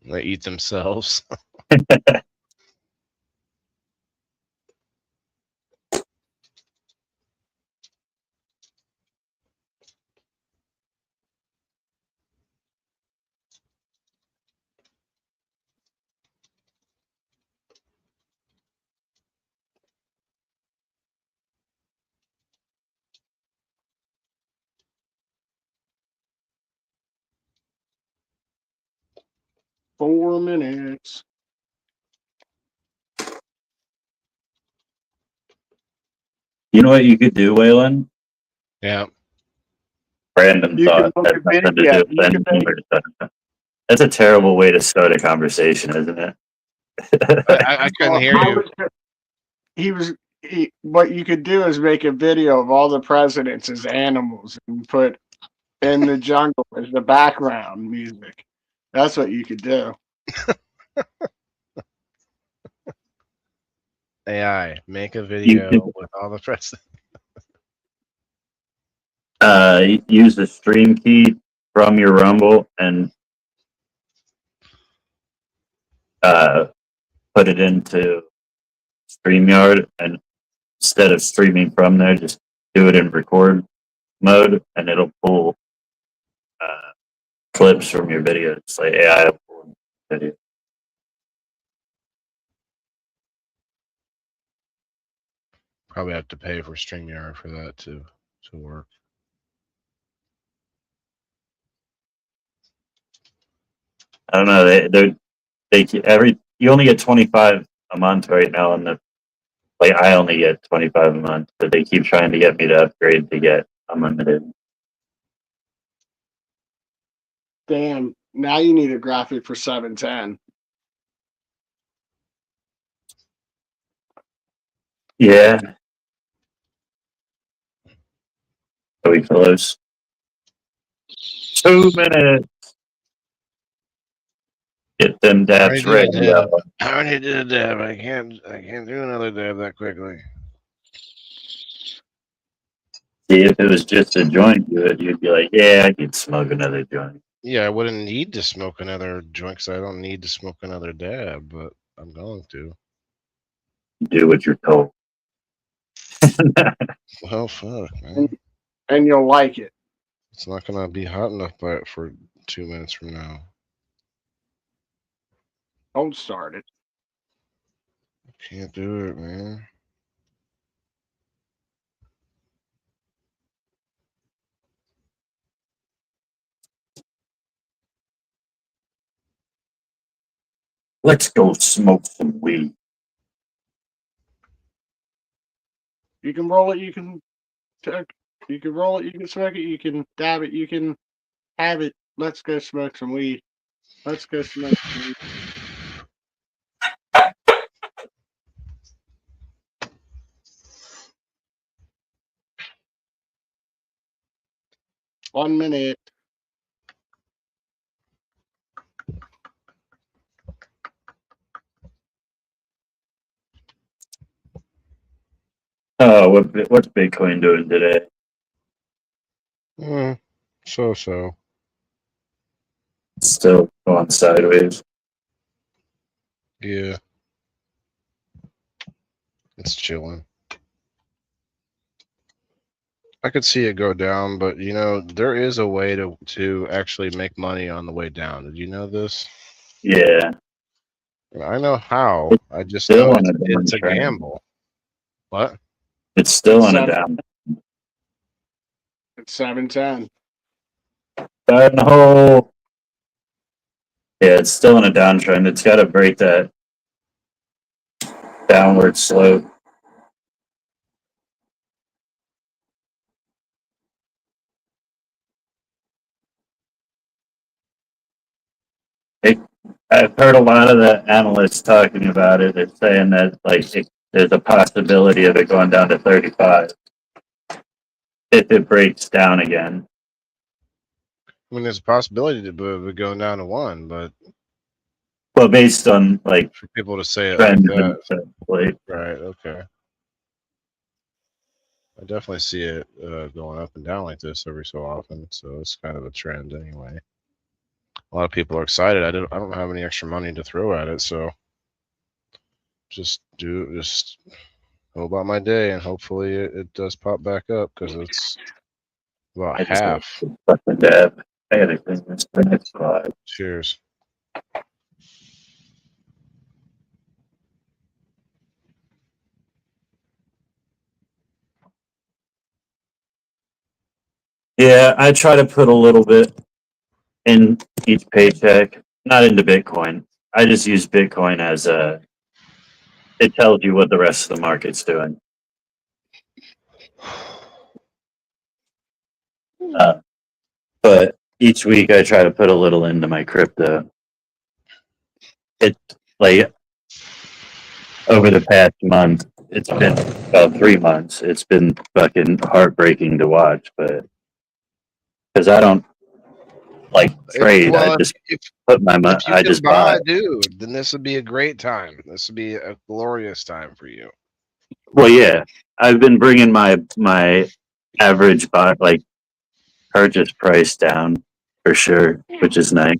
They eat themselves. Four minutes. You know what you could do, Waylon? Yeah. Random You thought. can Has look nothing at to video. do with anything or something. That's a terrible way to start a conversation, isn't it? I couldn't hear you. What you could do is make a video of all the presidents as animals and put in the jungle as the background music. That's what you could do. AI, make a video with all the presidents. Use the stream key from your Rumble and put it into StreamYard, and instead of streaming from there, just do it in record mode, and it'll pull clips from your video. It's like AI pull video. Probably have to pay for StreamYard for that to work. I don't know. You only get 25 a month right now, and I only get 25 a month, but they keep trying to get me to upgrade to get unlimited. Damn. Now you need a graphic for 710. Yeah. Are we close? 2 minutes. Get them dabs already did ready. a dab. y'all. I already did a dab. I can't do another dab that quickly. See, if it was just a joint, you'd be like, yeah, I could smoke another joint. Yeah, I wouldn't need to smoke another joint because I don't need to smoke another dab, but I'm going to. Do what you're told. Well, fuck, man. And you'll like it. It's not gonna be hot enough by it for 2 minutes from now. Don't start it. Can't do it, man. Let's go smoke some weed. You can roll it, you can roll it, you can smoke it, you can dab it, you can have it. Let's go smoke some weed. Let's go smoke some weed. One minute. Oh, what's Bitcoin doing today? So. Still going sideways. Yeah. It's chilling. I could see it go down, but you know, there is a way to actually make money on the way down. Did you know this? Yeah. I know how. I just Still know on a it's a downtrend. gamble. What? It's still on a Seven. down. It's 710. Fire in the hole. Yeah, it's still in a downtrend. It's got to break that downward slope. I've heard a lot of the analysts talking about it. They're saying that there's a possibility of it going down to 35 if it breaks down again. I mean, there's a possibility that it would go down to 1, but Well, based on like for people to say it like trends that, and stuff, like right? Okay. I definitely see it going up and down like this every so often, so it's kind of a trend anyway. A lot of people are excited. I don't have any extra money to throw at it, so just go about my day, and hopefully it does pop back up because it's about I just half. fucking dab. I gotta clean this for next slide. Cheers. Yeah, I try to put a little bit in each paycheck, not into Bitcoin. I just use Bitcoin as it tells you what the rest of the market's doing. But each week I try to put a little into my crypto. It's like over the past month, it's been about 3 months. It's been fucking heartbreaking to watch, but because I don't like trade, I just put my money. If you I can just buy. dude, then this would be a great time. This would be a glorious time for you. Well, yeah, I've been bringing my average buy purchase price down for sure, which is nice.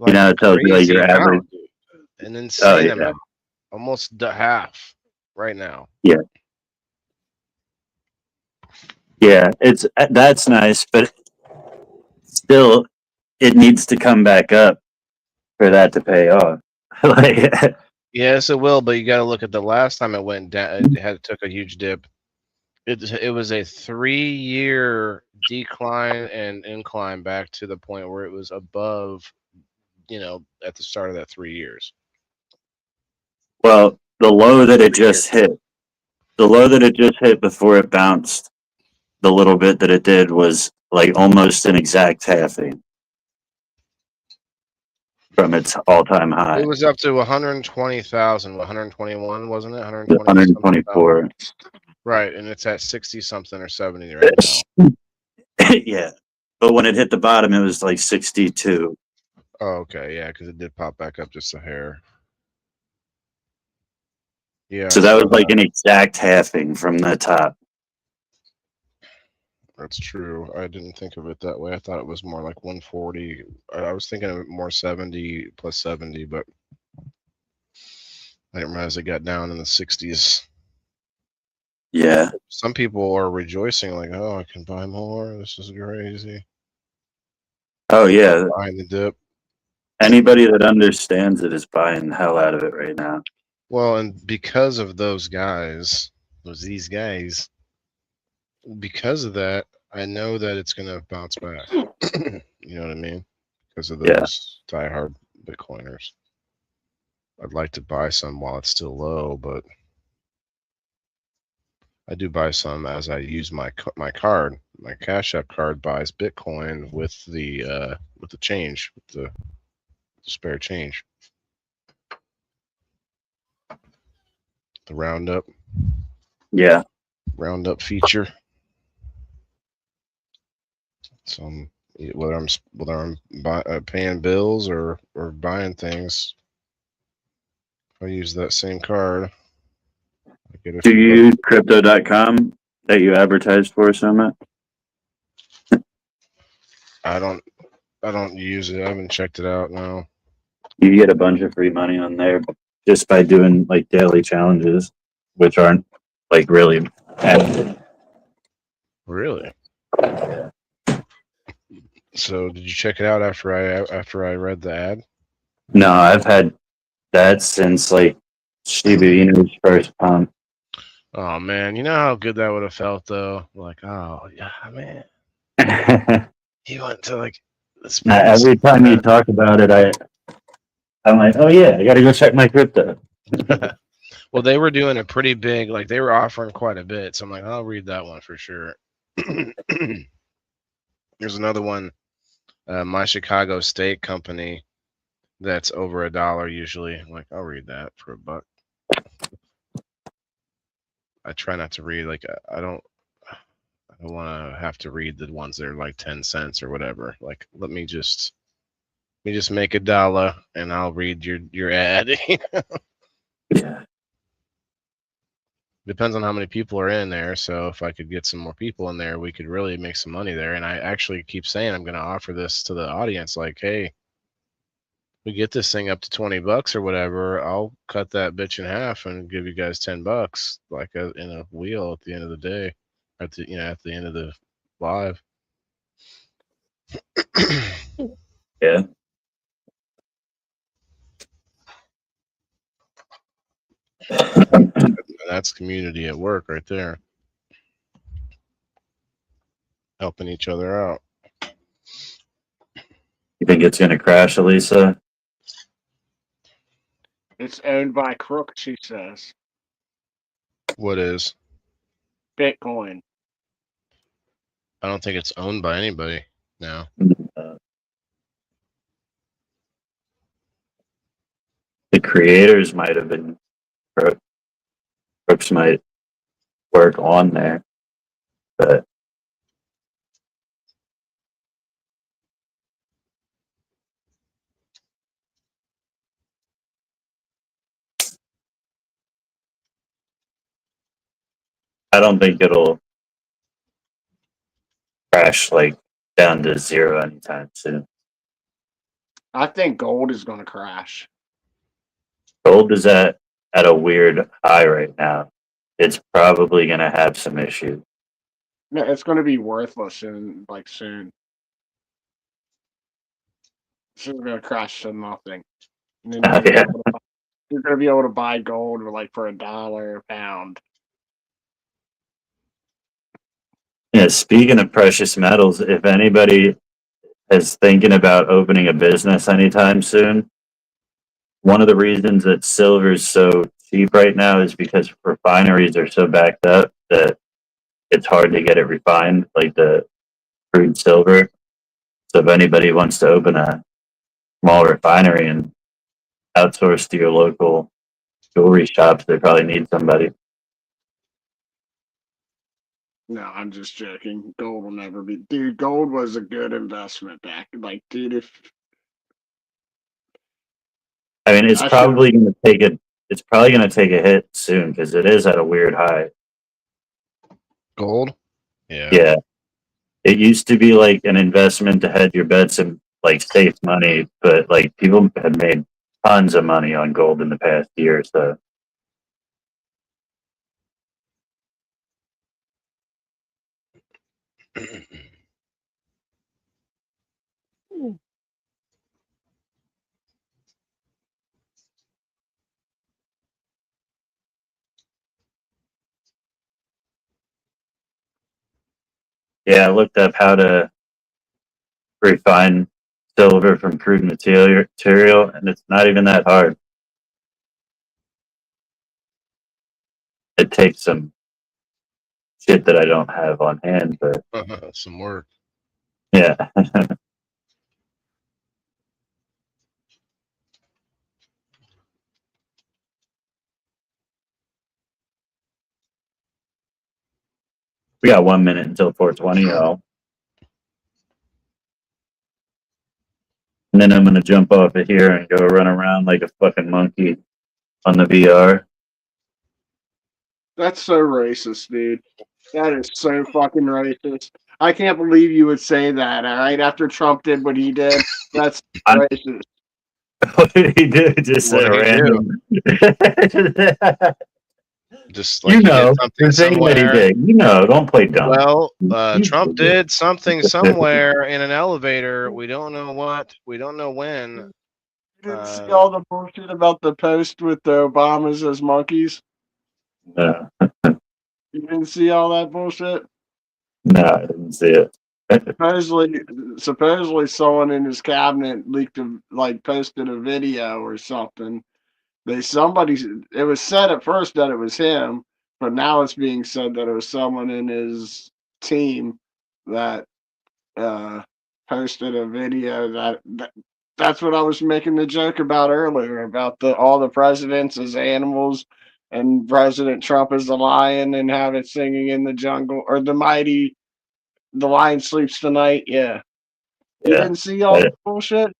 You know, it tells you like your crazy average. amount, dude. An insane yeah. amount, almost half right now. Yeah, that's nice, but still, it needs to come back up for that to pay off. Like, Yes, it will, but you got to look at the last time it went down. It took a huge dip. It was a 3-year decline and incline back to the point where it was above, at the start of that 3 years. well, the low that it just hit before it bounced, the little bit that it did was like almost an exact halving. from its all-time high. It was up to 120,000, 121, wasn't it? 124. Right, and it's at 60 something or 70 right now. Yeah, but when it hit the bottom, it was like 62. Oh, okay, yeah, because it did pop back up just a hair. Yeah, So that was like an exact halving from the top. that's true. I didn't think of it that way. I thought it was more like 140. I was thinking of it more 70 plus 70, but I didn't realize it got down in the 60s. Yeah. Some people are rejoicing, like, "Oh, I can buy more. This is crazy." Oh yeah. Buying the dip. Anybody that understands it is buying the hell out of it right now. Well, and because of these guys, because of that, I know that it's going to bounce back. You know what I mean? Because of those diehard Bitcoiners. I'd like to buy some while it's still low, but I do buy some as I use my card. My Cash App card buys Bitcoin with the change, with the spare change. The roundup. Yeah. Roundup feature. So whether I'm paying bills or buying things, if I use that same card, I get a Do few you bucks. use crypto.com that you advertised for, Summit? I don't use it. I haven't checked it out now. You get a bunch of free money on there just by doing like daily challenges, which aren't like really active. Really? So did you check it out after I read the ad? No, I've had that since like Shiba Inu's first pump. Oh man, you know how good that would have felt though. Like, oh yeah, man. He went to like this. Every time you talk about it, I'm like, oh yeah, I got to go check my crypto. Well, they were doing a pretty big, like they were offering quite a bit. So I'm like, I'll read that one for sure. There's another one, My Chicago Steak Company, that's over $1 usually. I'm like, I'll read that for $1. I try not to read like I don't want to have to read the ones that are like 10 cents or whatever. Like, let me just make $1 and I'll read your ad. Yeah. Depends on how many people are in there. So if I could get some more people in there, we could really make some money there. And I actually keep saying I'm going to offer this to the audience. Like, hey, we get this thing up to $20 or whatever. I'll cut that bitch in half and give you guys $10, like in a wheel at the end of the day, at the end of the live. Yeah. That's community at work right there. Helping each other out. You think it's going to crash, Elisa? It's owned by Crook, she says. What is? Bitcoin. I don't think it's owned by anybody now. The creators might have been. Crooks might work on there, but I don't think it'll crash like down to zero anytime soon. I think gold is going to crash. Gold is at a weird high right now. It's probably going to have some issues. No, it's going to be worthless in like soon. It's just going to crash to nothing. And then you're going to be able to buy gold like for $1 a pound. Yeah, speaking of precious metals, if anybody is thinking about opening a business anytime soon, one of the reasons that silver is so cheap right now is because refineries are so backed up that it's hard to get it refined, like the crude silver. So if anybody wants to open a small refinery and outsource to your local jewelry shops. They probably need somebody. No, I'm just joking. Gold will never be. Dude, gold was a good investment back. Like, dude, if I mean, it's I probably going to take a. It's probably going to take a hit soon because it is at a weird high. Gold. Yeah. Yeah, it used to be like an investment to hedge your bets and like safe money, but like people have made tons of money on gold in the past year or so. Yeah, I looked up how to refine silver from crude material, and it's not even that hard. It takes some shit that I don't have on hand, but Some work. yeah. We got 1 minute until 4:20, y'all. And then I'm gonna jump off of here and go run around like a fucking monkey on the VR. that's so racist, dude. That is so fucking racist. I can't believe you would say that, all right? After Trump did what he did, that's I'm- racist. What did he do? Just What say did he random. Just like You he did know, something the thing that he somewhere. did. You know, don't play dumb. Well, You Trump did it. did something somewhere in an elevator. We don't know what. We don't know when. You didn't see all the bullshit about the post with the Obamas as monkeys? No, You didn't see all that bullshit? no, I didn't see it. Supposedly someone in his cabinet posted a video or something. It was said at first that it was him, but now it's being said that it was someone in his team that posted a video that's what I was making the joke about earlier about all the presidents as animals and President Trump as the lion and have it singing in the jungle or the lion sleeps tonight. Yeah. You Yeah. didn't see all the bullshit?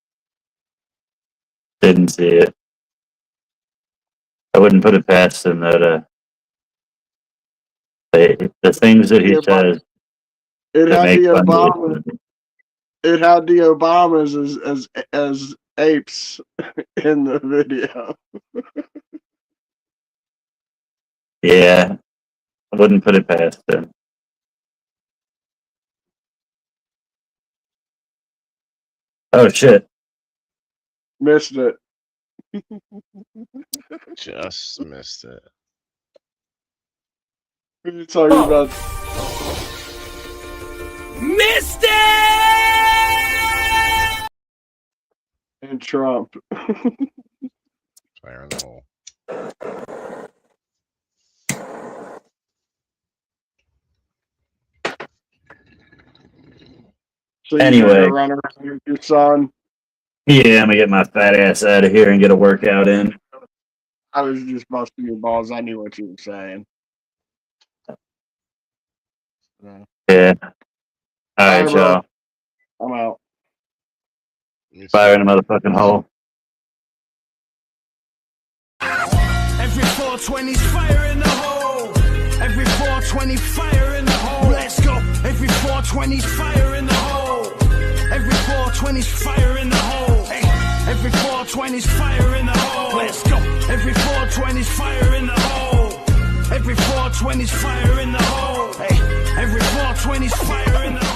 Didn't see it. I wouldn't put it past him though to the things that he Yeah, but says It to had make the fun Obama. of it. It had the Obamas as apes in the video. Yeah, I wouldn't put it past him. Oh shit! Missed it. Just missed it. We were talking about Missed it! and Trump. Fire in the hole. So you Anyway. gonna run around with your son. Yeah, I'm gonna get my fat ass out of here and get a workout in. I was just busting your balls. I knew what you were saying. Yeah. All right, Bye, bro. y'all. I'm out. Fire in the motherfucking hole. Every 420's fire in the hole. Every 420 fire in the hole. Let's go. Every 420's fire in the hole. Every 420's fire in the hole. Hey. Every 420's fire in the hole. Let's go. Every 420's fire in the hole. Every 420's fire in the hole. Hey. Every 420's fire in the hole.